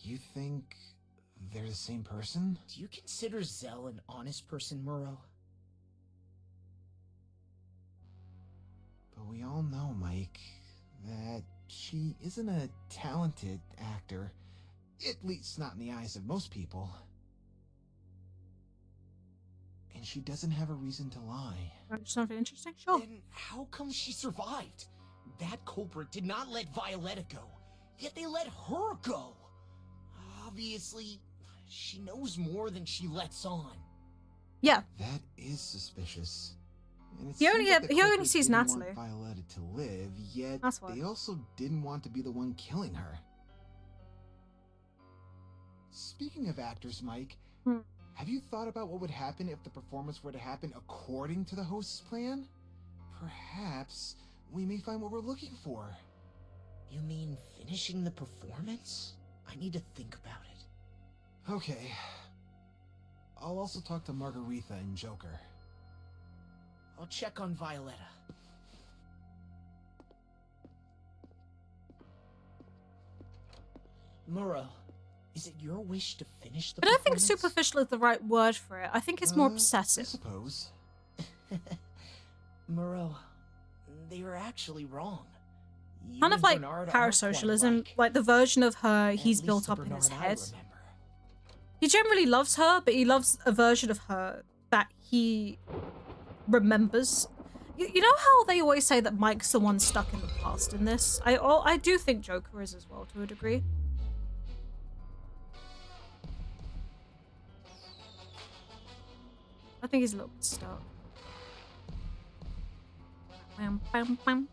You think they're the same person? Do you consider Zell an honest person, Murrow? But we all know, Mike, that she isn't a talented actor. At least not in the eyes of most people. And she doesn't have a reason to lie. Something interesting? Sure. Then how come she survived? That culprit did not let Violetta go, yet they let her go. Obviously, she knows more than she lets on. Yeah. That is suspicious. And it He only seems like the he only culprit sees didn't Natalie. want Violetta to live, yet That's why. they also didn't want to be the one killing her. Speaking of actors, Mike, have you thought about what would happen if the performance were to happen according to the host's plan? Perhaps we may find what we're looking for. You mean finishing the performance? I need to think about it. Okay. I'll also talk to Margaretha and Joker. I'll check on Violetta. Murrow, is it your wish to finish the I don't think performance? superficial is the right word for it. I think it's more I obsessive. suppose. Murrow, they were actually wrong. You Kind of and like Bernard are quite parasocialism, alike. like the version of her At he's least built the up in his Bernard I head. remember. He generally loves her, but he loves a version of her that he remembers. You know how they always say that Mike's the one stuck in the past in this? I do think Joker is as well, to a degree. I think he's a little bit stuck. Bam, bam, bam.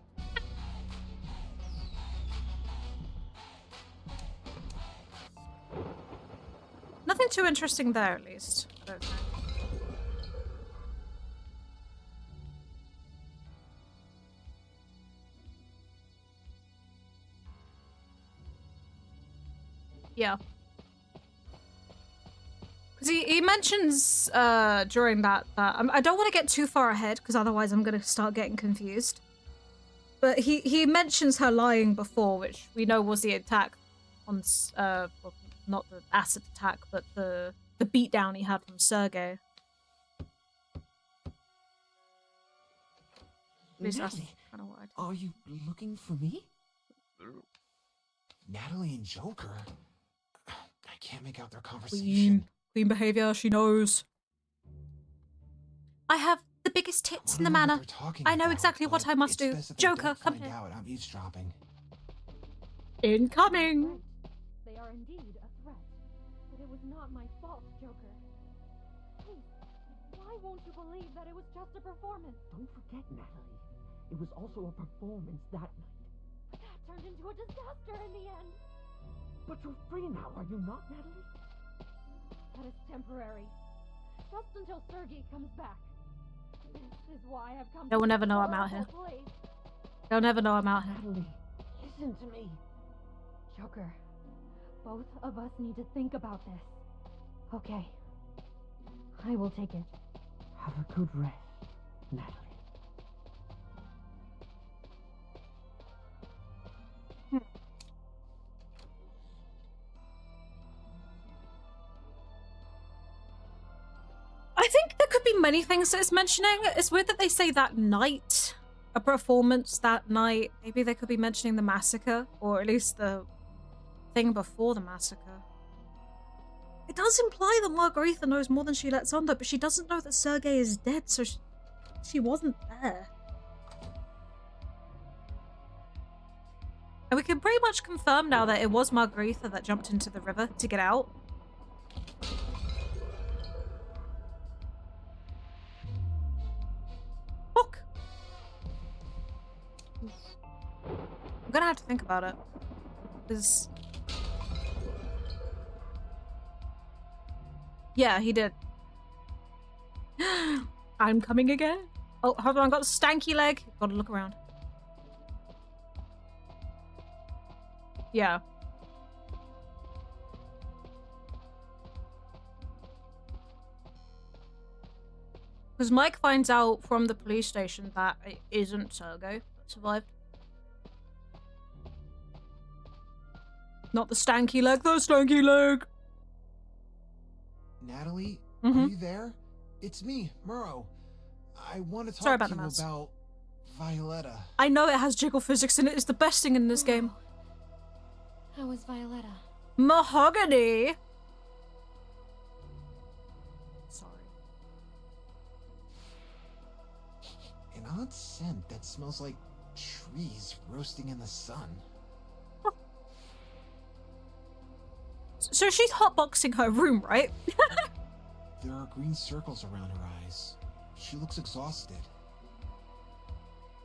Nothing too interesting there, at least. I don't think. Yeah. Because he mentions during that I don't want to get too far ahead because otherwise I'm going to start getting confused. But he mentions her lying before, which we know was the attack on well, not the acid attack, but the beatdown he had from Sergei. Natalie, are you looking for me? Natalie and Joker? I can't make out their conversation. Queen behavior, she knows. I have the biggest tits in the manor. I know exactly what I must do. Joker, come here. I'm eavesdropping. Incoming! They are indeed a threat. But it was not my fault, Joker. Please, why won't you believe that it was just a performance? Don't forget, Natalie. It was also a performance that night. But that turned into a disaster in the end. But you're free now, are you not, Natalie? That is temporary. Just until Sergei comes back. This is why I've come. They will never know I'm out here. They'll never know I'm out here. Natalie, listen to me. Joker, both of us need to think about this. Okay. I will take it. Have a good rest, Natalie. I think there could be many things that it's mentioning. It's weird that they say that night. A performance that night. Maybe they could be mentioning the massacre, or at least the thing before the massacre. It does imply that Margaretha knows more than she lets on, though, but she doesn't know that Sergei is dead, so she wasn't there. And we can pretty much confirm now that it was Margaretha that jumped into the river to get out. Fuck! I'm gonna have to think about it. Because... yeah, he did. I'm coming again. Oh, hold on, I got a stanky leg. Gotta look around. Yeah. Because Mike finds out from the police station that it isn't Sergei that survived. Not the stanky leg, the stanky leg! Natalie, are you there? It's me, Murrow. I want to talk to you about Violetta. I know it has jiggle physics and it is the best thing in this game. How is Violetta? Mahogany! Sorry. An odd scent that smells like trees roasting in the sun. Oh. So she's hotboxing her room, right? There are green circles around her eyes. She looks exhausted.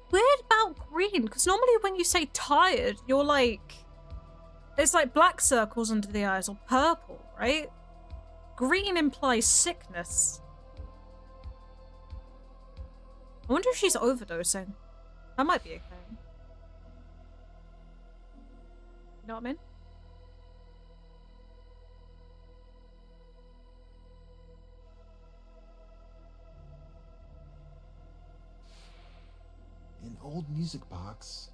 Weird about green, because normally when you say tired, you're like... it's like black circles under the eyes or purple, right? Green implies sickness. I wonder if she's overdosing. That might be a thing. You know what I mean? An old music box.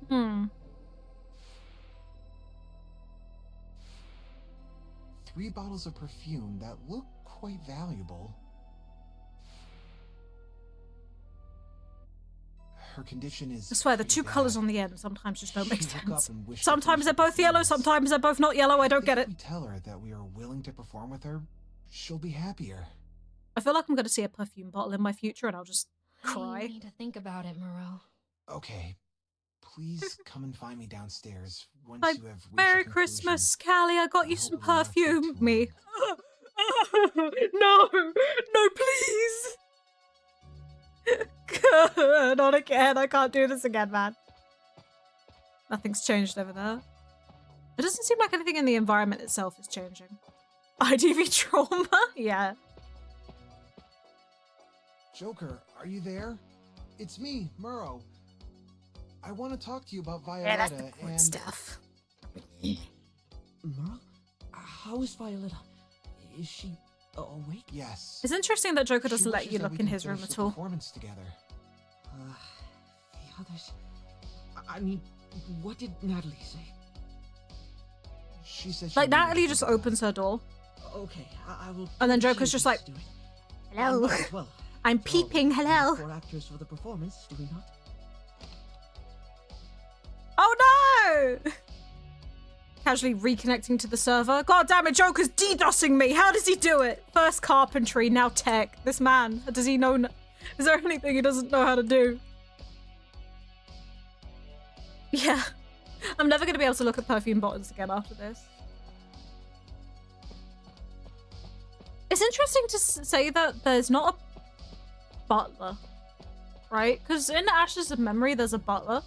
3 bottles of perfume that look quite valuable. Her condition is... I swear, the 2 colors on the end sometimes just don't make sense. Sometimes they're both yellow, sometimes they're both not yellow. I don't get it. If we tell her that we are willing to perform with her, she'll be happier. I feel like I'm gonna see a perfume bottle in my future and I'll just I cry. need to think about it, Moreau. Okay. Please come and find me downstairs once Like, you have reached Merry a conclusion. Christmas, Callie. I got I you hope some it will not take perfume. too Me. long. No, no, please. Not again. I can't do this again, man. Nothing's changed over there. It doesn't seem like anything in the environment itself is changing. IDV trauma? Yeah. Joker, are you there? It's me, Murrow. I want to talk to you about Violetta and... stuff. Merle? How is Violetta? Is she awake? Yes. It's interesting that Joker She doesn't let wishes you that look we in can his room finish at the all. performance together. The others... I mean, what did Natalie say? She said she Like, needed to Natalie think just about opens it. her door, Okay, I will... and then do what Joker's she just agrees like, to do it. hello. And as well. I'm After all, peeping, we need hello. 4 actors for the performance, do we not? Oh no! Casually reconnecting to the server. God damn it, Joker's DDoSing me. How does he do it? First carpentry, now tech. This man, does he know? Is there anything he doesn't know how to do? Yeah. I'm never going to be able to look at perfume bottles again after this. It's interesting to say that there's not a butler, right? Because in Ashes of Memory, there's a butler.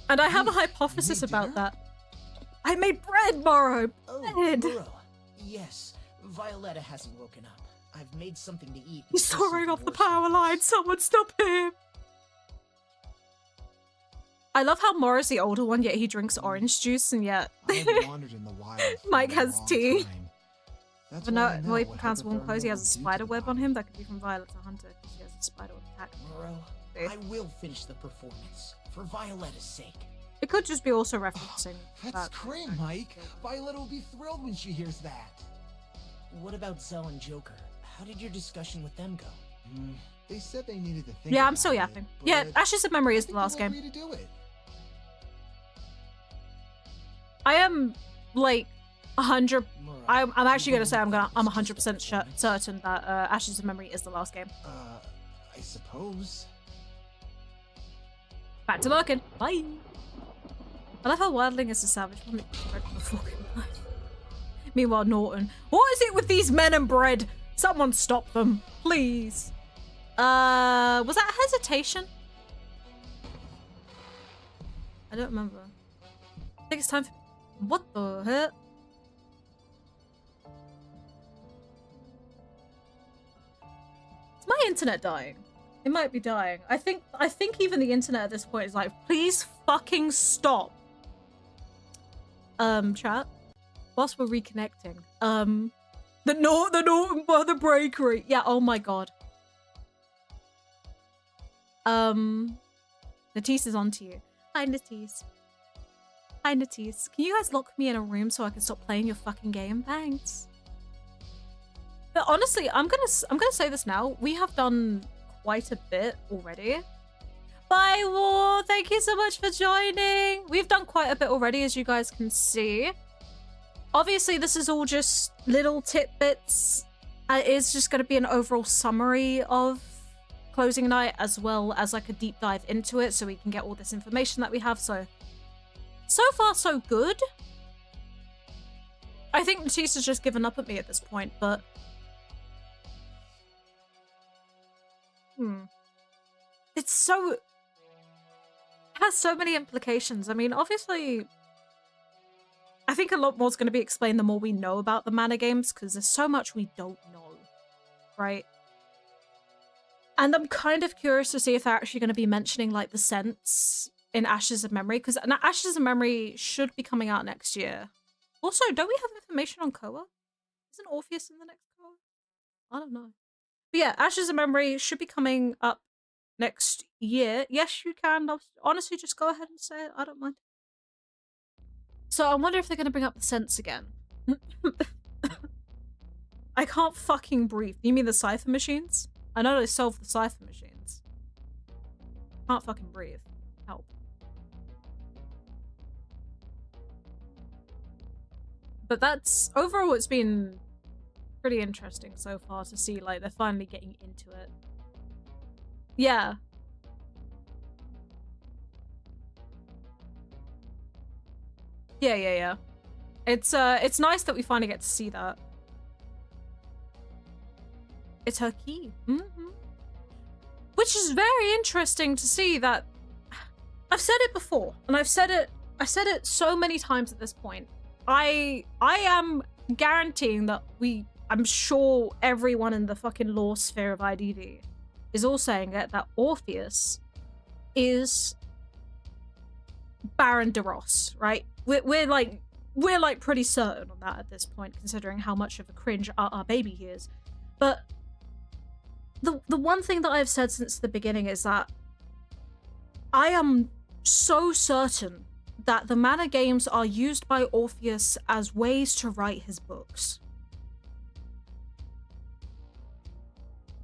And I have a hypothesis about that. I made bread, Morrow! Oh, Bread! Muro. Yes, Violetta hasn't woken up. I've made something to eat. He's in case soaring something off the worse power happens. line. Someone stop him! I love how Morrow's the older one, yet he drinks orange juice, and yet I have wandered in the wild for Mike a has long ties. time. That's but why no, I know well, he what counts warm hypothermia clothes. He has a will do to spider the web on body. him. That could be from Violet to Hunter, because he has a spider web attack. Muro, See? I will finish the performance for Violetta's sake. It could just be also referencing That's that. great, Mike. Violetta will be thrilled when she hears that. What about Zell and Joker? How did your discussion with them go? They said they needed to think Yeah, I'm about still it, yapping. Yeah, but Ashes of Memory I is the think last they'll game. agree to do it. I am like 100. Muro, I'm actually you gonna say I'm will focus 100% just on performance. certain that Ashes of Memory is the last game. I suppose. Back to lurking. Bye. I love how Wildling is a savage one that bread for fucking life. Meanwhile, Norton. What is it with these men and bread? Someone stop them, please. Was that hesitation? I don't remember. I think it's time for... What the heck? Is my internet dying? It might be dying. I think even the internet at this point is like, please fucking stop. Chat. Whilst we're reconnecting. The Norton Brother Breakery. Yeah, oh my god. Natisse is on to you. Hi, Natisse. Hi, Natisse. Can you guys lock me in a room so I can stop playing your fucking game? Thanks. But honestly, I'm gonna say this now. We have done quite a bit already. Bye, War. Thank you so much for joining. We've done quite a bit already, as you guys can see. Obviously, this is all just little tidbits. It is just going to be an overall summary of closing night, as well as like a deep dive into it, so we can get all this information that we have. So far, so good. I think Natisse has just given up at me at this point, but... It's so... It has so many implications. I mean, obviously... I think a lot more is going to be explained the more we know about the Mana games, because there's so much we don't know, right? And I'm kind of curious to see if they're actually going to be mentioning, like, the scents in Ashes of Memory, because Ashes of Memory should be coming out next year. Also, don't we have information on Koa? Isn't Orpheus in the next Koa? I don't know. But yeah, Ashes of Memory should be coming up next year. Yes, you can. Honestly, just go ahead and say it. I don't mind. So I wonder if they're going to bring up the scents again. I can't fucking breathe. You mean the cipher machines? I know they solved the cipher machines. Can't fucking breathe. Help. But that's... Overall, it's been pretty interesting so far to see, like, they're finally getting into it. Yeah. Yeah. It's nice that we finally get to see that. It's her key. Which is very interesting to see that. I've said it before, and I've said it so many times at this point. I am guaranteeing that I'm sure everyone in the fucking lore sphere of IDV is all saying it, that Orpheus is Baron de Ross, right? We're like pretty certain on that at this point, considering how much of a cringe our baby he is. But the one thing that I've said since the beginning is that I am so certain that the mana games are used by Orpheus as ways to write his books.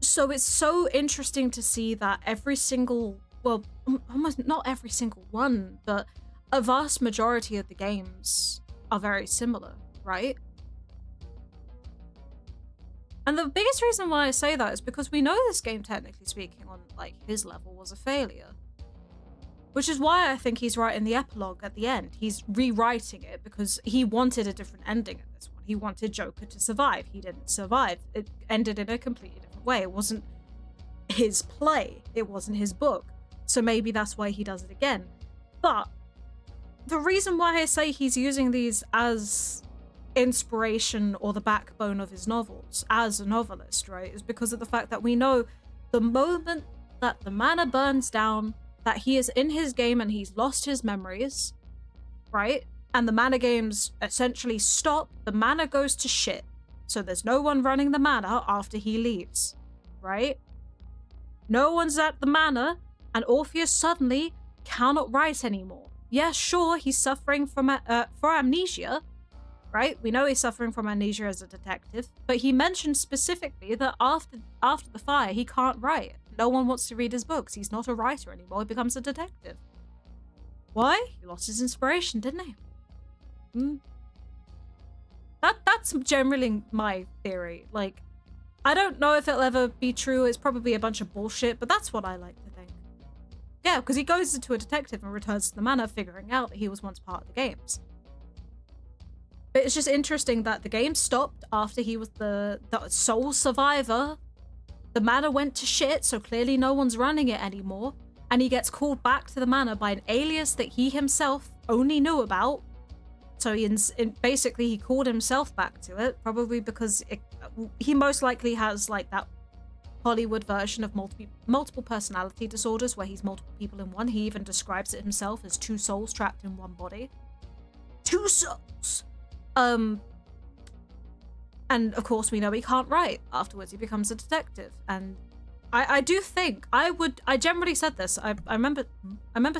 So it's so interesting to see that every single, well, almost not every single one, but a vast majority of the games are very similar, right? And the biggest reason why I say that is because we know this game, technically speaking, on like his level was a failure. Which is why I think he's writing the epilogue at the end. He's rewriting it because he wanted a different ending at this one. He wanted Joker to survive. He didn't survive. It ended in a completely different way. It wasn't his play. It wasn't his book. So maybe that's why he does it again. But the reason why I say he's using these as inspiration or the backbone of his novels as a novelist, right, is because of the fact that we know the moment that the mana burns down, that he is in his game and he's lost his memories, right? And the mana games essentially stop, the mana goes to shit. So there's no one running the mana after he leaves, right? No one's at the mana, and Orpheus suddenly cannot write anymore. Yeah, sure, he's suffering from for amnesia, right? We know he's suffering from amnesia as a detective, but he mentioned specifically that after the fire, he can't write. No one wants to read his books. He's not a writer anymore. He becomes a detective. Why? He lost his inspiration, didn't he? That's generally my theory. Like, I don't know if it'll ever be true. It's probably a bunch of bullshit, but that's what I like to think. Yeah, because he goes into a detective and returns to the manor, figuring out that he was once part of the games. But it's just interesting that the game stopped after he was the sole survivor. The manor went to shit, so clearly no one's running it anymore. And he gets called back to the manor by an alias that he himself only knew about. So basically he called himself back to it, probably because he most likely has like that Hollywood version of multiple personality disorders where he's multiple people in one. He even describes it himself as two souls trapped in one body. Two souls! And of course we know he can't write. Afterwards he becomes a detective. And I do think I generally said this. I remember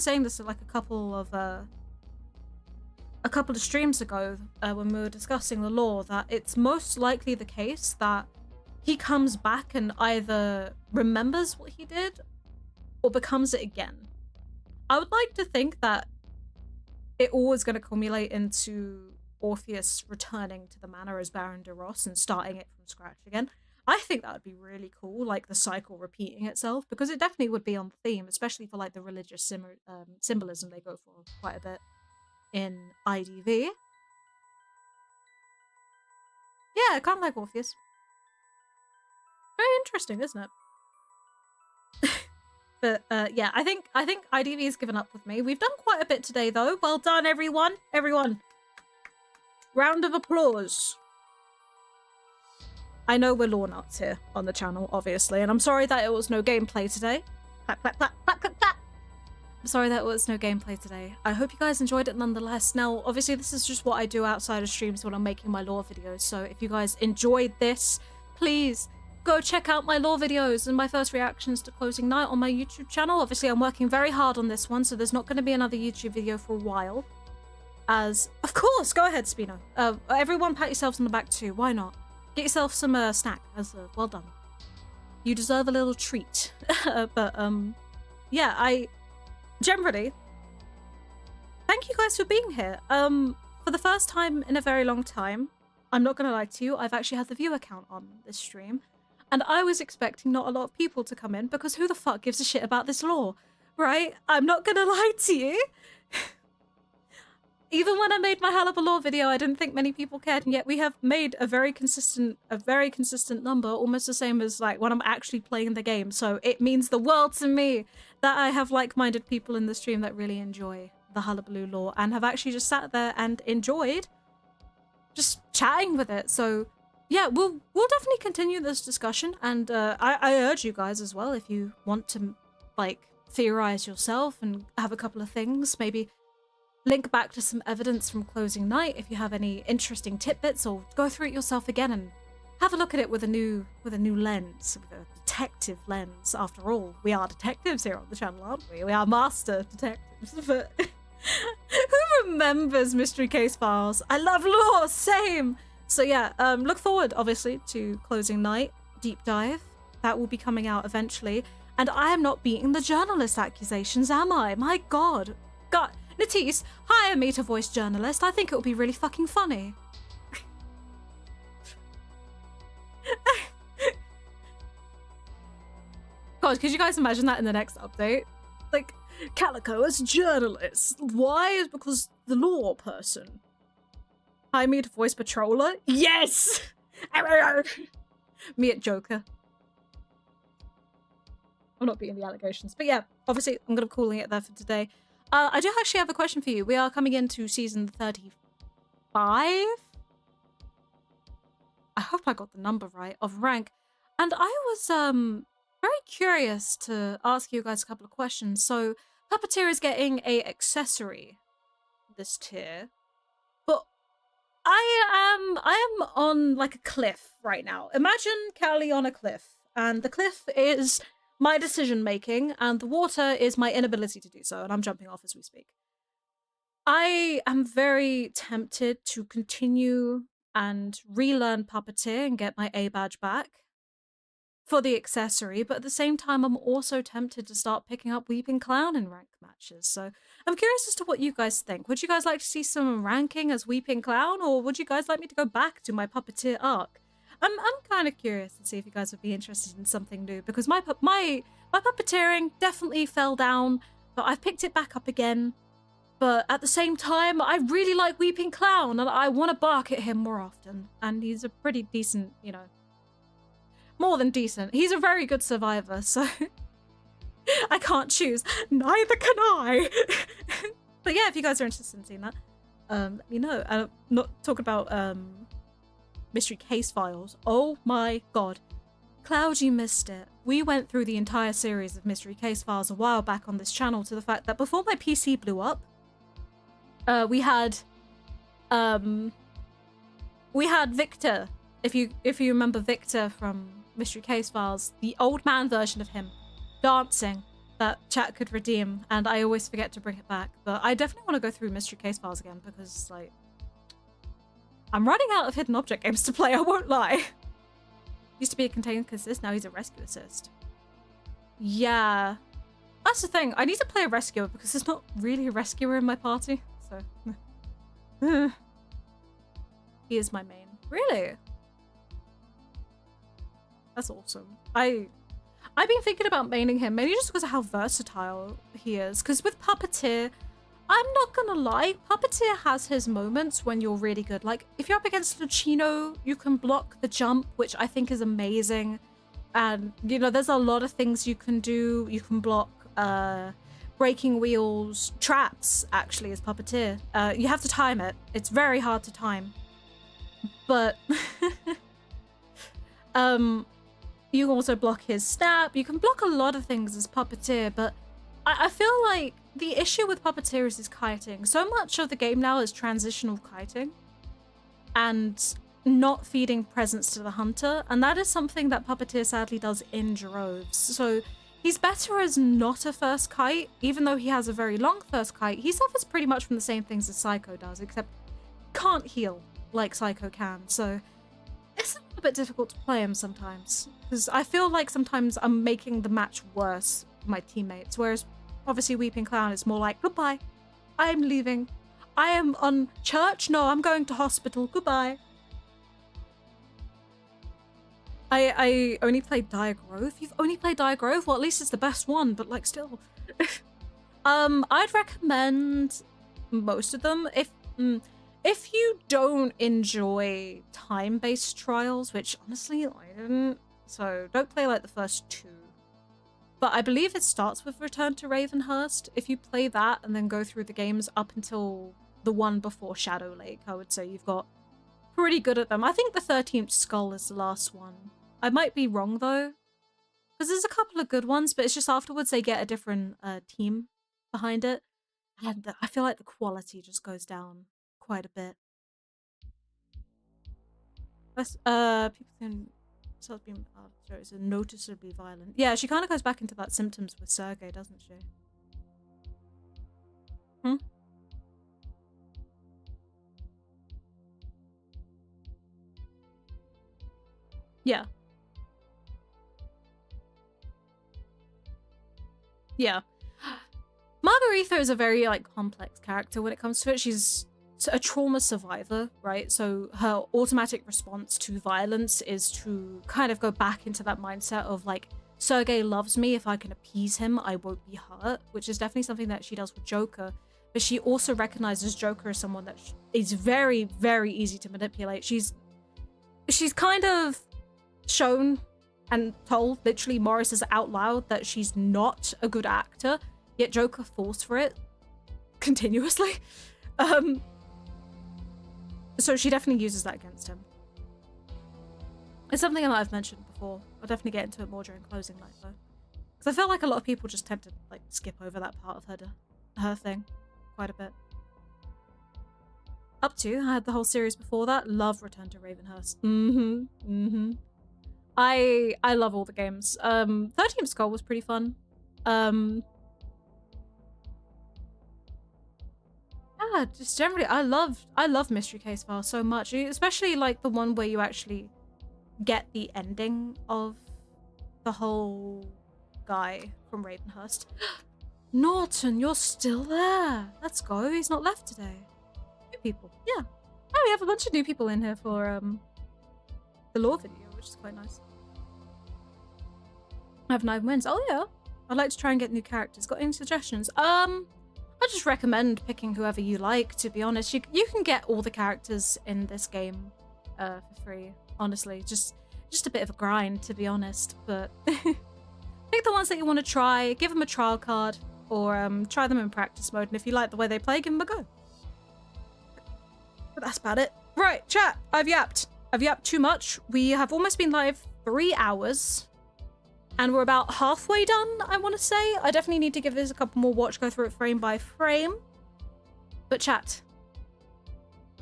saying this at like a couple of streams ago when we were discussing the lore, that it's most likely the case that he comes back and either remembers what he did or becomes it again. I would like to think that it all is going to culminate into Orpheus returning to the manor as Baron de Ross and starting it from scratch again. I think that would be really cool, like the cycle repeating itself, because it definitely would be on theme, especially for like the religious symbolism they go for quite a bit in IDV. Yeah, kind of like Orpheus. Very interesting, isn't it? But yeah, I think IDV has given up with me. We've done quite a bit today, though. Well done, everyone. Everyone. Round of applause. I know we're lore nuts here on the channel, obviously, and I'm sorry that it was no gameplay today. Clap, clap, clap, clap, clap, clap. I'm sorry that it was no gameplay today. I hope you guys enjoyed it nonetheless. Now, obviously, this is just what I do outside of streams when I'm making my lore videos, so if you guys enjoyed this, please go check out my lore videos and my first reactions to Closing Night on my YouTube channel. Obviously, I'm working very hard on this one, so there's not going to be another YouTube video for a while. As, of course, go ahead, Spino. Everyone pat yourselves on the back too. Why not? Get yourself some snack. As well done. You deserve a little treat. But yeah, I generally thank you guys for being here. For the first time in a very long time, I'm not gonna lie to you, I've actually had the viewer count on this stream, and I was expecting not a lot of people to come in because who the fuck gives a shit about this lore, right? I'm not gonna lie to you. Even when I made my Halibut lore video, I didn't think many people cared, and yet we have made a very consistent number, almost the same as like when I'm actually playing the game. So it means the world to me that I have like-minded people in the stream that really enjoy the Halibut lore and have actually just sat there and enjoyed just chatting with it. So yeah, we'll definitely continue this discussion, and I urge you guys as well, if you want to like theorize yourself and have a couple of things, maybe link back to some evidence from closing night if you have any interesting tidbits, or go through it yourself again and have a look at it with a new lens, with a detective lens. After all, we are detectives here on the channel, aren't we? We are master detectives. But who remembers Mystery Case Files? I love lore, same. So yeah, look forward obviously to closing night deep dive. That will be coming out eventually, and I am not beating the journalist accusations, am I? My God. Natisse, hire me to voice journalist. I think it would be really fucking funny. God, could you guys imagine that in the next update? Like, Calico as journalist. Why? Is because the law person. Hire me to voice patroller? Yes! Me at Joker. I'm not beating the allegations. But yeah, obviously I'm going to be calling it there for today. I do actually have a question for you. We are coming into season 35? I hope I got the number right, of rank. And I was very curious to ask you guys a couple of questions. So Puppeteer is getting a accessory this tier, but I am on like a cliff right now. Imagine Callie on a cliff, and the cliff is my decision making, and the water is my inability to do so, and I'm jumping off as we speak. I am very tempted to continue and relearn Puppeteer and get my A badge back for the accessory, but at the same time I'm also tempted to start picking up Weeping Clown in rank matches. So I'm curious as to what you guys think. Would you guys like to see some ranking as Weeping Clown, or would you guys like me to go back to my Puppeteer arc? I'm kind of curious to see if you guys would be interested in something new, because my puppeteering definitely fell down, but I've picked it back up again. But at the same time, I really like Weeping Clown, and I want to bark at him more often. And he's a pretty decent, you know, more than decent. He's a very good survivor, so I can't choose. Neither can I. But yeah, if you guys are interested in seeing that, let me know. I'm not talking about Mystery Case Files. Oh my God. Cloud, you missed it. We went through the entire series of Mystery Case Files a while back on this channel, to the fact that before my PC blew up, we had Victor. If you remember Victor from Mystery Case Files, the old man version of him dancing that chat could redeem, and I always forget to bring it back. But I definitely want to go through Mystery Case Files again, because like I'm running out of hidden object games to play, I won't lie. Used to be a contained assist, now he's a rescue assist. Yeah. That's the thing, I need to play a rescuer because there's not really a rescuer in my party, so. He is my main. Really? That's awesome. I've been thinking about maining him, mainly just because of how versatile he is. Because with Puppeteer, I'm not gonna lie, Puppeteer has his moments when you're really good. Like, if you're up against Lucino, you can block the jump, which I think is amazing. And, you know, there's a lot of things you can do. You can block breaking wheels, traps, actually, as Puppeteer. You have to time it. It's very hard to time. But, you can also block his snap. You can block a lot of things as Puppeteer, but I feel like the issue with Puppeteer is his kiting. So much of the game now is transitional kiting and not feeding presents to the hunter, and that is something that Puppeteer sadly does in droves. So he's better as not a first kite, even though he has a very long first kite. He suffers pretty much from the same things as Psycho does, except can't heal like Psycho can. So it's a little bit difficult to play him sometimes, because I feel like sometimes I'm making the match worse for my teammates, whereas obviously Weeping Clown is more like, goodbye, I am leaving. I am on church? No, I'm going to hospital. Goodbye. I only played Dire Grove. You've only played Dire Grove? Well, at least it's the best one, but like still. I'd recommend most of them. If you don't enjoy time-based trials, which honestly I didn't, so don't play like the first 2. But I believe it starts with Return to Ravenhurst. If you play that and then go through the games up until the one before Shadow Lake, I would say you've got pretty good at them. I think the 13th Skull is the last one. I might be wrong though, because there's a couple of good ones, but it's just afterwards they get a different team behind it. And I feel like the quality just goes down quite a bit. People can start being it's noticeably violent. Yeah, she kind of goes back into that symptoms with Sergei, doesn't she? Yeah. Yeah. Margaretha is a very like complex character when it comes to it. She's a trauma survivor, right? So her automatic response to violence is to kind of go back into that mindset of like, Sergei loves me. If I can appease him, I won't be hurt, which is definitely something that she does with Joker. But she also recognizes Joker as someone that is very, very easy to manipulate. She's kind of shown and told, literally, Morris is out loud, that she's not a good actor, yet Joker falls for it continuously. So she definitely uses that against him. It's something that I've mentioned before. I'll definitely get into it more during closing night though, because I feel like a lot of people just tend to like skip over that part of her thing quite a bit. Up to, I had the whole series before that. Love Return to Ravenhurst. I love all the games. 13th Skull was pretty fun. Yeah, just generally, I love Mystery Case Files so much, especially like the one where you actually get the ending of the whole guy from Ravenhurst. Norton, you're still there. Let's go. He's not left today. New people. Yeah. Oh, we have a bunch of new people in here for the lore video, which is quite nice. I have 9 wins. Oh yeah. I'd like to try and get new characters. Got any suggestions? I just recommend picking whoever you like, to be honest. You can get all the characters in this game for free, honestly. Just a bit of a grind, to be honest. But pick the ones that you want to try, give them a trial card, or try them in practice mode. And if you like the way they play, give them a go. But that's about it. Right, chat. I've yapped. I've yapped too much. We have almost been live 3 hours. And we're about halfway done, I want to say. I definitely need to give this a couple more watch, go through it frame by frame. But chat,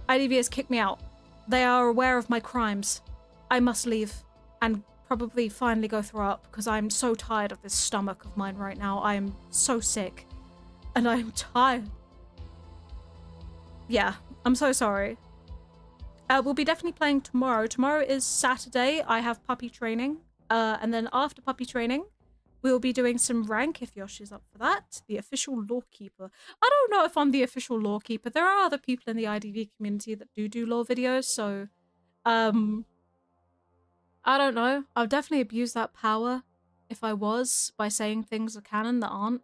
IDV has kicked me out. They are aware of my crimes. I must leave and probably finally go throw up because I'm so tired of this stomach of mine right now. I am so sick and I am tired. Yeah, I'm so sorry. We'll be definitely playing tomorrow. Tomorrow is Saturday. I have puppy training. And then after puppy training, we'll be doing some rank if Yoshi's up for that. The official lorekeeper. I don't know if I'm the official lorekeeper. There are other people in the IDV community that do lore videos, so I don't know. I'll definitely abuse that power if I was by saying things are canon that aren't.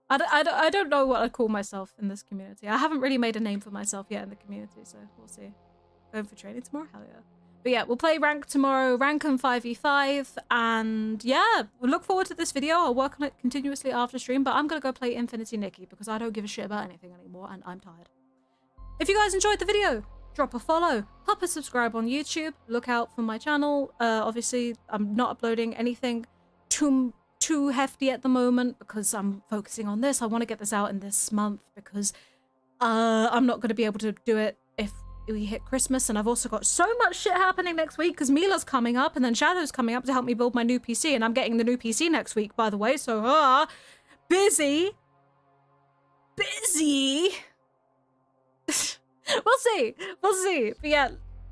I don't know what I'd call myself in this community. I haven't really made a name for myself yet in the community, so we'll see. Going for training tomorrow? Hell yeah. But yeah, we'll play rank tomorrow, rank and 5v5, and yeah, we'll look forward to this video. I'll work on it continuously after stream, but I'm gonna go play Infinity Nikki because I don't give a shit about anything anymore, and I'm tired. If you guys enjoyed the video, drop a follow, pop a subscribe on YouTube, look out for my channel. Obviously, I'm not uploading anything too hefty at the moment because I'm focusing on this. I want to get this out in this month because I'm not going to be able to do it if we hit Christmas, and I've also got so much shit happening next week because Mila's coming up and then Shadow's coming up to help me build my new PC, and I'm getting the new PC next week, by the way, so busy. We'll see, but yeah,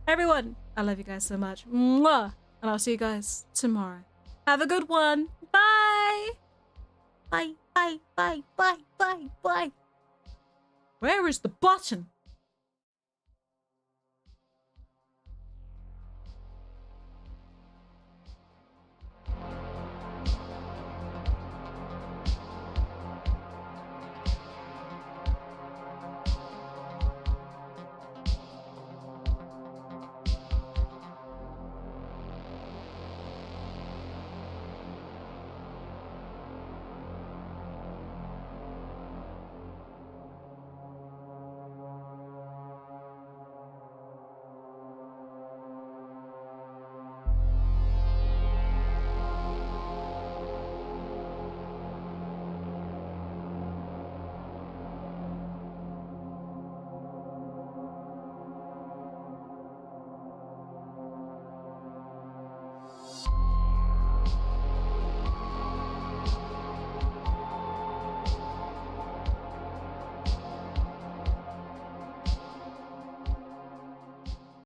everyone, I love you guys so much. Mwah! And I'll see you guys tomorrow. Have a good one. Bye. Bye. Where is the button?